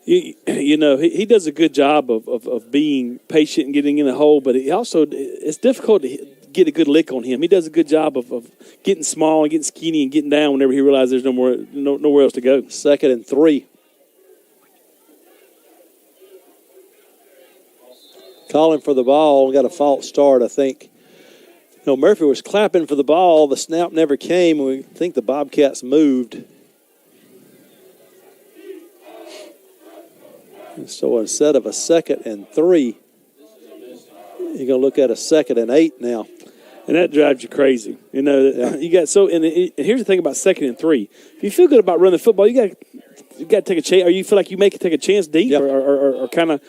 You know, he does a good job of being patient and getting in the hole, but it's difficult to get a good lick on him. He does a good job of getting small and getting skinny and getting down whenever he realizes there's nowhere else to go.
2nd and 3. Calling for the ball. Got a false start, I think. No, Murphy was clapping for the ball. The snap never came. We think the Bobcats moved. And so instead of a 2nd and 3, you're going to look at a 2nd and 8 now.
And that drives you crazy. You know, you got and here's the thing about 2nd and 3. If you feel good about running the football, you got to take a chance, or you feel like you may take a chance deep, or kind of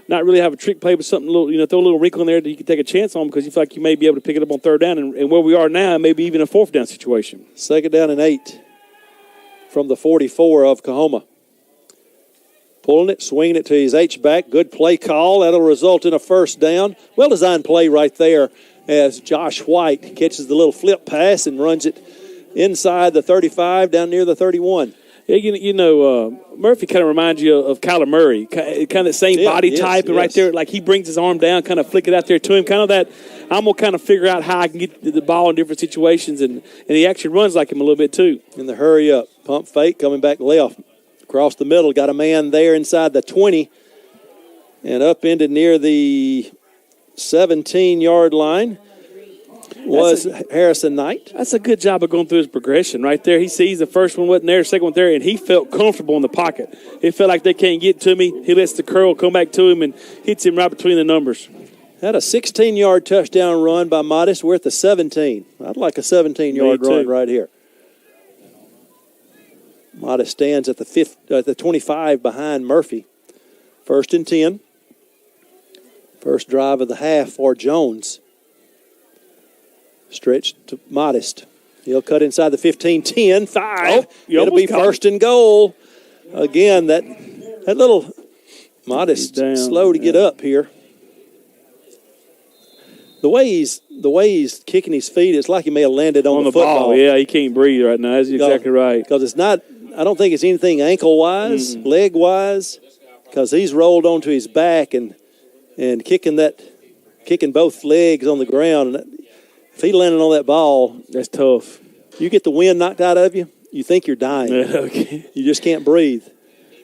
not really have a trick play, but something a little, throw a little wrinkle in there that you can take a chance on because you feel like you may be able to pick it up on 3rd down, and where we are now, maybe even a 4th down situation.
2nd down and 8 from the 44 of Coahoma. Pulling it, swinging it to his H-back. Good play call. That'll result in a 1st down. Well-designed play right there as Josh White catches the little flip pass and runs it inside the 35 down near the 31.
Yeah, Murphy kind of reminds you of Kyler Murray, kind of same body type, and right there, like he brings his arm down, kind of flick it out there to him, kind of that, I'm going to kind of figure out how I can get the ball in different situations, and he actually runs like him a little bit too.
In the hurry up, pump fake, coming back left, across the middle, got a man there inside the 20, and upended near the 17-yard line. Was Harrison Knight.
That's a good job of going through his progression right there. He sees the first one wasn't there, second one there, and he felt comfortable in the pocket. He felt like they can't get to me. He lets the curl come back to him and hits him right between the numbers.
Had a 16-yard touchdown run by Modest. We're at the 17. I'd like a 17-yard run right here. Modest stands at the 25 behind Murphy. 1st and 10. First drive of the half for Jones. Stretch to Modest. He'll cut inside the 15, 10, 5. It'll be 1st and goal. Again, that little Modest slow to get up here. The way he's kicking his feet, it's like he may have landed on the football.
Ball. Yeah, he can't breathe right now. That's exactly right.
Because it's not, I don't think it's anything ankle-wise, leg-wise, because he's rolled onto his back and kicking both legs on the ground. And if he landed on that ball,
that's tough.
You get the wind knocked out of you, you think you're dying.
Okay.
You just can't breathe.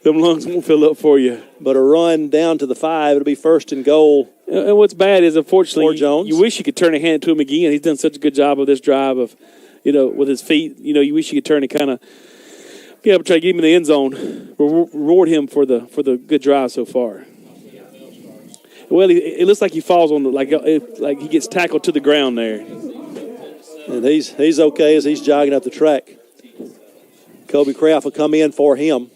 Them lungs won't fill up for you.
But a run down to the 5, it'll be 1st and goal.
And what's bad is, unfortunately,
Jones.
You wish you could turn a hand to him again. He's done such a good job of this drive of, with his feet. You wish you could turn and kind of be able to try to get him in the end zone, reward him for the good drive so far. Well, it looks like he falls on like he gets tackled to the ground there.
And he's okay as he's jogging up the track. Kobe Kraft will come in for him.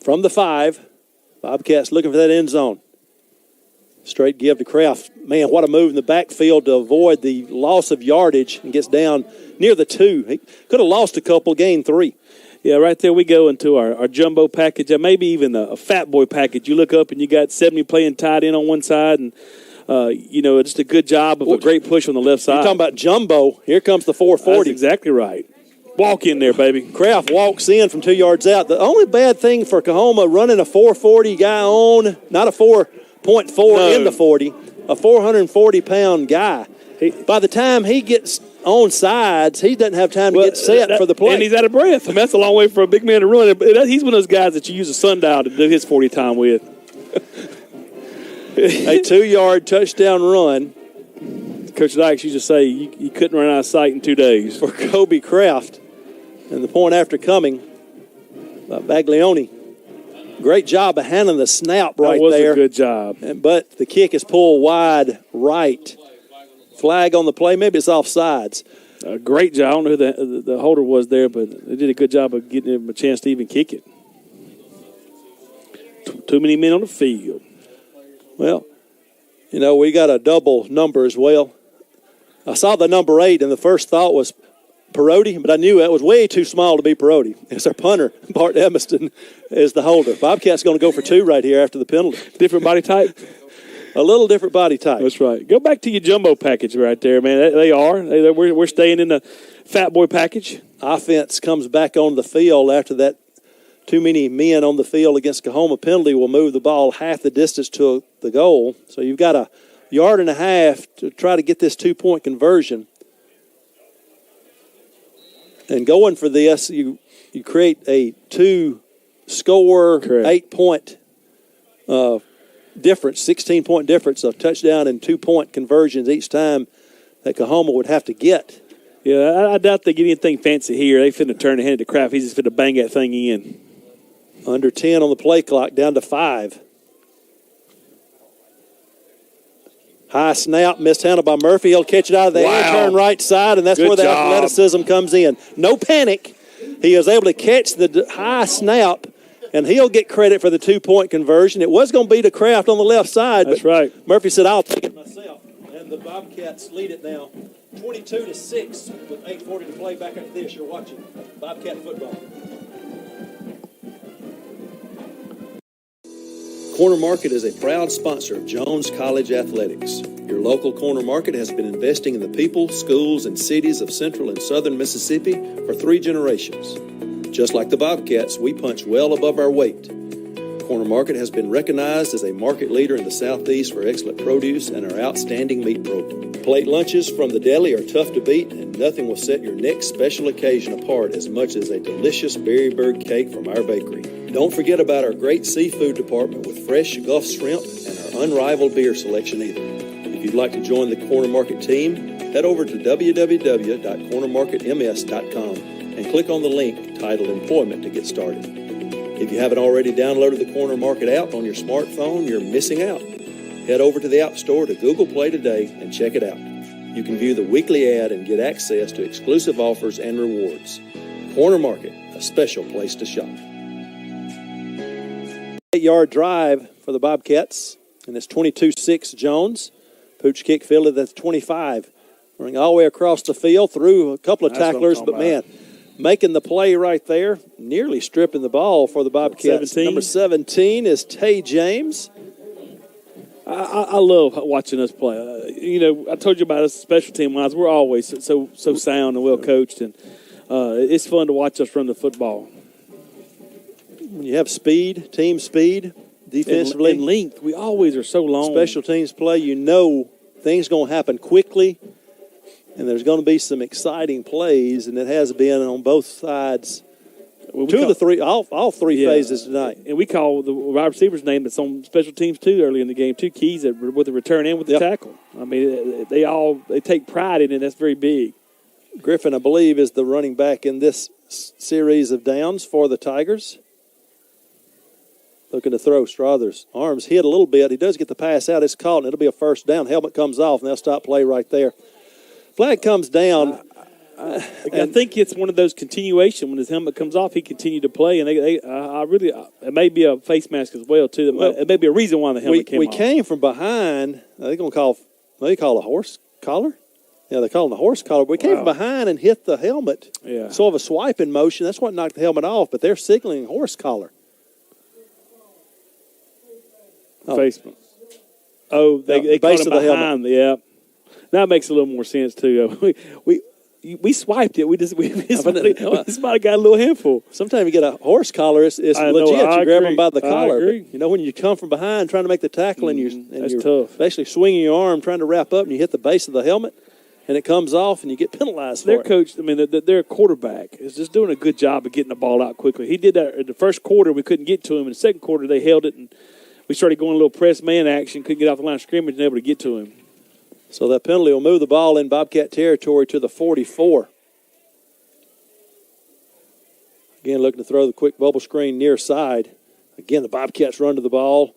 From the 5, Bobcats looking for that end zone. Straight give to Kraft. Man, what a move in the backfield to avoid the loss of yardage and gets down near the 2. He could have lost a couple, gained 3.
Yeah, right there we go into our jumbo package, or maybe even a fat boy package. You look up and you got 70 playing tight end on one side, and just a good job of a great push on the left side.
You're talking about jumbo. Here comes the 440.
That's exactly right. Walk in there, baby. Kraft
walks in from 2 yards out. The only bad thing for Coahoma running a 440 guy on, not a 4.4 in the 40, a 440-pound guy. By the time he gets on sides, he doesn't have time to get set for the play.
And he's out of breath. I mean, that's a long way for a big man to run. He's one of those guys that you use a sundial to do his 40 time with.
A 2-yard touchdown run.
Coach Dykes used to say you couldn't run out of sight in 2 days.
For Kobe Kraft. And the point after coming by Baglioni. Great job of handling the snap right there.
That was a good job.
But the kick is pulled wide right. Flag on the play. Maybe it's offsides.
A great job. I don't know who the holder was there, but they did a good job of getting him a chance to even kick it. Too many men on the field.
Well, we got a double number as well. I saw the number 8, and the first thought was Perotti, but I knew that was way too small to be Perotti. It's our punter, Bart Evanston, is the holder. Bobcat's going to go for 2 right here after the penalty.
Different body type?
A little different body type.
That's right. Go back to your jumbo package right there, man. They are. We're staying in the fat boy package.
Offense comes back on the field after that too many men on the field against COAHOMA penalty will move the ball half the distance to the goal. So you've got a yard and a half to try to get this 2-point conversion. And going for this, you create a 2-score, 8-point difference, 16-point difference, a touchdown and 2-point conversions each time that COAHOMA would have to get.
Yeah, I doubt they get anything fancy here. They finna turn the hand to Kraft. He's just finna bang that thing in.
Under 10 on the play clock, down to 5. High snap, mishandled by Murphy. He'll catch it out of the air, turn right side, and that's where the athleticism comes in. No panic. He was able to catch the high snap, and he'll get credit for the 2-point conversion. It was going to be to Kraft on the left side.
That's right.
Murphy said, I'll take it myself. And the Bobcats lead it now 22-6 with 8:40 to play. Back after this, you're watching Bobcat football. Corner Market is a proud sponsor of Jones College Athletics. Your local Corner Market has been investing in the people, schools, and cities of central and southern Mississippi for 3 generations. Just like the Bobcats, we punch well above our weight. Corner Market has been recognized as a market leader in the Southeast for excellent produce and our outstanding meat program. Plate lunches from the deli are tough to beat, and nothing will set your next special occasion apart as much as a delicious berry bird cake from our bakery. Don't forget about our great seafood department with fresh Gulf shrimp and our unrivaled beer selection either. If you'd like to join the Corner Market team, head over to www.cornermarketms.com and click on the link titled Employment to get started. If you haven't already downloaded the Corner Market app on your smartphone, you're missing out. Head over to the App Store to Google Play today and check it out. You can view the weekly ad and get access to exclusive offers and rewards. Corner Market, a special place to shop. 8-yard drive for the Bobcats, and it's 22-6 Jones. Pooch kick fielded at 25. Running all the way across the field through a couple of tacklers, but man, making the play right there, nearly stripping the ball for the Bobcats.
17.
Number 17 is Tay James.
I love watching us play. I told you about us special team wise. We're always so sound and well coached, and it's fun to watch us run the football.
When you have speed, team speed, defensively,
and length, we always are so long.
Special teams play, things going to happen quickly, and there's going to be some exciting plays, and it has been on both sides. All three phases tonight.
And we call the wide receiver's name that's on special teams too early in the game, 2 keys with the return and with the tackle. I mean, they take pride in it. That's very big.
Griffin, I believe, is the running back in this series of downs for the Tigers. Looking to throw. Strother's arms hit a little bit. He does get the pass out. It's caught, and it'll be a first down. Helmet comes off, and they'll stop play right there. Flag comes down.
I think it's one of those continuation. When his helmet comes off, he continued to play, and it may be a face mask as well too. It may be a reason why the helmet came off.
We came from behind. They're going to call a horse collar. Yeah, they call it a horse collar. But we came from behind and hit the helmet.
Yeah,
sort of a swiping motion. That's what knocked the helmet off. But they're signaling horse collar.
Face. They caught him behind. Yeah, that makes a little more sense too. We swiped it. We just might have got a little handful.
Sometimes you get a horse collar, it's legit. You grab them by the collar.
Agree.
But, when you come from behind trying to make the tackle and you're
tough.
Basically swinging your arm trying to wrap up and you hit the base of the helmet and it comes off and you get penalized for it.
Their coach, their quarterback is just doing a good job of getting the ball out quickly. He did that in the first quarter. We couldn't get to him. In the second quarter, they held it and we started going a little press man action. Couldn't get off the line of scrimmage and able to get to him.
So that penalty will move the ball in Bobcat territory to the 44. Again, looking to throw the quick bubble screen near side. Again, the Bobcats run to the ball.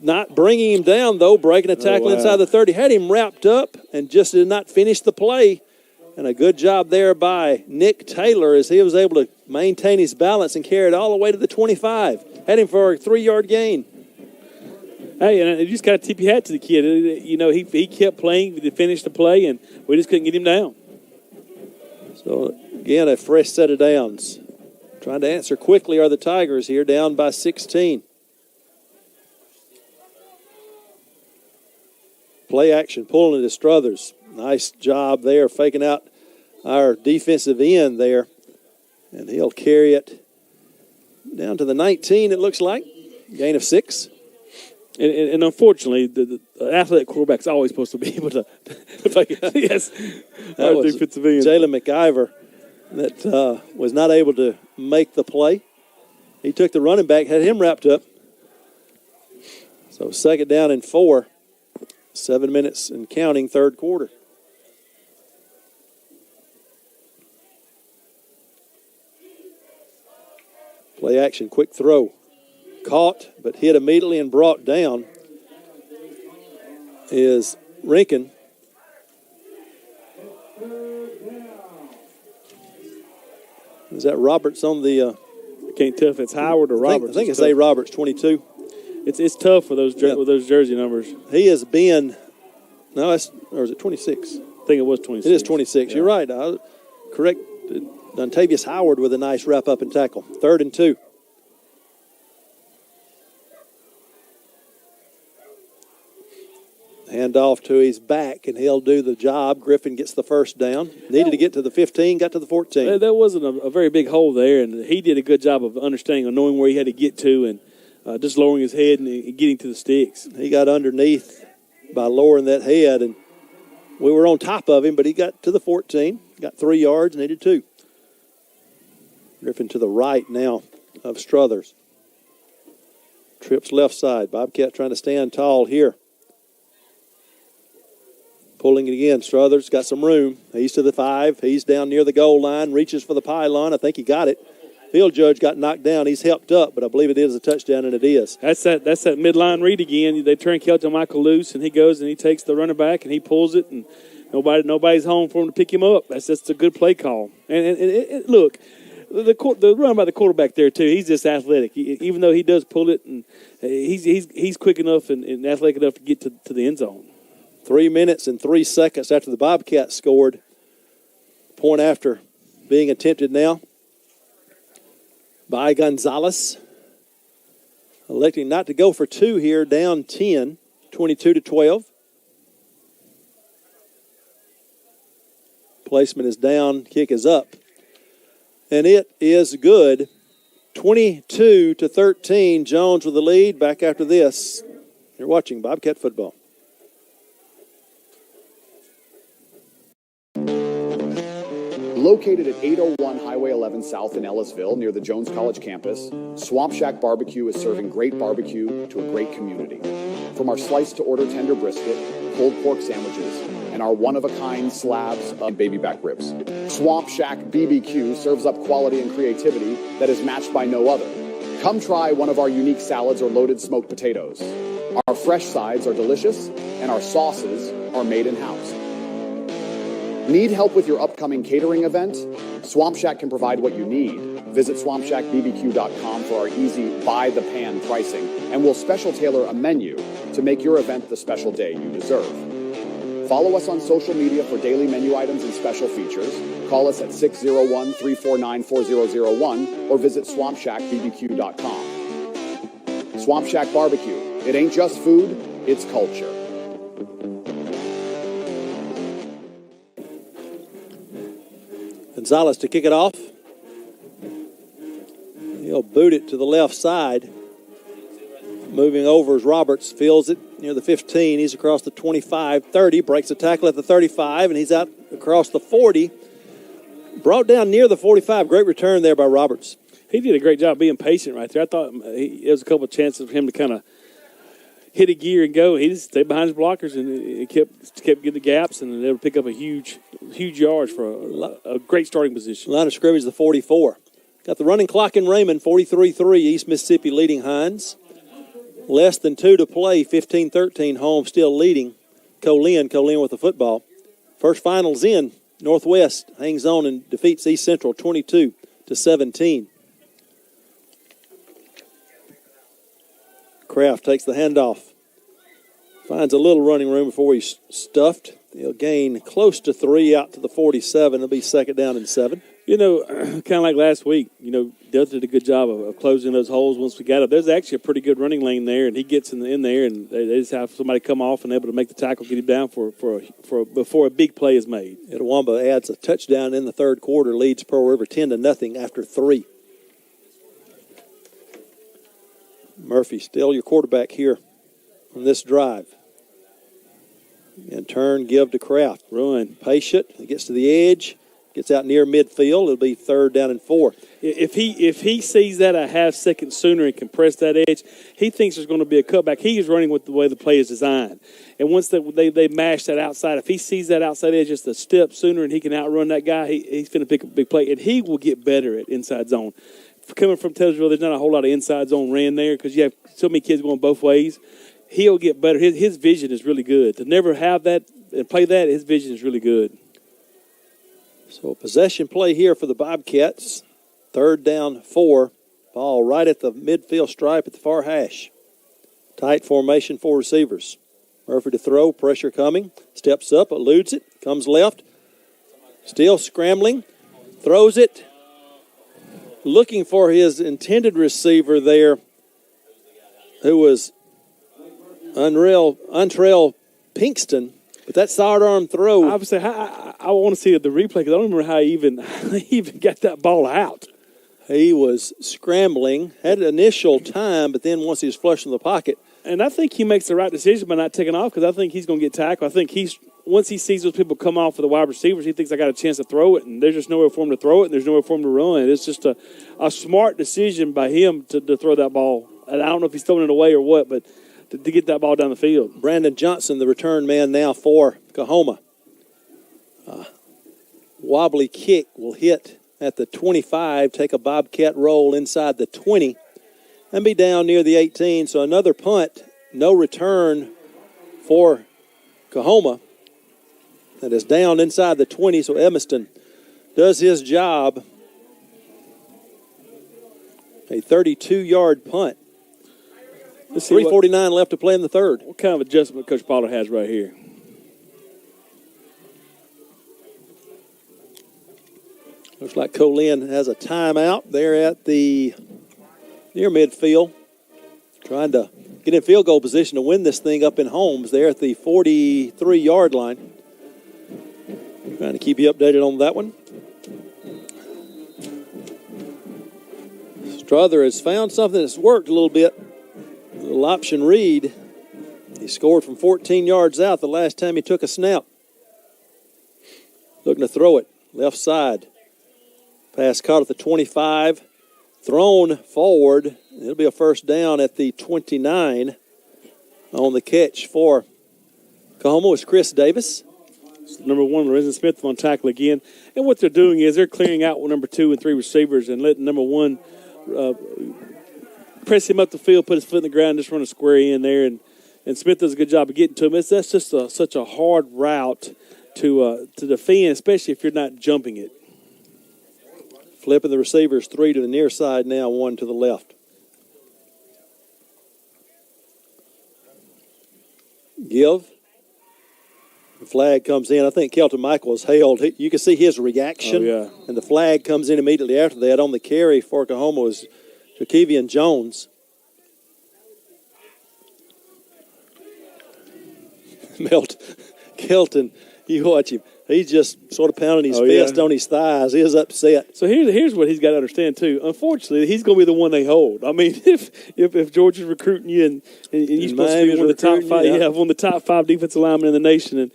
Not bringing him down, though, breaking a tackle inside the 30. Had him wrapped up and just did not finish the play. And a good job there by Nick Taylor as he was able to maintain his balance and carry it all the way to the 25. Had him for a 3-yard gain.
Hey, and you just got to tip your hat to the kid. He kept playing to finish the play, and we just couldn't get him down.
So, again, a fresh set of downs. Trying to answer quickly are the Tigers here, down by 16. Play action, pulling it to Struthers. Nice job there, faking out our defensive end there. And he'll carry it down to the 19, it looks like. Gain of 6.
And unfortunately, the athletic quarterback's always supposed to be able to. Yes,
that was Jalen McIver that was not able to make the play. He took the running back, had him wrapped up. So 2nd down and 4. 7 minutes and counting, 3rd quarter. Play action, quick throw. Caught, but hit immediately and brought down is Rinkin. Is that Roberts on the...
Can't tell if it's Howard or Roberts.
I think it's A. Roberts, 22.
It's tough with those jersey numbers.
He has been... No, or is it 26?
I think it was 26.
It is 26. Yeah. You're right. Correct. Dontavius Howard with a nice wrap-up and tackle. 3rd and 2. Hand off to his back, and he'll do the job. Griffin gets the 1st down. Needed to get to the 15, got to the 14.
There wasn't a very big hole there, and he did a good job of understanding and knowing where he had to get to and just lowering his head and getting to the sticks.
He got underneath by lowering that head, and we were on top of him, but he got to the 14, got 3 yards, needed 2. Griffin to the right now of Struthers. Trips left side. Bobcat trying to stand tall here. Pulling it again. Struthers got some room. He's to the 5. He's down near the goal line. Reaches for the pylon. I think he got it. Field judge got knocked down. He's helped up, but I believe it is a touchdown, and it is.
That's that midline read again. They turn Kelton Michael loose, and he goes and he takes the running back and he pulls it, and nobody's home for him to pick him up. That's just a good play call. And look, the run by the quarterback there too. He's just athletic. Even though he does pull it, and he's quick enough and athletic enough to get to the end zone.
3 minutes and 3 seconds after the Bobcats scored. Point after being attempted now by Gonzalez. Electing not to go for 2 here, down 10, 22-12. Placement is down, kick is up. And it is good. 22-13, Jones with the lead. Back after this. You're watching Bobcat football.
Located at 801 Highway 11 South in Ellisville, near the Jones College campus, Swamp Shack Barbecue is serving great barbecue to a great community. From our sliced-to-order tender brisket, pulled pork sandwiches, and our one-of-a-kind slabs of baby back ribs, Swamp Shack BBQ serves up quality and creativity that is matched by no other. Come try one of our unique salads or loaded smoked potatoes. Our fresh sides are delicious, and our sauces are made in-house. Need help with your upcoming catering event? Swamp Shack can provide what you need. Visit swampshackbbq.com for our easy by-the-pan pricing, and we'll special tailor a menu to make your event the special day you deserve. Follow us on social media for daily menu items and special features. Call us at 601-349-4001 or visit swampshackbbq.com. Swamp Shack Barbecue. It ain't just food, it's culture.
Gonzalez to kick it off. He'll boot it to the left side. Moving over as Roberts fields it near the 15. He's across the 25, 30. Breaks a tackle at the 35, and he's out across the 40. Brought down near the 45. Great return there by Roberts.
He did a great job being patient right there. I thought there was a couple of chances for him to kind of hit a gear and go. He just stayed behind his blockers and kept getting the gaps, and they would pick up a huge yards for a great starting position.
Line of scrimmage, the 44. Got the running clock in Raymond, 43-3. East Mississippi leading Hines. Less than 2 to play, 15-13. Home still leading. Colin with the football. First finals in. Northwest hangs on and defeats East Central 22-17. Kraft takes the handoff. Finds a little running room before he's stuffed. He'll gain close to 3 out to the 47. It'll be 2nd down and 7.
You know, kind of like last week, Delta did a good job of closing those holes once we got up. There's actually a pretty good running lane there, and he gets in there, and they just have somebody come off and able to make the tackle, get him down before a big play is made.
Itawamba adds a touchdown in the 3rd quarter, leads Pearl River 10-0 after 3. Murphy, still your quarterback here on this drive. And turn, give to Kraft.
Run.
Patient. He gets to the edge. Gets out near midfield. It'll be 3rd down and 4.
If he sees that a half second sooner and can press that edge, he thinks there's going to be a cutback. He is running with the way the play is designed. And once they mash that outside, if he sees that outside edge just a step sooner and he can outrun that guy, he's going to pick a big play. And he will get better at inside zone. Coming from Taylorsville, there's not a whole lot of inside zone ran there because you have so many kids going both ways. He'll get better. His vision is really good. To never have that and play that, his vision is really good.
So a possession play here for the Bobcats. 3rd down, 4. Ball right at the midfield stripe at the far hash. Tight formation, 4 receivers. Murphy to throw, pressure coming. Steps up, eludes it, comes left. Still scrambling, throws it. Looking for his intended receiver there, who was Untrail Pinkston. But that sidearm throw.
I would say I want to see the replay because I don't remember how he even got that ball out.
He was scrambling, had an initial time, but then once he was flush in the pocket.
And I think he makes the right decision by not taking off because I think he's going to get tackled. I think once he sees those people come off for the wide receivers, he thinks I got a chance to throw it, and there's just nowhere for him to throw it, and there's nowhere for him to run. It's just a smart decision by him to throw that ball. And I don't know if he's throwing it away or what, but to get that ball down the field.
Brandon Johnson, the return man now for COAHOMA. Wobbly kick will hit at the 25, take a Bobcat roll inside the 20, and be down near the 18. So another punt, no return for COAHOMA. That is down inside the 20, so Evanston does his job. A 32-yard punt. 3:49 left to play in the 3rd.
What kind of adjustment Coach Pollard has right here?
Looks like Colin has a timeout there at the near midfield. Trying to get in field goal position to win this thing up in Holmes there at the 43-yard line. Trying to keep you updated on that one. Strother has found something that's worked a little bit. A little option read. He scored from 14 yards out the last time he took a snap. Looking to throw it. Left side. Pass caught at the 25. Thrown forward. It'll be a 1st down at the 29. On the catch for COAHOMA was Chris Davis.
Number 1, Lorenzo Smith on tackle again. And what they're doing is they're clearing out number 2 and 3 receivers and letting number 1 press him up the field, put his foot in the ground, just run a square in there. And Smith does a good job of getting to him. That's just such a hard route to defend, especially if you're not jumping it.
Flipping the receivers, 3 to the near side now, 1 to the left. Give. The flag comes in. I think Kelton Michael is held. You can see his reaction.
Oh, yeah.
And the flag comes in immediately after that. On the carry for COAHOMA was Jakevian Jones. Kelton, you watch him. He's just sort of pounding his fist on his thighs. He is upset.
So here's what he's got to understand, too. Unfortunately, he's going to be the one they hold. I mean, if Georgia's recruiting you and you're supposed to be one of the top 5, one of the top 5 defensive linemen in the nation, and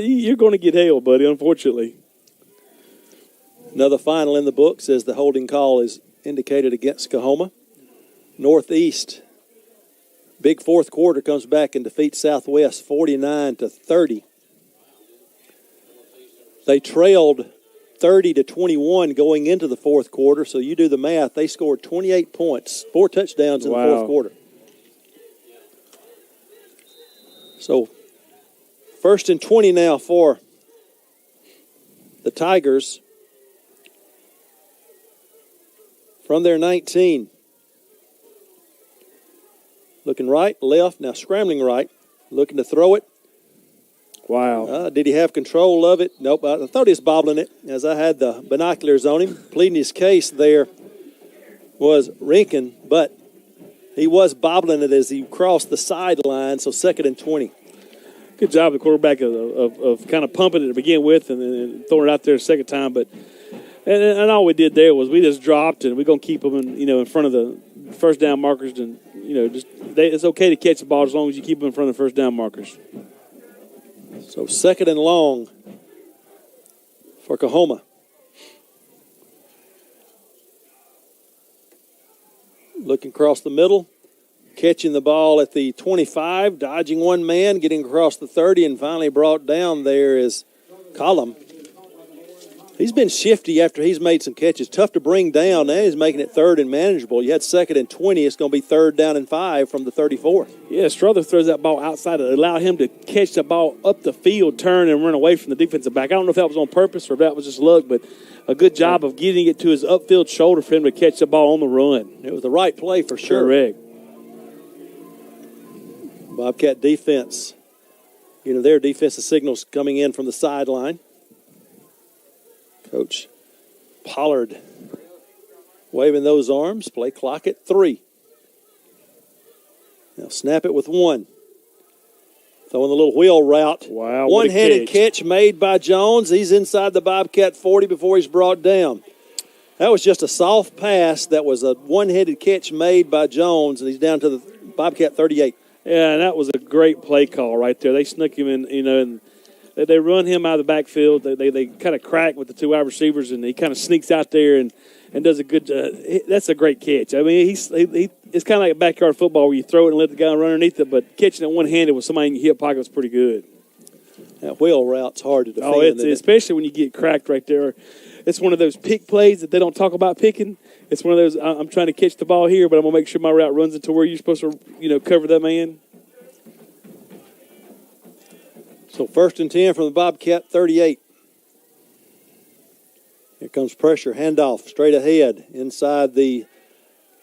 you're going to get held, buddy, unfortunately.
Another final in the book says the holding call is indicated against COAHOMA. Northeast. Big 4th quarter comes back and defeats Southwest 49-30. They trailed 30-21 going into the 4th quarter, so you do the math. They scored 28 points, 4 touchdowns in the 4th quarter. So 1st and 20 now for the Tigers from their 19. Looking right, left, now scrambling right, looking to throw it.
Wow.
Did he have control of it? Nope. I thought he was bobbling it as I had the binoculars on him. Pleading his case there was Rinkin, but he was bobbling it as he crossed the sideline, so 2nd and 20.
Good job, the quarterback, of kind of pumping it to begin with and throwing it out there a second time. But and all we did there was we just dropped and we're going to keep them in front of first down markers, and it's okay to catch the ball as long as you keep them in front of the first down markers.
So 2nd and long for COAHOMA. Looking across the middle, catching the ball at the 25, dodging one man, getting across the 30, and finally brought down there is Collum. He's been shifty after he's made some catches. Tough to bring down. Now he's making it 3rd and manageable. You had 2nd and 20. It's going to be 3rd down and 5 from the 34.
Yeah, Strother throws that ball outside to allow him to catch the ball up the field, turn, and run away from the defensive back. I don't know if that was on purpose or if that was just luck, but a good job of getting it to his upfield shoulder for him to catch the ball on the run.
It was the right play for sure.
Correct.
Bobcat defense. Their defensive signals coming in from the sideline. Coach Pollard waving those arms. Play clock at 3. Now snap it with 1. Throwing the little wheel route.
Wow.
One-handed catch made by Jones. He's inside the Bobcat 40 before he's brought down. That was just a soft pass. That was a one-handed catch made by Jones, and he's down to the Bobcat 38.
Yeah, and that was a great play call right there. They snuck him in, and they run him out of the backfield. They kind of crack with the 2 wide receivers, and he kind of sneaks out there and does a good that's a great catch. I mean, it's kind of like a backyard football where you throw it and let the guy run underneath it, but catching it one-handed with somebody in your hip pocket was pretty good.
That wheel route's hard to defend.
Oh, especially when you get cracked right there. It's one of those pick plays that they don't talk about picking. It's one of those, I'm trying to catch the ball here, but I'm going to make sure my route runs into where you're supposed to, cover that man.
So 1st and 10 from the Bobcat 38. Here comes pressure, handoff, straight ahead, inside the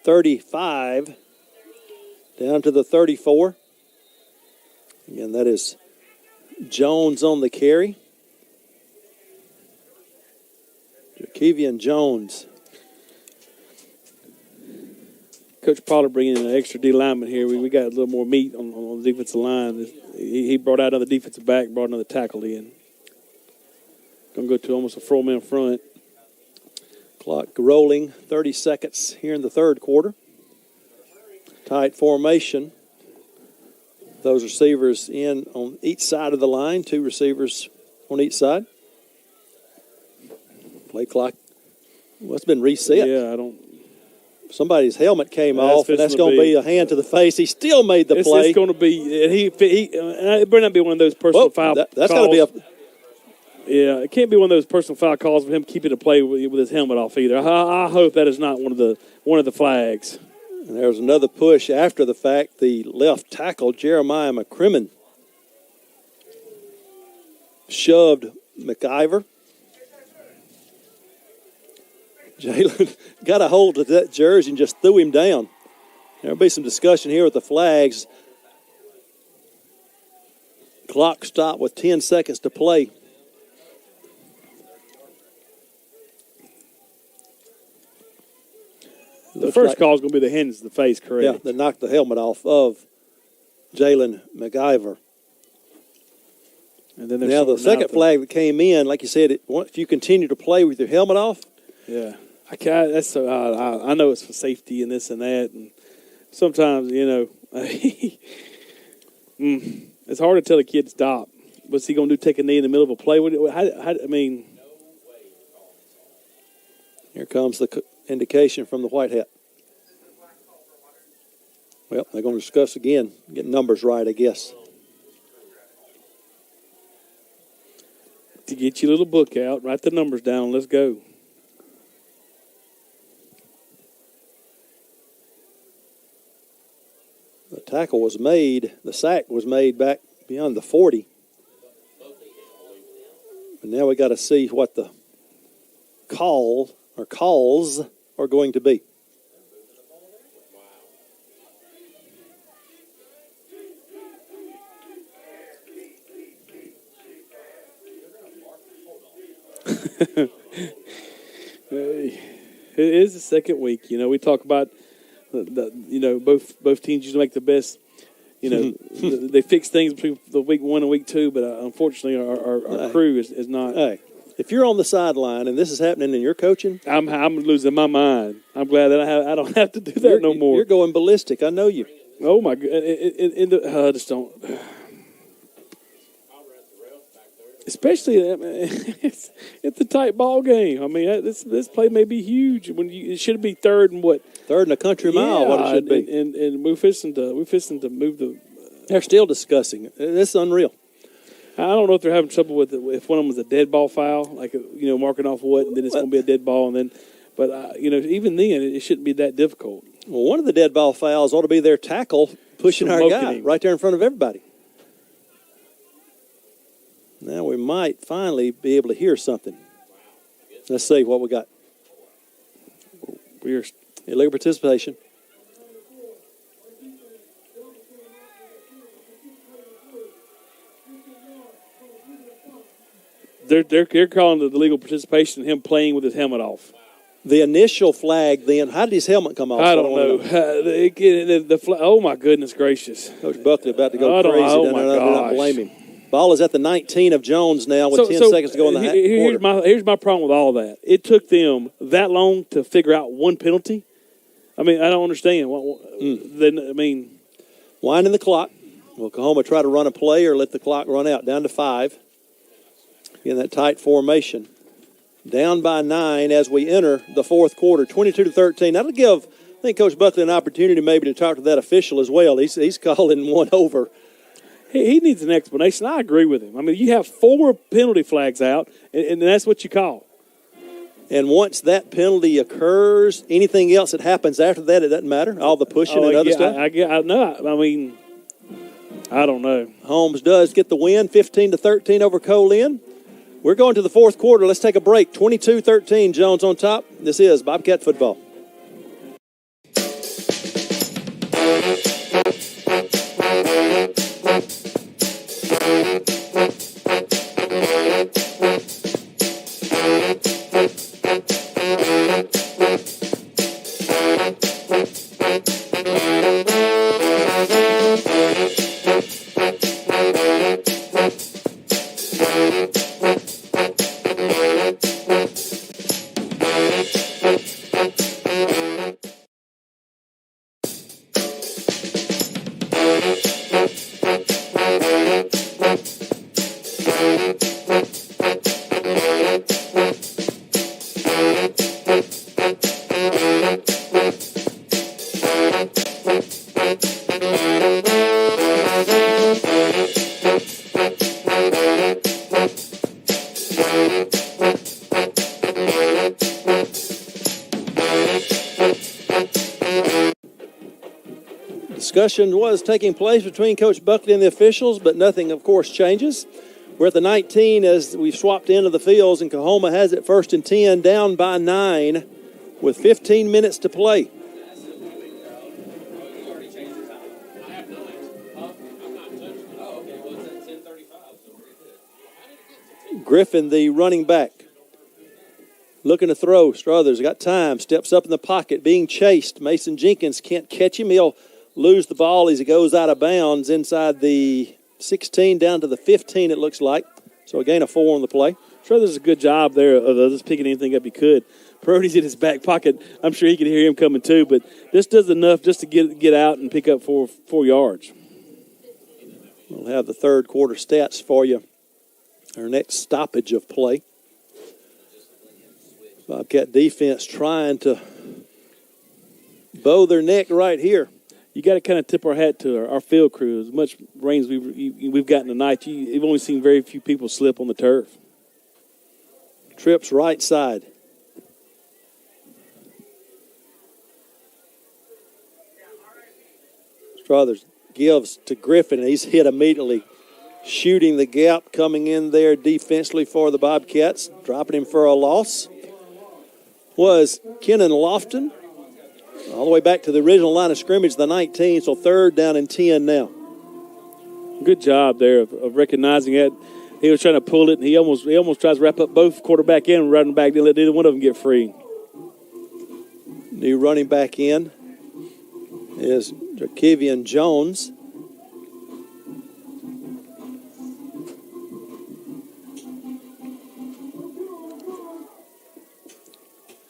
35, down to the 34. Again, that is Jones on the carry. Jakevian Jones.
Coach Pollard bringing in an extra D lineman here. We got a little more meat on the defensive line. He brought out another defensive back, brought another tackle in. Going to go to almost a 4-man front.
Clock rolling, 30 seconds here in the 3rd quarter. Tight formation. Those receivers in on each side of the line, 2 receivers on each side. Play clock. Well, it's been reset.
Yeah,
Somebody's helmet came off, and that's going to be a hand to the face. He still made the play.
It's going to be, and it better not be one of those personal foul calls.
That's got to be a.
Yeah, it can't be one of those personal foul calls of him keeping the play with his helmet off either. I hope that is not one of the flags.
And there was another push after the fact. The left tackle, Jeremiah McCrimmon, shoved McIver. Jalen got a hold of that jersey and just threw him down. There'll be some discussion here with the flags. Clock stopped with 10 seconds to play.
The first call is going to be the hands to the face, correct?
Yeah, they knocked the helmet off of Jalen McIver.
And then
now the second flag that came in, like you said, if you continue to play with your helmet off.
Yeah, I know it's for safety and this and that, and sometimes it's hard to tell a kid to stop. What's he going to do? Take a knee in the middle of a play?
Here comes the indication from the white hat. Well, they're going to discuss again, get numbers right, I guess.
To get your little book out, write the numbers down. Let's go.
The tackle was made, the sack was made back beyond the 40. But now we got to see what the calls are going to be.
It is the second week. We talk about both teams usually make the best. They fix things between the week 1 and week 2, but unfortunately our crew is not.
Hey, If you're on the sideline and this is happening and you're coaching,
I'm losing my mind. I'm glad that I don't have to do that no more.
You're going ballistic. I know you.
Oh my God! I just don't. Especially, it's a tight ball game. I mean, this play may be huge. It should be third and what?
Third and a country mile. What it should be.
And we're fixing to move the.
They're still discussing it. It's unreal.
I don't know if they're having trouble with it. If one of them was a dead ball foul, like marking off what, and then it's going to be a dead ball, and then. But even then, it shouldn't be that difficult.
Well, one of the dead ball fouls ought to be their tackle pushing our guy right there in front of everybody. Now we might finally be able to hear something. Let's see what we got.
We're
illegal participation.
They're calling the illegal participation him playing with his helmet off.
The initial flag, then, how did his helmet come off?
I don't know. Oh, my goodness gracious.
Coach Buckley about to go crazy.
Oh, my gosh.
I do not blame him. Ball is at the 19 of Jones now with 10 seconds to go in the quarter.
Here's my problem with all that. It took them that long to figure out one penalty. I mean, I don't understand.
Winding the clock. Will COAHOMA try to run a play or let the clock run out? Down to 5. In that tight formation. Down by 9 as we enter the fourth quarter, 22-13. That'll give, I think, Coach Buckley an opportunity maybe to talk to that official as well. He's calling one over.
He needs an explanation. I agree with him. I mean, you have 4 penalty flags out, and that's what you call.
And once that penalty occurs, anything else that happens after that, it doesn't matter? All the pushing and other stuff?
I don't know.
Holmes does get the win, 15-13 over Colin. We're going to the fourth quarter. Let's take a break. 22-13, Jones on top. This is Bobcat football. Discussion was taking place between Coach Buckley and the officials, but nothing, of course, changes. We're at the 19 as we've swapped into the fields, and COAHOMA has it 1st and 10, down by 9 with 15 minutes to play. Griffin, the running back, looking to throw. Struthers got time, steps up in the pocket, being chased. Mason Jenkins can't catch him. He'll lose the ball as he goes out of bounds inside the 16 down to the 15, it looks like. So a gain of 4 on the play.
Struthers does a good job there of just picking anything up he could. Brody's in his back pocket. I'm sure he could hear him coming too, but this does enough just to get out and pick up 4 yards.
We'll have the third quarter stats for you. Our next stoppage of play. Bobcat defense trying to bow their neck right here.
You got to kind of tip our hat to our field crew. As much rains we've gotten tonight, you've only seen very few people slip on the turf.
Trips right side. Struthers gives to Griffin, and he's hit immediately. Shooting the gap, coming in there defensively for the Bobcats. Dropping him for a loss was Kenan Lofton. All the way back to the original line of scrimmage, the 19, so 3rd down and 10 now.
Good job there of recognizing that. He was trying to pull it, and he almost tries to wrap up both quarterback and running back. Didn't let either one of them get free.
New running back in is Jakevian Jones.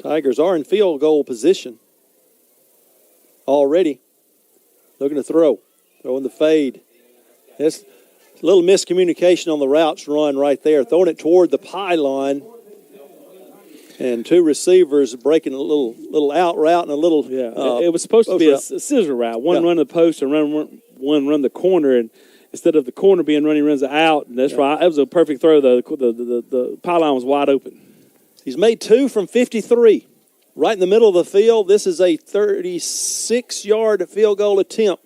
Tigers are in field goal position already. Looking to throw. Throwing the fade. That's a little miscommunication on the routes run right there. Throwing it toward the pylon. And two receivers breaking a little out route and a little.
It was supposed to be a scissor route. One run the post and one run the corner. And instead of the corner being run, he runs the out. And that's right. That was a perfect throw. The pylon was wide open.
He's made 2 from 53. Right in the middle of the field. This is a 36-yard field goal attempt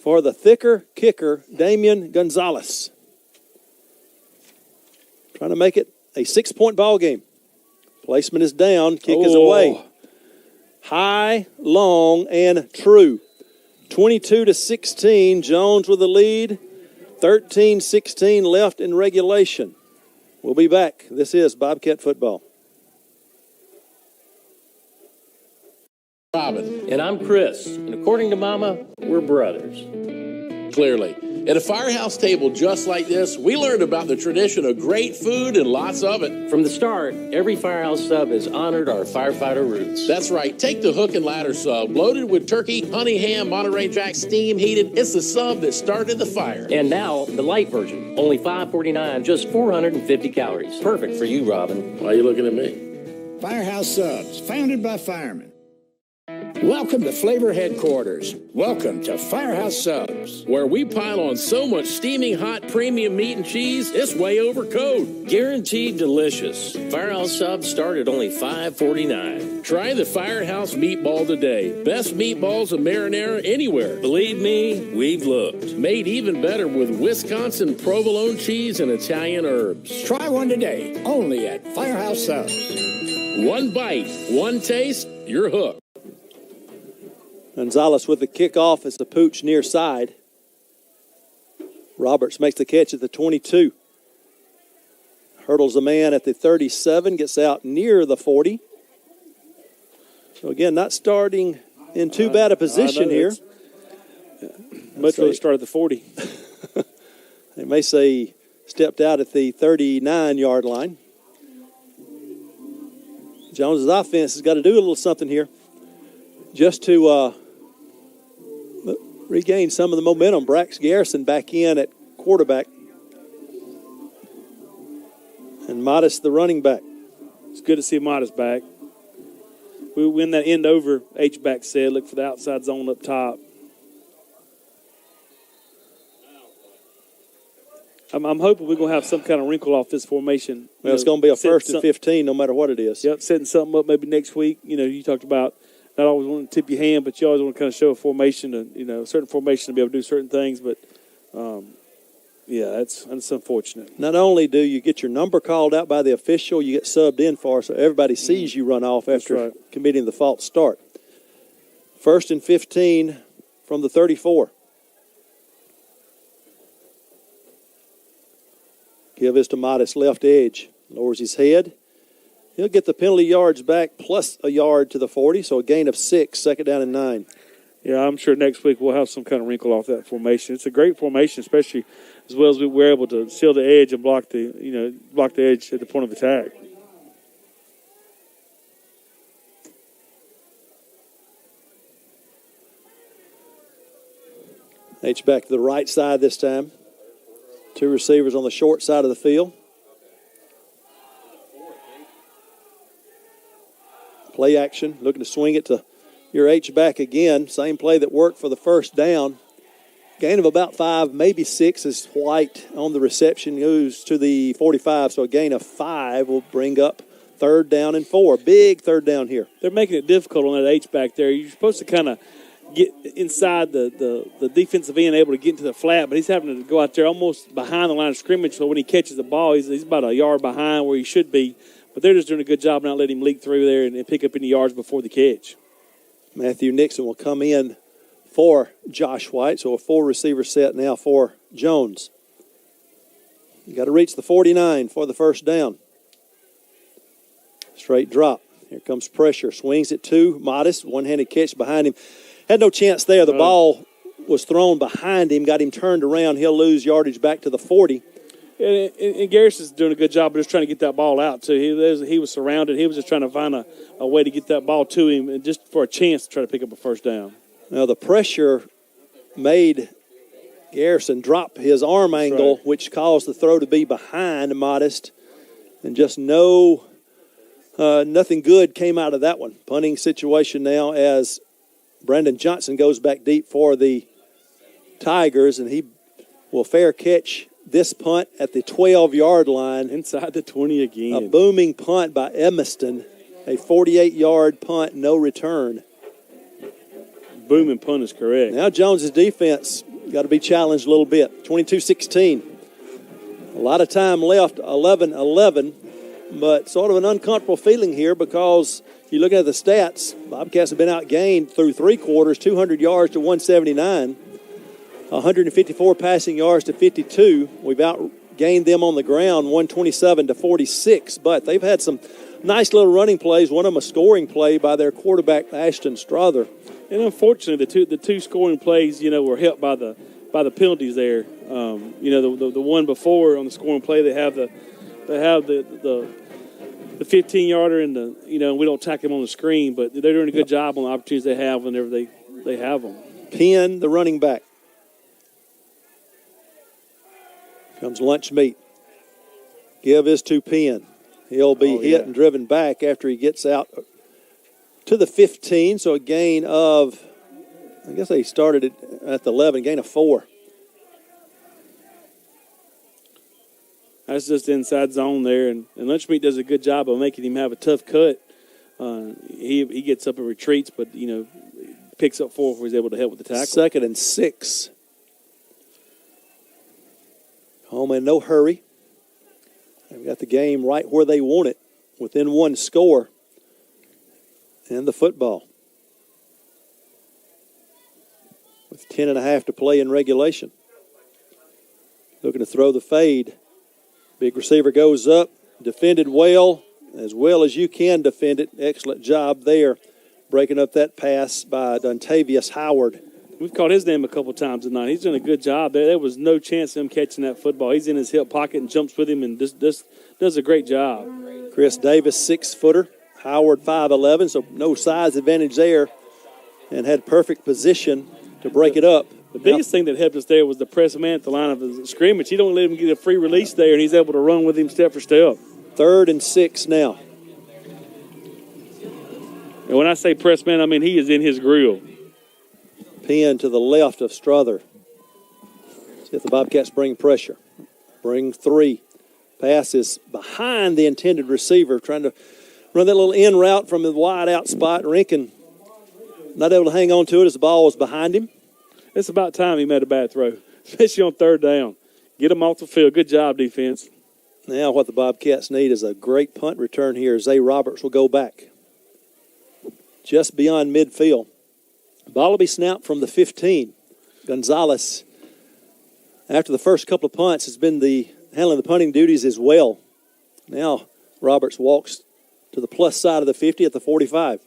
for the thicker kicker, Damian Gonzalez. Trying to make it a 6-point ball game. Placement is down. Kick is away. High, long, and true. 22-16. Jones with the lead. 13-16 left in regulation. We'll be back. This is Bobcat football.
Robin. And I'm Chris. And according to Mama, we're brothers. Clearly. At a firehouse table just like this, we learned about the tradition of great food and lots of it. From the start, every firehouse sub has honored our firefighter roots. That's right. Take the hook and ladder sub, loaded with turkey, honey ham, Monterey Jack, steam heated. It's the sub that started the fire. And now, the light version. Only $5.49, just 450 calories. Perfect for you, Robin. Why are you looking at me?
Firehouse Subs, founded by firemen. Welcome to Flavor Headquarters. Welcome to Firehouse Subs,
where we pile on so much steaming hot premium meat and cheese, it's way over code. Guaranteed delicious. Firehouse Subs start at only $5.49. Try the Firehouse meatball today. Best meatballs and marinara anywhere. Believe me, we've looked. Made even better with Wisconsin provolone cheese and Italian herbs.
Try one today, only at Firehouse Subs.
One bite, one taste, you're hooked.
Gonzalez with the kickoff as the pooch near side. Roberts makes the catch at the 22. Hurdles the man at the 37, gets out near the 40. So again, not starting in too bad a position here.
Much rather start at the 40.
They may say stepped out at the 39-yard line. Jones's offense has got to do a little something here just to regain some of the momentum. Brax Garrison back in at quarterback. And Modest the running back.
It's good to see Modest back. We win that end over, H-back said. Look for the outside zone up top. I'm hoping we're going to have some kind of wrinkle off this formation.
Well, it's going to be a 1st and 15 no matter what it is.
Yep, setting something up maybe next week. You know, you talked about not always wanting to tip your hand, but you always want to kind of show a formation, a certain formation to be able to do certain things. But, that's unfortunate.
Not only do you get your number called out by the official, you get subbed in for, so everybody sees you run off after committing the false start. 1st and 15 from the 34. Give this to Modest left edge. Lowers his head. He'll get the penalty yards back plus a yard to the 40, so a gain of 6, 2nd down and 9.
Yeah, I'm sure next week we'll have some kind of wrinkle off that formation. It's a great formation, especially as well as we were able to seal the edge and block the edge at the point of attack.
H-back to the right side this time. Two receivers on the short side of the field. Play action, looking to swing it to your H-back again. Same play that worked for the first down. Gain of about 5, maybe 6 is White on the reception. Goes to the 45, so a gain of 5 will bring up 3rd down and 4. Big 3rd down here.
They're making it difficult on that H-back there. You're supposed to kind of get inside the defensive end, able to get into the flat, but he's having to go out there almost behind the line of scrimmage, so when he catches the ball, he's about a yard behind where he should be. But they're just doing a good job not letting him leak through there and pick up any yards before the catch.
Matthew Nixon will come in for Josh White, so a 4-receiver set now for Jones. You got to reach the 49 for the first down. Straight drop. Here comes pressure. Swings it to Modest. One-handed catch behind him. Had no chance there. The ball was thrown behind him, got him turned around. He'll lose yardage back to the 40.
And Garrison's doing a good job of just trying to get that ball out, too. He was surrounded. He was just trying to find a way to get that ball to him and just for a chance to try to pick up a first down.
Now, the pressure made Garrison drop his arm angle,
right,
which caused the throw to be behind Modest. And just nothing good came out of that one. Punting situation now as Brandon Johnson goes back deep for the Tigers, and he will fair catch this punt at the 12-yard line.
Inside the 20 again.
A booming punt by Emiston. A 48-yard punt, no return.
Booming punt is correct.
Now Jones's defense got to be challenged a little bit. 22-16. A lot of time left, 11-11, but sort of an uncomfortable feeling here because you look at the stats, Bobcats have been outgained through three quarters, 200 yards to 179, 154 passing yards to 52. We've outgained them on the ground, 127 to 46, but they've had some nice little running plays, one of them a scoring play by their quarterback, Ashton Strother.
And unfortunately, the two scoring plays, were helped by the penalties there. The one before on the scoring play, they have the 15-yarder and we don't tack them on the screen, but they're doing a good job on the opportunities they have whenever they have them.
Penn, the running back. Comes lunch meat. Give is to Penn. He'll be hit and driven back after he gets out to the 15, so a gain of, I guess they started it at the 11, gain of 4.
That's just inside zone there, and Lunchmeat does a good job of making him have a tough cut. He gets up and retreats, but, picks up 4 before he's able to help with the tackle.
2nd and 6. Home in no hurry. They've got the game right where they want it, within one score. And the football. With 10.5 to play in regulation. Looking to throw the fade. Big receiver goes up. Defended well as you can defend it. Excellent job there. Breaking up that pass by Dontavius Howard.
We've called his name a couple times tonight. He's done a good job. There was no chance of him catching that football. He's in his hip pocket and jumps with him and just does a great job.
Chris Davis, 6-footer. Howard, 5'11", so no size advantage there, and had perfect position to break it up.
The biggest thing that helped us there was the press man at the line of the scrimmage. He don't let him get a free release there, and he's able to run with him step for step.
3rd and 6 now.
And when I say press man, I mean he is in his grill.
Penn to the left of Strother. See if the Bobcats bring pressure. Bring 3. Pass is behind the intended receiver, trying to run that little in route from the wide out spot. Rankin not able to hang on to it as the ball was behind him.
It's about time he made a bad throw, especially on 3rd down. Get him off the field. Good job, defense.
Now what the Bobcats need is a great punt return here. Zay Roberts will go back just beyond midfield. Ball will be snapped from the 15. Gonzalez, after the first couple of punts, has been handling the punting duties as well. Now Roberts walks to the plus side of the 50 at the 45.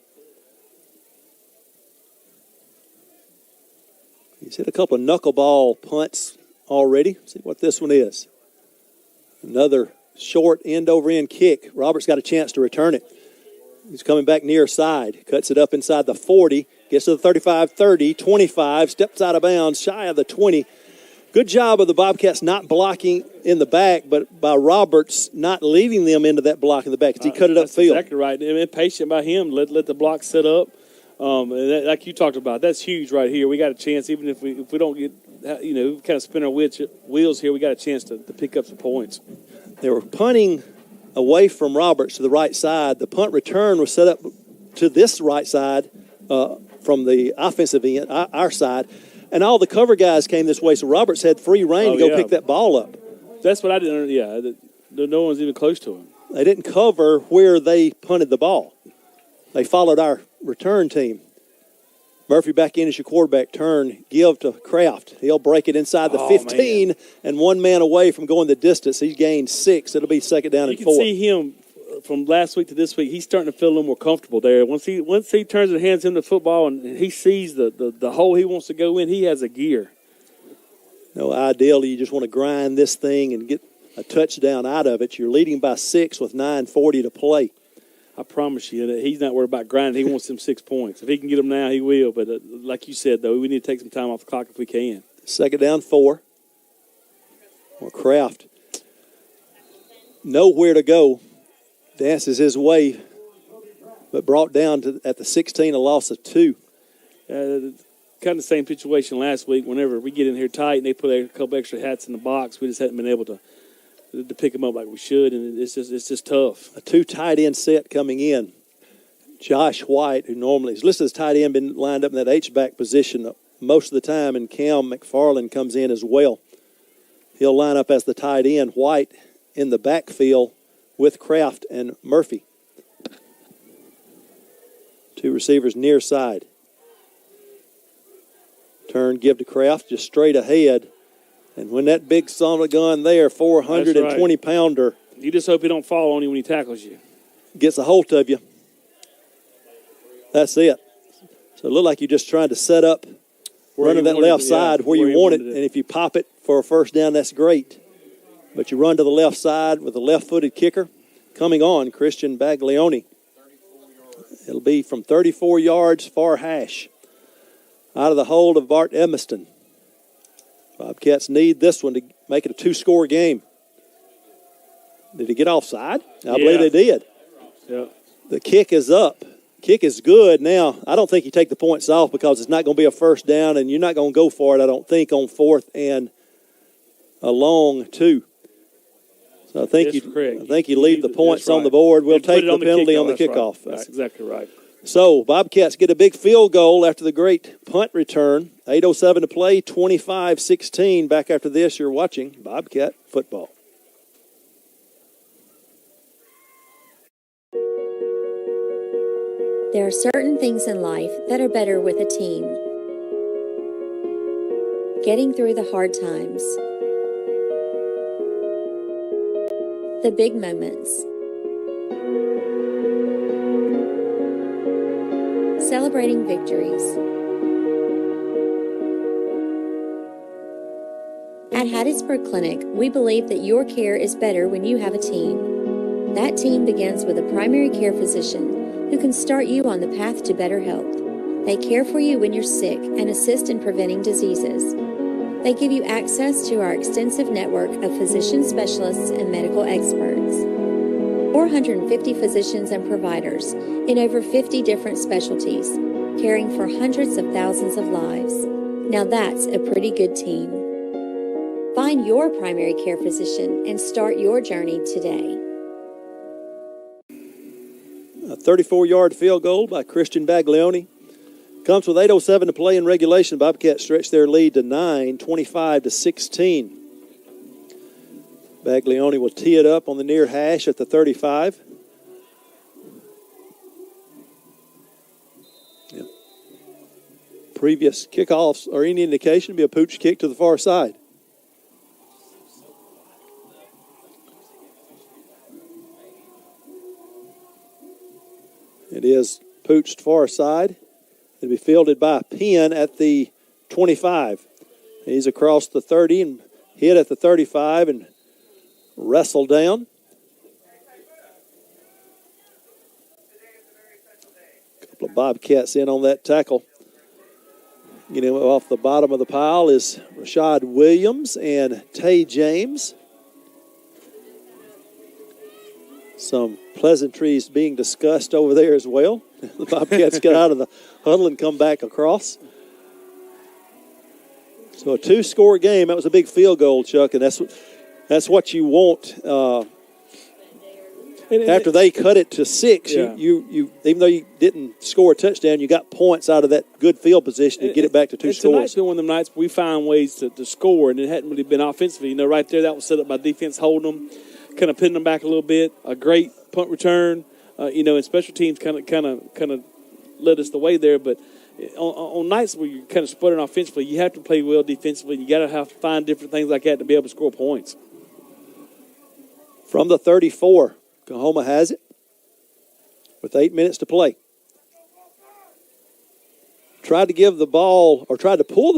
He's hit a couple of knuckleball punts already. See what this one is. Another short end-over-end kick. Roberts got a chance to return it. He's coming back near side. Cuts it up inside the 40. Gets to the 35, 30, 25. Steps out of bounds, shy of the 20. Good job of the Bobcats not blocking in the back, but by Roberts not leaving them into that block in the back because he cut it upfield.
Exactly right. And patient by him. Let the block set up. Like you talked about, that's huge right here. We got a chance, even if we don't get, kind of spin our wheels here, we got a chance to pick up some points.
They were punting away from Roberts to the right side. The punt return was set up to this right side from the offensive end, our side. And all the cover guys came this way, so Roberts had free reign to go pick that ball up.
That's what I didn't. Yeah, no one's even close to him.
They didn't cover where they punted the ball. They followed our return team. Murphy back in as your quarterback. Turn, give to Kraft. He'll break it inside the 15 man. And one man away from going the distance. He's gained 6. It'll be 2nd down and 4.
You can see him from last week to this week. He's starting to feel a little more comfortable there. Once he turns and hands him the football and he sees the hole he wants to go in, he has a gear.
No, ideally you just want to grind this thing and get a touchdown out of it. You're leading by 6 with 9:40 to play.
I promise you that he's not worried about grinding. He wants them 6 points. If he can get them now, he will. But like you said, though, we need to take some time off the clock if we can.
Second down, 4. Well, Kraft, nowhere to go, dances his way, but brought down at the 16, a loss of 2.
Kind of the same situation last week. Whenever we get in here tight and they put a couple extra hats in the box, we just haven't been able to pick them up like we should, and it's just tough.
A 2 tight end set coming in. Josh White, who normally is listed as tight end, been lined up in that H-back position most of the time, and Cam McFarland comes in as well. He'll line up as the tight end. White in the backfield with Kraft and Murphy. 2 receivers near side. Turn, give to Kraft, just straight ahead. And when that big son of a gun there, 420-pounder.
You just hope he don't fall on you when he tackles you.
Gets a hold of you. That's it. So it looked like you're just trying to set up running that left side where you want it. And if you pop it for a first down, that's great. But you run to the left side with a left-footed kicker. Coming on, Christian Baglioni. It'll be from 34 yards, far hash. Out of the hold of Bart Edmiston. Bobcats need this one to make it a 2-score game. Did he get offside? I believe they did.
Yeah.
The kick is up. Kick is good. Now, I don't think you take the points off because it's not going to be a first down, and you're not going to go for it, I don't think, on 4th and a long 2. So I think you leave the points on the board. We'll take the penalty on the kickoff.
That's exactly right.
So Bobcats get a big field goal after the great punt return. 8:07 to play, 25-16. Back after this, you're watching Bobcat football.
There are certain things in life that are better with a team. Getting through the hard times. The big moments. Celebrating victories. At Hattiesburg Clinic, we believe that your care is better when you have a team. That team begins with a primary care physician who can start you on the path to better health. They care for you when you're sick and assist in preventing diseases. They give you access to our extensive network of physician specialists and medical experts. 450 physicians and providers in over 50 different specialties, caring for hundreds of thousands of lives. Now that's a pretty good team. Find your primary care physician and start your journey today.
A 34-yard field goal by Christian Baglioni. Comes with 8:07 to play in regulation. Bobcats stretch their lead to 9, 25-16. Baglioni will tee it up on the near hash at the 35. Yep. Previous kickoffs are any indication, be a pooch kick to the far side. It is pooched far side. It'll be fielded by Penn at the 25. He's across the 30 and hit at the 35 and wrestled down. A couple of Bobcats in on that tackle. Getting off the bottom of the pile is Rashad Williams and Tay James. Some pleasantries being discussed over there as well. The Bobcats get out of the huddle and come back across. So a 2-score game. That was a big field goal, Chuck, and that's what you want. After they cut it to 6, you even though you didn't score a touchdown, you got points out of that good field position to get it back to 2 scores.
Tonight's been one of them nights where we find ways to score, and it hadn't really been offensively. You know, right there, that was set up by defense holding them, kind of pinning them back a little bit. A great punt return, and special teams kind of led us the way there. But on nights where you're kind of sputtering offensively, you have to play well defensively. You got to find different things like that to be able to score points.
From the 34, COAHOMA has it with 8 minutes to play. Tried to pull the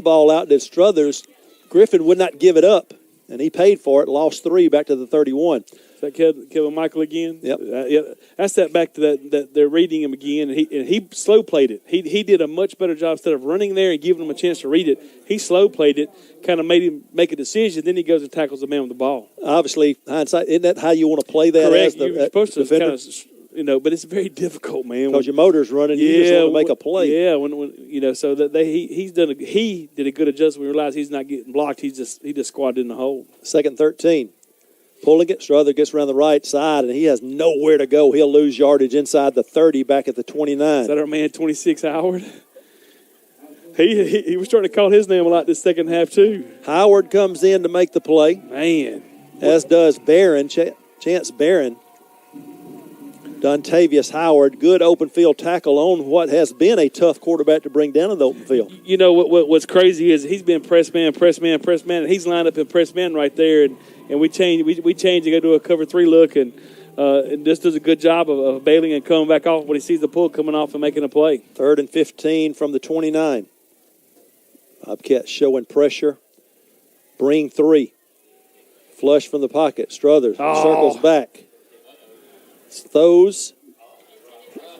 ball out to Struthers. Griffin would not give it up. and he paid for it, lost 3 back to the 31.
Is that Kevin Michael again?
Yep.
Yeah, that's that back to that they're reading him again, and he slow played it. He did a much better job instead of running there and giving him a chance to read it. He slow played it, kind of made him make a decision. Then he goes and tackles the man with the ball.
Obviously, hindsight, isn't that how you want to play that?
Correct.
As the,
You're supposed to
defender?
kind of, but it's very difficult, man.
Because your motor's running, you just want to make a play.
Yeah, when so that he did a good adjustment. We realized he's not getting blocked. He just squatted in the hole.
2nd 13. Pulling it, Strother gets around the right side, and he has nowhere to go. He'll lose yardage inside the 30 back at the 29.
Is that our man, 26 Howard? He was trying to call his name a lot this second half, too.
Howard comes in to make the play.
Man.
As does Barron, Chance Barron. Dontavius Howard, good open field tackle on what has been a tough quarterback to bring down in the open field.
You know what's crazy is he's been press man, and he's lined up in press man right there, and we change and go to a cover 3 look, and this does a good job of bailing and coming back off when he sees the pull coming off and making a play.
3rd and 15 from the 29. Bobcats showing pressure. Bring 3. Flush from the pocket. Struthers circles back. Throws.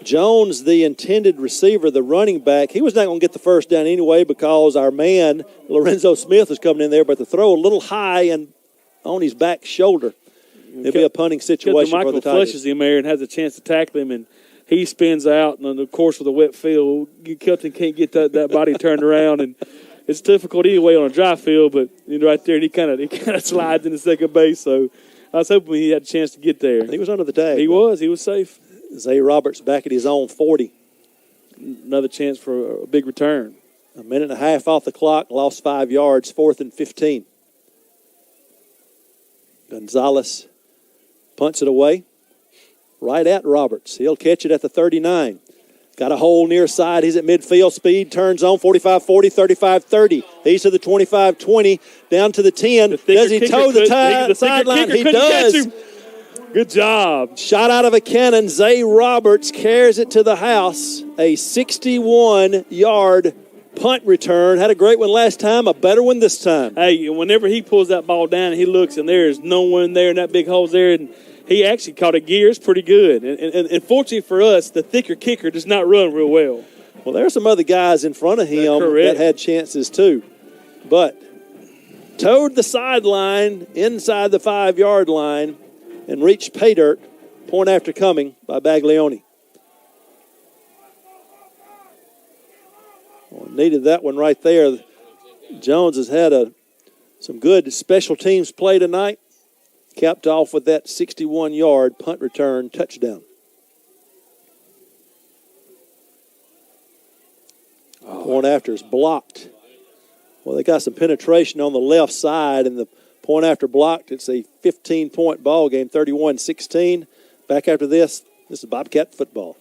Jones, the intended receiver, the running back, he was not going to get the first down anyway because our man, Lorenzo Smith, was coming in there, but the throw a little high and on his back shoulder. It'll be a punting situation for the Tigers.
Michael flushes him there and has a chance to tackle him, and he spins out, and of course with a wet field, Kelton can't get that body turned around, and it's difficult anyway on a dry field, but right there, and he kind of slides into second base, so I was hoping he had a chance to get there.
He was under the tag.
He was safe.
Zay Roberts back at his own 40.
Another chance for a big return.
A minute and a half off the clock, lost 5 yards, 4th and 15. Gonzalez punts it away right at Roberts. He'll catch it at the 39. Got a hole near side. He's at midfield speed. Turns on 45-40, 35-30. He's to the 25-20, down to the 10. Does he toe the sideline? He does.
Good job.
Shot out of a cannon. Zay Roberts carries it to the house. A 61-yard punt return. Had a great one last time, a better one this time.
Hey, whenever he pulls that ball down, he looks, and there is no one there, and that big hole's there, and he actually caught a gear. It's pretty good. And fortunately for us, the thicker kicker does not run real well.
Well, there are some other guys in front of him that had chances too. But towed the sideline inside the 5-yard line and reached pay dirt, point after coming by Baglioni. Well, needed that one right there. Jones has had some good special teams play tonight. Capped off with that 61-yard punt return touchdown. Point after is blocked. Well, they got some penetration on the left side, and the point after blocked. It's a 15-point ball game, 31-16. Back after this is Bobcat football.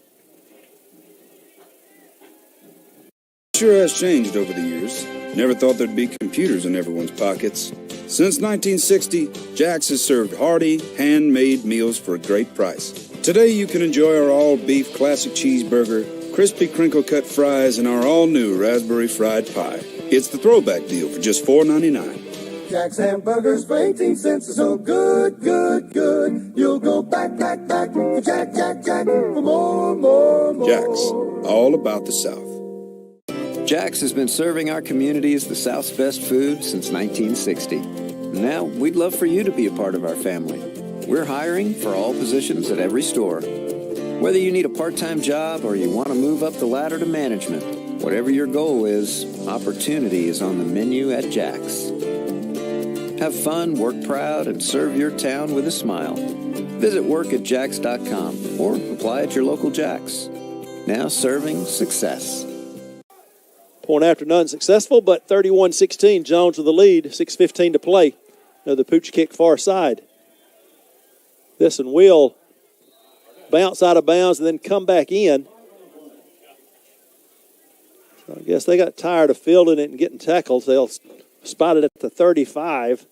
Sure has changed over the years. Never thought there'd be computers in everyone's pockets. Since 1960, Jack's has served hearty, handmade meals for a great price. Today you can enjoy our all-beef classic cheeseburger, crispy crinkle-cut fries, and our all-new raspberry fried pie. It's the throwback deal for just $4.99.
Jack's hamburgers for 18 cents are so good, good, good. You'll go back for Jack for more.
Jack's, all about the South.
Jack's has been serving our community as the South's best food since 1960. Now, we'd love for you to be a part of our family. We're hiring for all positions at every store. Whether you need a part-time job or you want to move up the ladder to management, whatever your goal is, opportunity is on the menu at Jack's. Have fun, work proud, and serve your town with a smile. Visit workatjacks.com or apply at your local Jack's. Now serving success.
Point after none successful, but 31-16, Jones with the lead, 6:15 to play. Another pooch kick far side. This one will bounce out of bounds and then come back in. So I guess they got tired of fielding it and getting tackled. They'll spot it at the 35.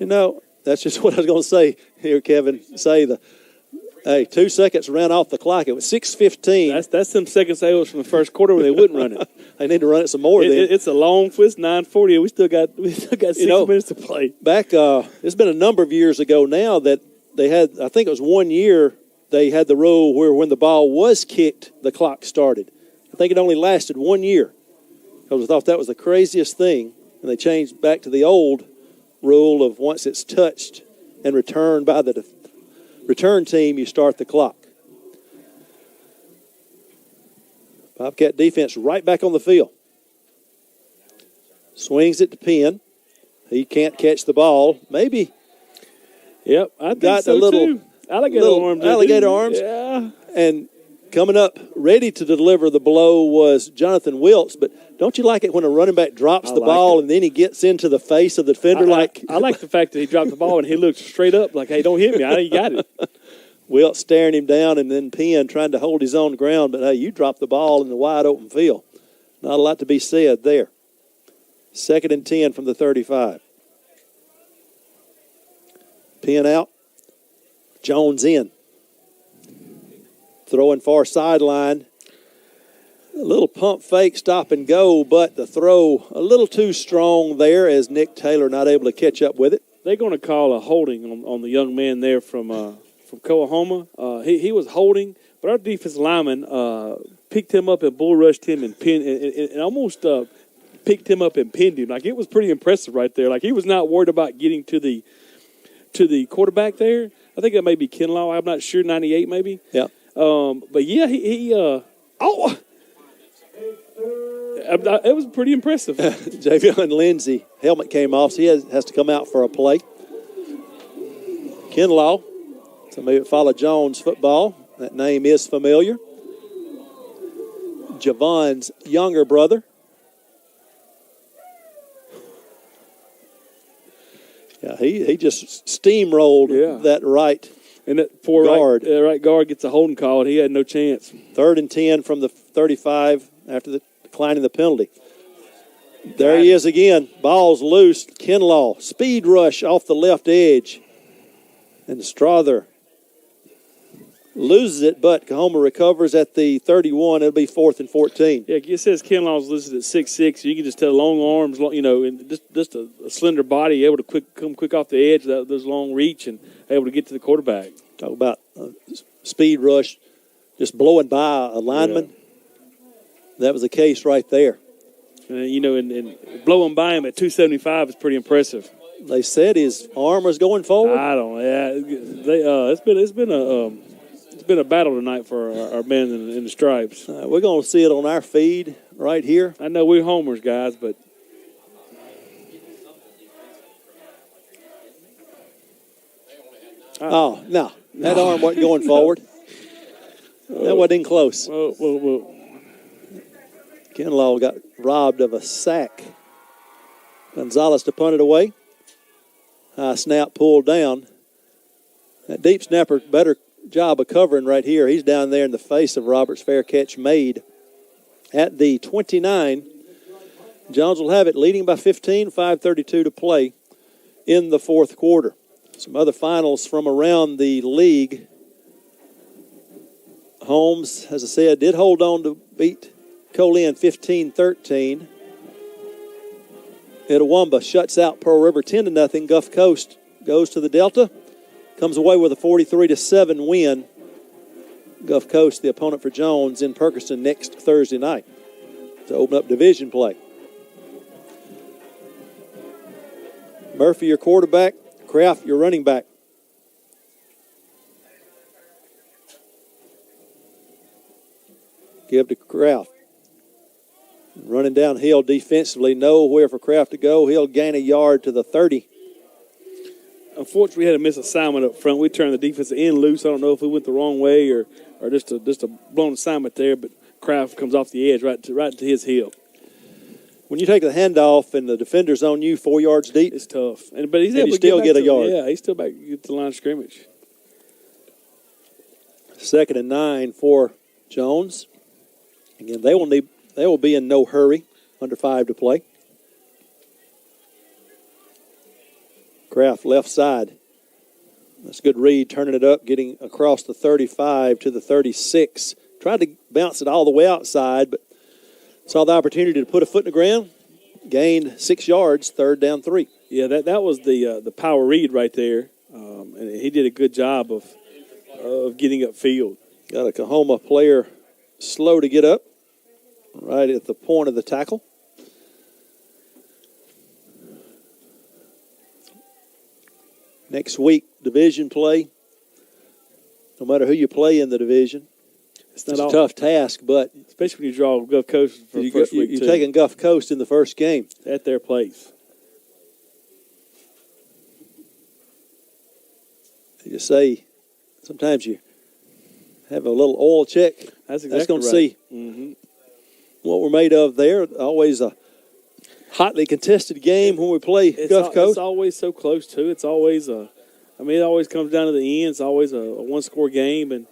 You know, that's just what I was going to say here, Kevin. Hey, 2 seconds ran off the clock. It was 6:15.
That's them second sales from the first quarter where they wouldn't run it.
They need to run it some more.
It's a long twist, 9:40. We still got 6 minutes to play.
Back, it's been a number of years ago now that they had. I think it was 1 year they had the rule where when the ball was kicked, the clock started. I think it only lasted 1 year because I thought that was the craziest thing, and they changed back to the old rule of once it's touched and returned by the return team, you start the clock. Bobcat defense right back on the field. Swings it to Penn. He can't catch the ball. Maybe.
Yep, I think
got
so
a little
too. Alligator arms.
Yeah. And coming up, ready to deliver the blow was Jonathan Wiltz. But don't you like it when a running back drops the ball and then he gets into the face of the defender?
I like the fact that he dropped the ball and he looked straight up like, hey, don't hit me. I ain't got it.
Wiltz staring him down, and then Penn trying to hold his own ground. But, hey, you dropped the ball in the wide open field. Not a lot to be said there. 2nd and 10 from the 35. Penn out. Jones in. Throwing far sideline. A little pump fake, stop and go, but the throw a little too strong there as Nick Taylor not able to catch up with it.
They're going to call a holding on the young man there from COAHOMA. He was holding, but our defensive lineman picked him up and bull rushed him and almost picked him up and pinned him. Like, it was pretty impressive right there. Like, he was not worried about getting to the quarterback there. I think that may be Kinlaw. I'm not sure, 98 maybe.
Yeah.
But yeah, it was pretty impressive.
Javion Lindsay, helmet came off, so he has to come out for a play. Kinlaw, so maybe follow Jones football. That name is familiar. Javon's younger brother. Yeah, he just steamrolled that right.
And that poor
guard.
Right guard gets a holding call, and he had no chance.
3rd and 10 from the 35 after the declining the penalty. There he is again. Ball's loose. Kinlaw, speed rush off the left edge. And Strother loses it, but COAHOMA recovers at the 31. It'll be 4th and 14.
Yeah, it says Kinlaw's listed at 6'6". You can just tell long arms, and just a slender body, able to come quick off the edge, those long reach, and able to get to the quarterback.
Talk about speed rush, just blowing by a lineman. Yeah. That was the case right there.
And blowing by him at 275 is pretty impressive.
They said his arm was going forward.
I don't know. Yeah, it's been a battle tonight for our men in the stripes.
We're going to see it on our feed right here.
I know we're homers, guys, but
oh no, that arm wasn't going forward. That wasn't even close.
Whoa.
Kinlaw got robbed of a sack. Gonzalez to punt it away. High snap pulled down. That deep snapper, better job of covering right here. He's down there in the face of Roberts. Fair catch made at the 29. Jones will have it leading by 15, 5:32 to play in the 4th quarter. Some other finals from around the league. Holmes, as I said, did hold on to beat Colin 15-13. Itawamba shuts out Pearl River 10-0. Gulf Coast goes to the Delta. Comes away with a 43-7 win. Gulf Coast, the opponent for Jones, in Perkerson next Thursday night to open up division play. Murphy, your quarterback. Kraft, your running back. Give to Kraft. Running downhill defensively, nowhere for Kraft to go. He'll gain a yard to the 30.
Unfortunately, we had a misassignment up front. We turned the defensive end loose. I don't know if it went the wrong way or just a blown assignment there, but Kraft comes off the edge right to his heel.
When you take the handoff and the defender's on you 4 yards deep,
it's tough. But he's able to
still get a yard.
Yeah, he's still back to the line of scrimmage.
2nd and 9 for Jones. Again, they will be in no hurry. Under 5 to play. Kraft left side. That's a good read, turning it up, getting across the 35 to the 36. Tried to bounce it all the way outside, but saw the opportunity to put a foot in the ground. Gained 6 yards, 3rd down 3.
Yeah, that was the power read right there, and he did a good job of getting upfield.
Got a COAHOMA player slow to get up, right at the point of the tackle. Next week, division play. No matter who you play in the division, it's a tough task, but
especially when you draw Gulf Coast for the first week.
You're taking Gulf Coast in the first game
at their place.
You say sometimes you have a little oil check.
That's exactly
going to
right.
see what we're made of there. Always a hotly contested game when we play Gulf Coast.
It's always so close, too. It's always it always comes down to the end. It's always a one-score game, and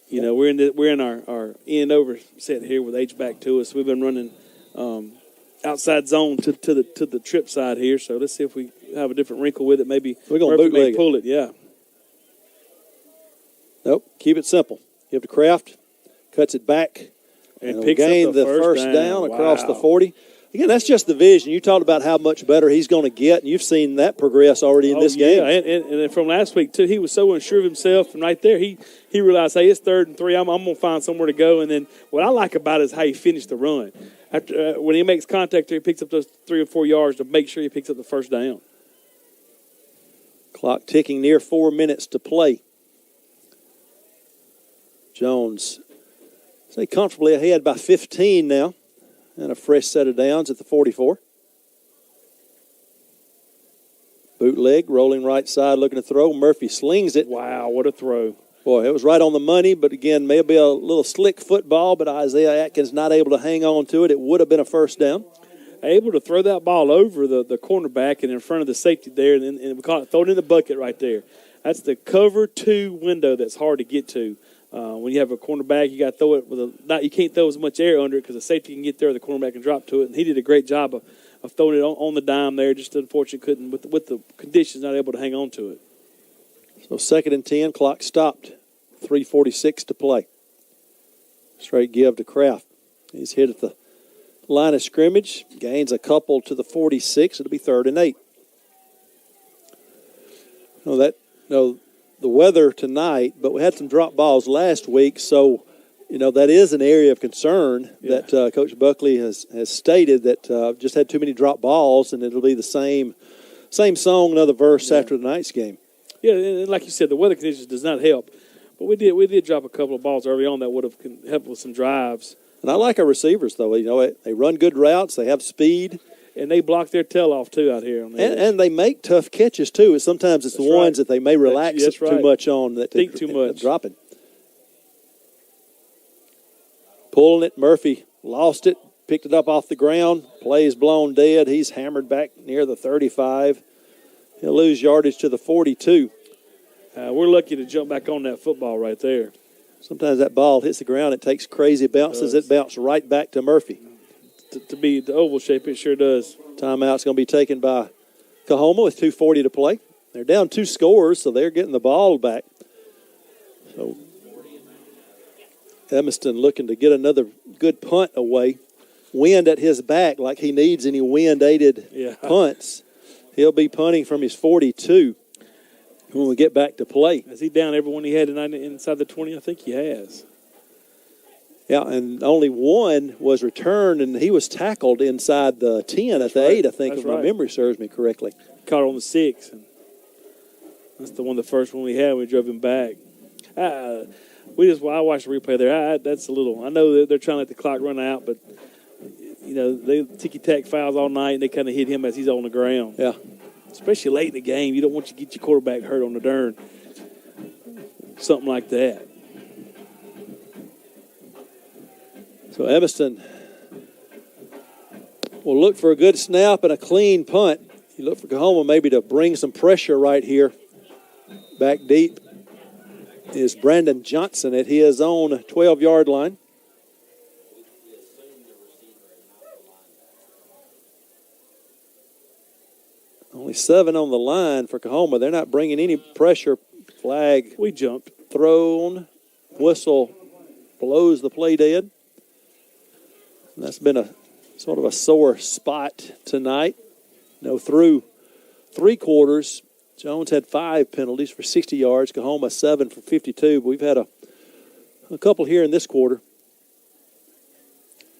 we're in our end over set here with H-back to us. We've been running outside zone to the trip side here, so let's see if we have a different wrinkle with it. Maybe
we're going to bootleg
pull it, yeah.
Nope, keep it simple. Give to Kraft, cuts it back, and picks gain up the first down across the 40. Again, that's just the vision. You talked about how much better he's going to get, and you've seen that progress already in this game.
Yeah, and from last week, too, he was so unsure of himself. And right there, he realized, hey, it's 3rd and 3. I'm going to find somewhere to go. And then what I like about it is how he finished the run. After when he makes contact there, he picks up those 3 or 4 yards to make sure he picks up the first down.
Clock ticking near 4 minutes to play. Jones, say comfortably ahead by 15 now. And a fresh set of downs at the 44. Bootleg, rolling right side, looking to throw. Murphy slings it.
Wow, what a throw.
Boy, it was right on the money, but again, maybe a little slick football, but Isaiah Atkins not able to hang on to it. It would have been a first down.
Able to throw that ball over the cornerback and in front of the safety there, and we call it throw it in the bucket right there. That's the cover 2 window that's hard to get to. When you have a cornerback, you got to throw it you can't throw as much air under it because the safety can get there, the cornerback can drop to it. And he did a great job of throwing it on the dime there. Just unfortunately couldn't with the conditions, not able to hang on to it.
So 2nd and 10, clock stopped. 3:46 to play. Straight give to Kraft. He's hit at the line of scrimmage. Gains a couple to the 46. It'll be 3rd and 8. The weather tonight, but we had some drop balls last week, so that is an area of concern that Coach Buckley has stated that just had too many drop balls, and it'll be the same song, another verse after tonight's game.
Yeah, and like you said, the weather conditions does not help, but we did drop a couple of balls early on that would have helped with some drives.
And I like our receivers though. They run good routes, they have speed.
And they block their tail off, too, out here.
And they make tough catches, too. Sometimes it's the ones that they may relax too much on. That
think too much.
Dropping. Pulling it. Murphy lost it. Picked it up off the ground. Play is blown dead. He's hammered back near the 35. He'll lose yardage to the 42.
We're lucky to jump back on that football right there.
Sometimes that ball hits the ground. It takes crazy bounces. It bounced right back to Murphy.
To be the oval shape, it sure does.
Timeout's going to be taken by COAHOMA with 2:40 to play. They're down 2 scores, so they're getting the ball back. So Evanston looking to get another good punt away. Wind at his back like he needs any wind-aided punts. He'll be punting from his 42 when we get back to play.
Has he down everyone he had tonight inside the 20? I think he has.
Yeah, and only one was returned, and he was tackled inside the 10 at the 8, I think, if my memory serves me correctly.
Caught on the 6. And that's the the first one we had. We drove him back. I watched the replay there. That's a little. I know that they're trying to let the clock run out, but they ticky-tack fouls all night, and they kind of hit him as he's on the ground.
Yeah,
especially late in the game, you don't want to get your quarterback hurt on the darn something like that.
So Evanston will look for a good snap and a clean punt. You look for COAHOMA maybe to bring some pressure right here. Back deep is Brandon Johnson at his own 12-yard line. Only Only 7 on the line for Coahoma. They're not bringing any pressure. Flag.
We jumped.
Thrown. Whistle blows the play dead. And that's been a sort of a sore spot tonight. Through 3 quarters, Jones had 5 penalties for 60 yards. Coahoma 7 for 52. But we've had a couple here in this quarter.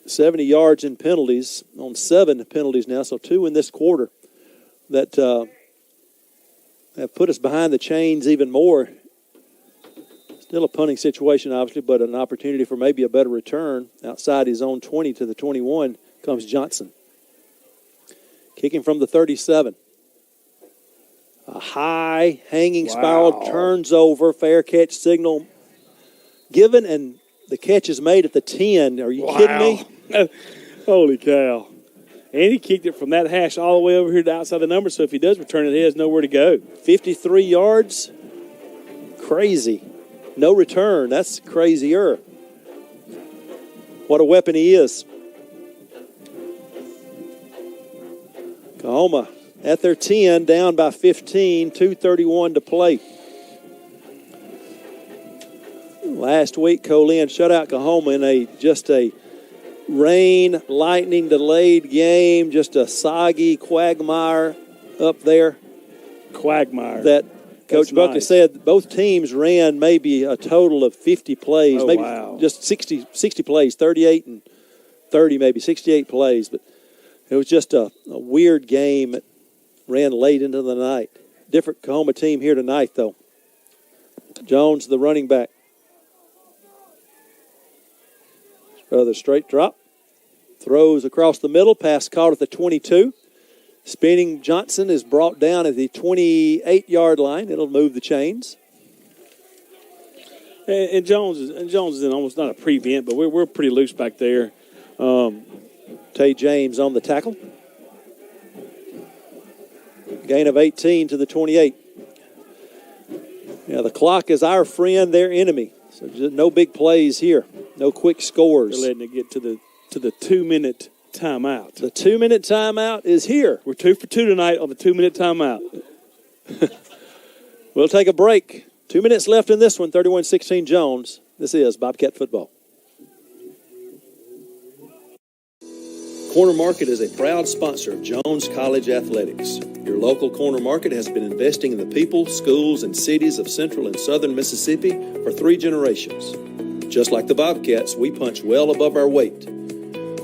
70 yards in penalties on 7 penalties now, so 2 in this quarter that have put us behind the chains even more. Still a punting situation, obviously, but an opportunity for maybe a better return. Outside his own 20 to the 21 comes Johnson. Kicking from the 37. A high hanging spiral turns over. Fair catch signal given, and the catch is made at the 10. Are you kidding me?
Holy cow. And he kicked it from that hash all the way over here to outside the number, so if he does return it, he has nowhere to go.
53 yards. Crazy. No return. That's crazier. What a weapon he is. Coahoma at their 10, down by 15, 2:31 to play. Last week, Colin shut out Coahoma in just a rain, lightning delayed game, just a soggy quagmire up there.
Quagmire.
That Coach Buckley said both teams ran maybe a total of 50 plays, just 60 plays, 38 and 30, maybe 68 plays. But it was just a weird game that ran late into the night. Different Coahoma team here tonight, though. Jones, the running back. Rather straight drop. Throws across the middle. Pass caught at the 22. Spinning Johnson is brought down at the 28-yard line. It'll move the chains.
And Jones is in almost not a prevent, but we're pretty loose back there.
Tay James on the tackle. Gain of 18 to the 28. Yeah, the clock is our friend, their enemy. So just no big plays here. No quick scores.
They're letting it get to the 2-minute timeout.
The 2-minute timeout is here.
We're 2 for 2 tonight on the 2-minute timeout.
We'll take a break. 2 minutes left in this one, 31-16 Jones. This is Bobcat football. Corner Market is a proud sponsor of Jones College Athletics. Your local Corner Market has been investing in the people, schools, and cities of central and southern Mississippi for 3 generations. Just like the Bobcats, we punch well above our weight.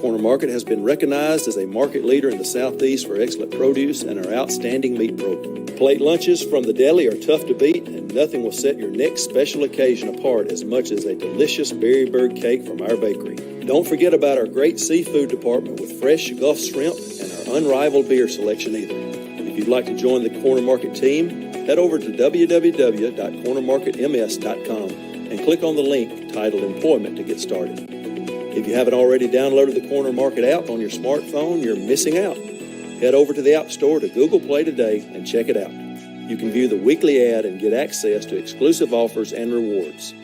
Corner Market has been recognized as a market leader in the Southeast for excellent produce and our outstanding meat program. Plate lunches from the deli are tough to beat, and nothing will set your next special occasion apart as much as a delicious berry bird cake from our bakery. Don't forget about our great seafood department with fresh Gulf shrimp and our unrivaled beer selection either. If you'd like to join the Corner Market team, head over to www.cornermarketms.com and click on the link titled Employment to get started. If you haven't already downloaded the Corner Market app on your smartphone, you're missing out. Head over to the App Store to Google Play today and check it out. You can view the weekly ad and get access to exclusive offers and rewards.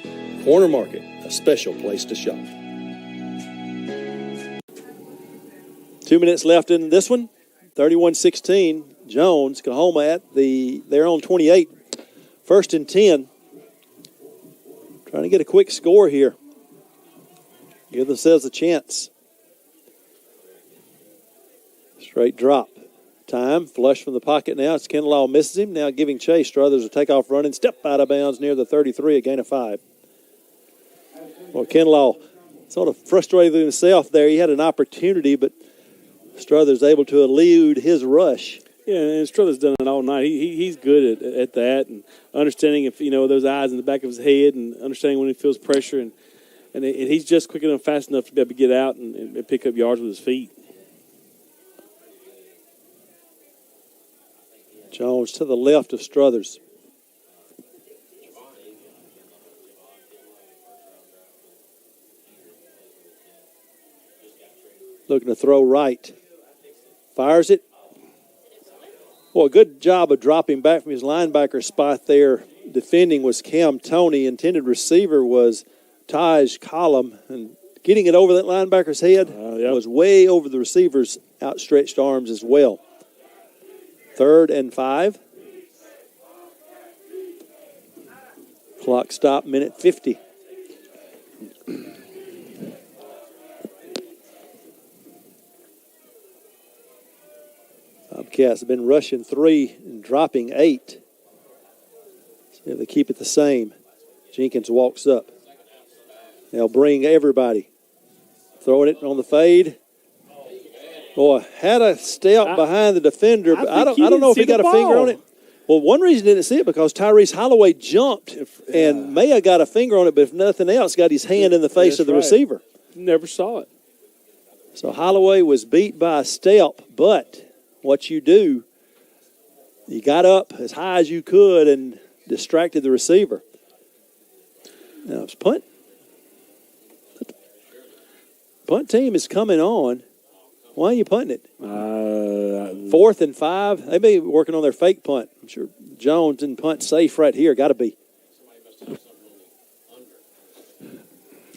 Corner Market, a special place to shop. 2 minutes left in this one. 31-16, Jones, Coahoma at their own 28. 1st and 10. Trying to get a quick score here. Give themselves a chance. Straight drop. Time. Flush from the pocket now. It's Kinlaw misses him. Now giving chase. Struthers will take off running. Step out of bounds near the 33. A gain of 5. Well, Kinlaw sort of frustrated with himself there. He had an opportunity, but Struthers able to elude his rush.
Yeah, and Struthers done it all night. He's good at that and understanding if those eyes in the back of his head and understanding when he feels pressure and he's just quick enough, fast enough to be able to get out and pick up yards with his feet.
Jones to the left of Struthers. Looking to throw right. Fires it. Well, a good job of dropping back from his linebacker spot there. Defending was Cam Toney. Intended receiver was Taj Column. And getting it over that linebacker's head was way over the receiver's outstretched arms as well. 3rd and 5. Clock stop, minute 50. Bobcats have been rushing 3 and dropping 8. So if they keep it the same, Jenkins walks up. They'll bring everybody. Throwing it on the fade. Boy, had a step behind the defender, but I don't know if he got a finger on it. Well, one reason he didn't see it because Tyrese Holloway jumped and may have got a finger on it, but if nothing else, got his hand in the face of the receiver.
Never saw it.
So Holloway was beat by a step, but what you do, you got up as high as you could and distracted the receiver. Now it's punt. Punt team is coming on. Why are you punting it? 4th and 5. They may be working on their fake punt. I'm sure Jones and punt safe right here. Got to be.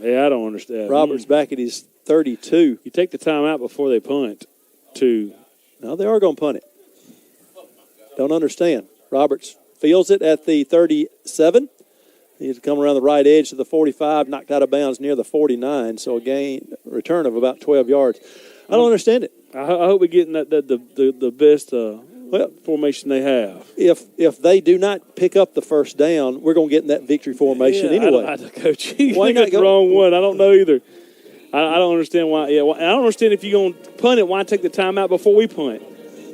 Yeah, I don't understand.
Roberts back at his 32.
You take the time out before they punt to.
No, they are going to punt it. Don't understand. Roberts fields it at the 37. He's come around the right edge to the 45, knocked out of bounds near the 49. So a return of about 12 yards. I don't understand it.
I hope we're getting the best formation they have.
If they do not pick up the first down, we're going to get in that victory formation anyway.
Coach, why not the wrong one? I don't know either. I don't understand why. Yeah, I don't understand if you're going to punt it. Why take the time out before we punt?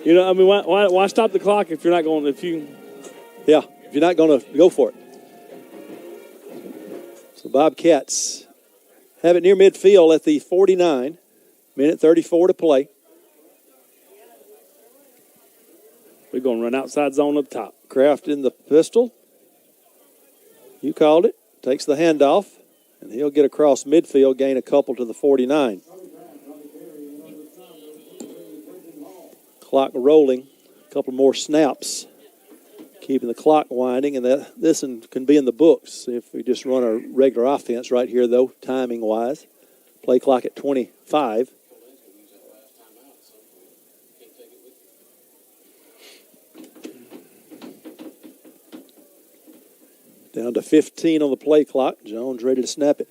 You know, I mean, why stop the clock if you're not going? If you're not going to go for it. So Bobcats have it near midfield at the 49. Minute 34 to play. We're going to run outside zone up top.
Kraft in the pistol. You called it. Takes the handoff, and he'll get across midfield, gain a couple to the 49. Clock rolling. A couple more snaps. Keeping the clock winding, and this one can be in the books if we just run our regular offense right here, though, timing-wise. Play clock at 25. Down to 15 on the play clock. Jones ready to snap it.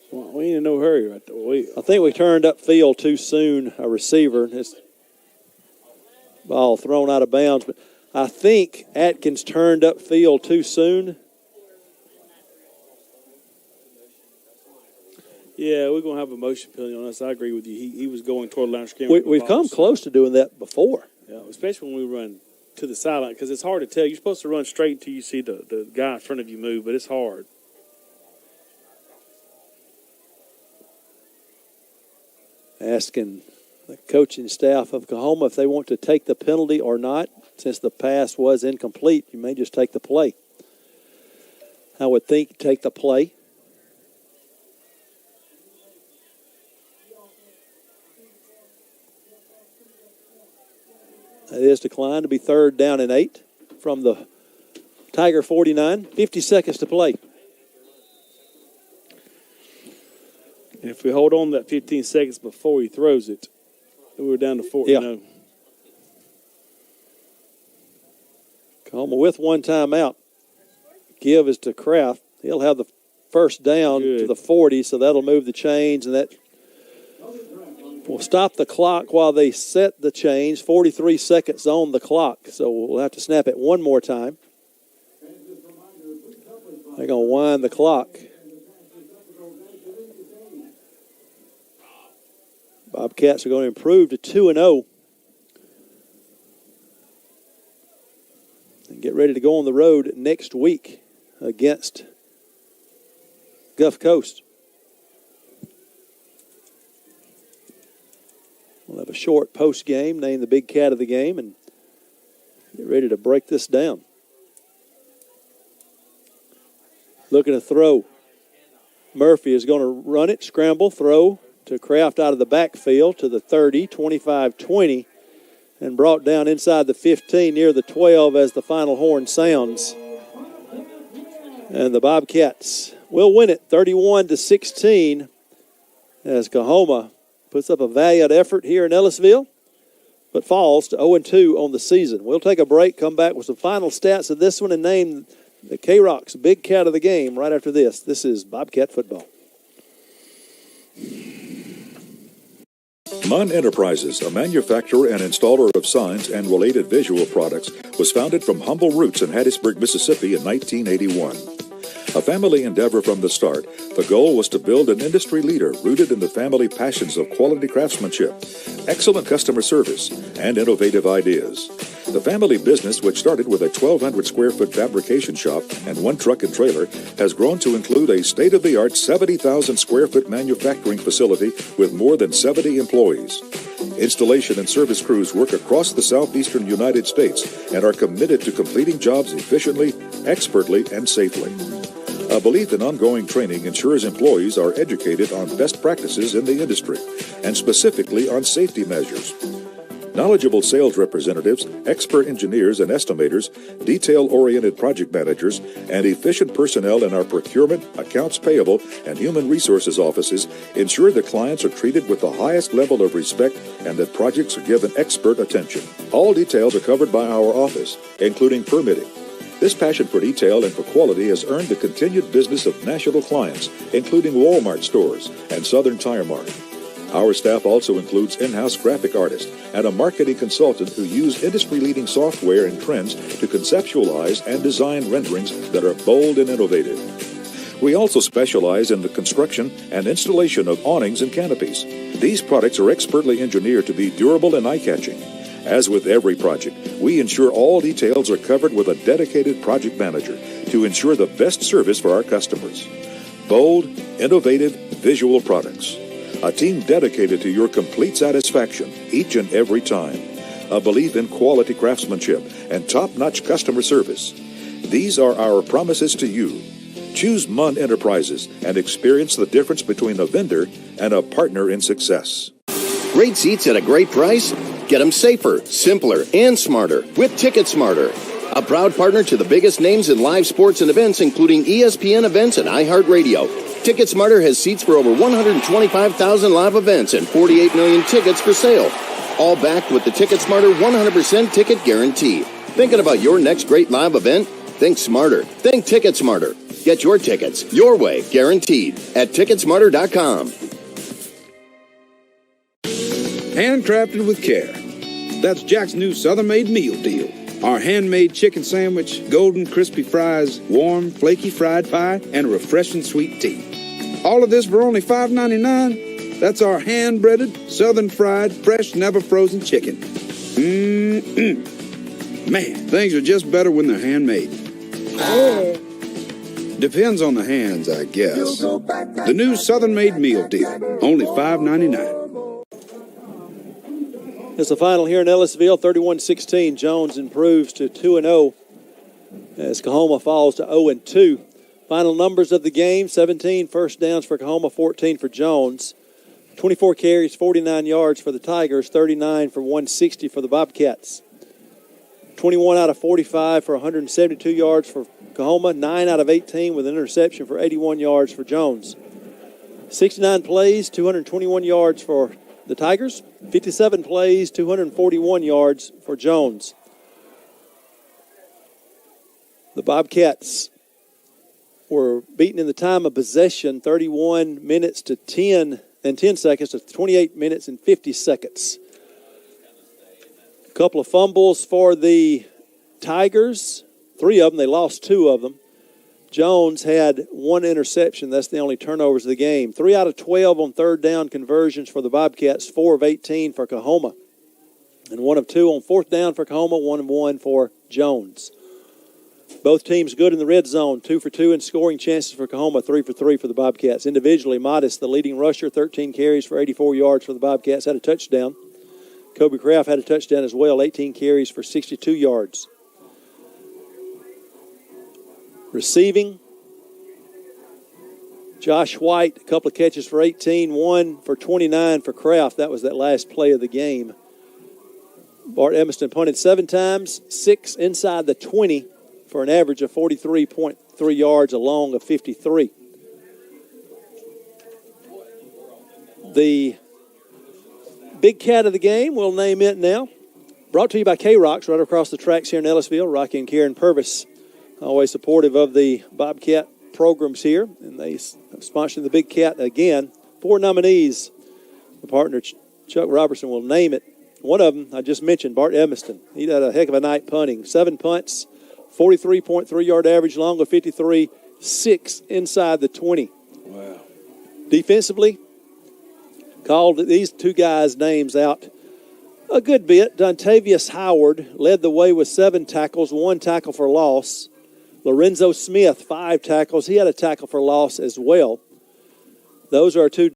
Well, we ain't in no hurry right there.
I think we turned upfield too soon, a receiver. This ball thrown out of bounds. But I think Atkins turned upfield too soon.
Yeah, we're going to have a motion penalty on us. I agree with you. He was going toward the line of scrimmage.
We've come close to doing that before.
Yeah, especially when we run to the sideline, because it's hard to tell. You're supposed to run straight until you see the guy in front of you move, but it's hard.
Asking the coaching staff of COAHOMA if they want to take the penalty or not. Since the pass was incomplete, you may just take the play. I would think take the play. It is declined to be 3rd down and 8 from the Tiger 49. 50 seconds to play.
And if we hold on that 15 seconds before he throws it, we're down to 4.
Yeah.
You know.
COAHOMA with one timeout. Give is to Kraft. He'll have the first down to the 40, so that'll move the chains, and that will stop the clock while they set the change. 43 seconds on the clock, so we'll have to snap it one more time. They're going to wind the clock. Bobcats are going to improve to 2-0. And get ready to go on the road next week against Gulf Coast. We'll have a short post game, name the big cat of the game, and get ready to break this down. Looking to throw. Murphy is going to run it, scramble, throw to Kraft out of the backfield to the 30, 25-20, and brought down inside the 15 near the 12 as the final horn sounds. And the Bobcats will win it 31-16 as COAHOMA puts up a valiant effort here in Ellisville. but falls to 0-2 on the season. We'll take a break, come back with some final stats of this one, and name the K-Rock's big cat of the game right after this. This is Bobcat football.
Munn Enterprises, a manufacturer and installer of signs and related visual products, was founded from humble roots in Hattiesburg, Mississippi in 1981. A family endeavor from the start, the goal was to build an industry leader rooted in the family passions of quality craftsmanship, excellent customer service, and innovative ideas. The family business, which started with a 1,200 square foot fabrication shop and one truck and trailer, has grown to include a state-of-the-art 70,000 square foot manufacturing facility with more than 70 employees. Installation and service crews work across the southeastern United States and are committed to completing jobs efficiently, expertly, and safely. A belief in ongoing training ensures employees are educated on best practices in the industry, and specifically on safety measures. Knowledgeable sales representatives, expert engineers and estimators, detail-oriented project managers, and efficient personnel in our procurement, accounts payable, and human resources offices ensure that clients are treated with the highest level of respect and that projects are given expert attention. All details are covered by our office, including permitting. This passion for detail and for quality has earned the continued business of national clients, including Walmart stores and Southern Tire Mart. Our staff also includes in-house graphic artists and a marketing consultant who use industry-leading software and trends to conceptualize and design renderings that are bold and innovative. We also specialize in the construction and installation of awnings and canopies. These products are expertly engineered to be durable and eye-catching. As with every project, we ensure all details are covered with a dedicated project manager to ensure the best service for our customers. Bold, innovative, visual products. A team dedicated to your complete satisfaction each and every time. A belief in quality craftsmanship and top-notch customer service. These are our promises to you. Choose Munn Enterprises and experience the difference between a vendor and a partner in success.
Great seats at a great price? Get them safer, simpler, and smarter with Ticket Smarter. A proud partner to the biggest names in live sports and events, including ESPN events and iHeartRadio. Ticket Smarter has seats for over 125,000 live events and 48 million tickets for sale. All backed with the Ticket Smarter 100% ticket guarantee. Thinking about your next great live event? Think smarter. Think Ticket Smarter. Get your tickets your way, guaranteed, at Ticketsmarter.com.
Handcrafted with care. That's Jack's new Southern-made meal deal. Our handmade chicken sandwich, golden crispy fries, warm flaky fried pie, and a refreshing sweet tea. All of this for only $5.99. That's our hand-breaded, southern-fried, fresh, never-frozen chicken. Man, things are just better when they're handmade. Depends on the hands, I guess. The new Southern-made meal deal, only $5.99.
It's the final here in Ellisville, 31-16. Jones improves to 2-0 as COAHOMA falls to 0-2. Final numbers of the game, 17 first downs for COAHOMA, 14 for Jones. 24 carries, 49 yards for the Tigers, 39 for 160 for the Bobcats. 21 out of 45 for 172 yards for COAHOMA, 9 out of 18 with an interception for 81 yards for Jones. 69 plays, 221 yards for the Tigers, 57 plays, 241 yards for Jones. The Bobcats were beaten in the time of possession, 31 minutes to 10 seconds to 28 minutes and 50 seconds. A couple of fumbles for the Tigers, 3 of them. They lost 2 of them. Jones had 1 interception. That's the only turnovers of the game. 3 out of 12 on third down conversions for the Bobcats, 4 of 18 for COAHOMA. And 1 of 2 on fourth down for COAHOMA, 1 of 1 for Jones. Both teams good in the red zone, 2 for 2 in scoring chances for COAHOMA, 3 for 3 for the Bobcats. Individually, Modest, the leading rusher, 13 carries for 84 yards for the Bobcats, had a touchdown. Kobe Kraft had a touchdown as well, 18 carries for 62 yards. Receiving, Josh White, a couple of catches for 18, 1 for 29 for Kraft. That was that last play of the game. Bart Evanston punted 7 times, 6 inside the 20 for an average of 43.3 yards, a long of 53. The big cat of the game, we'll name it now, Brought to you by K-Rocks right across the tracks here in Ellisville. Rocky and Karen Purvis, always supportive of the Bobcat programs here, and they have sponsored the Big Cat again. 4 nominees. The partner, Chuck Robertson, will name it. One of them, I just mentioned, Bart Evanston. He had a heck of a night punting. 7 punts, 43.3-yard average, long of 53, 6 inside the 20.
Wow.
Defensively, called these 2 guys' names out a good bit. Dontavius Howard led the way with 7 tackles, 1 tackle for loss. Lorenzo Smith, 5 tackles. He had a tackle for loss as well. Those are 2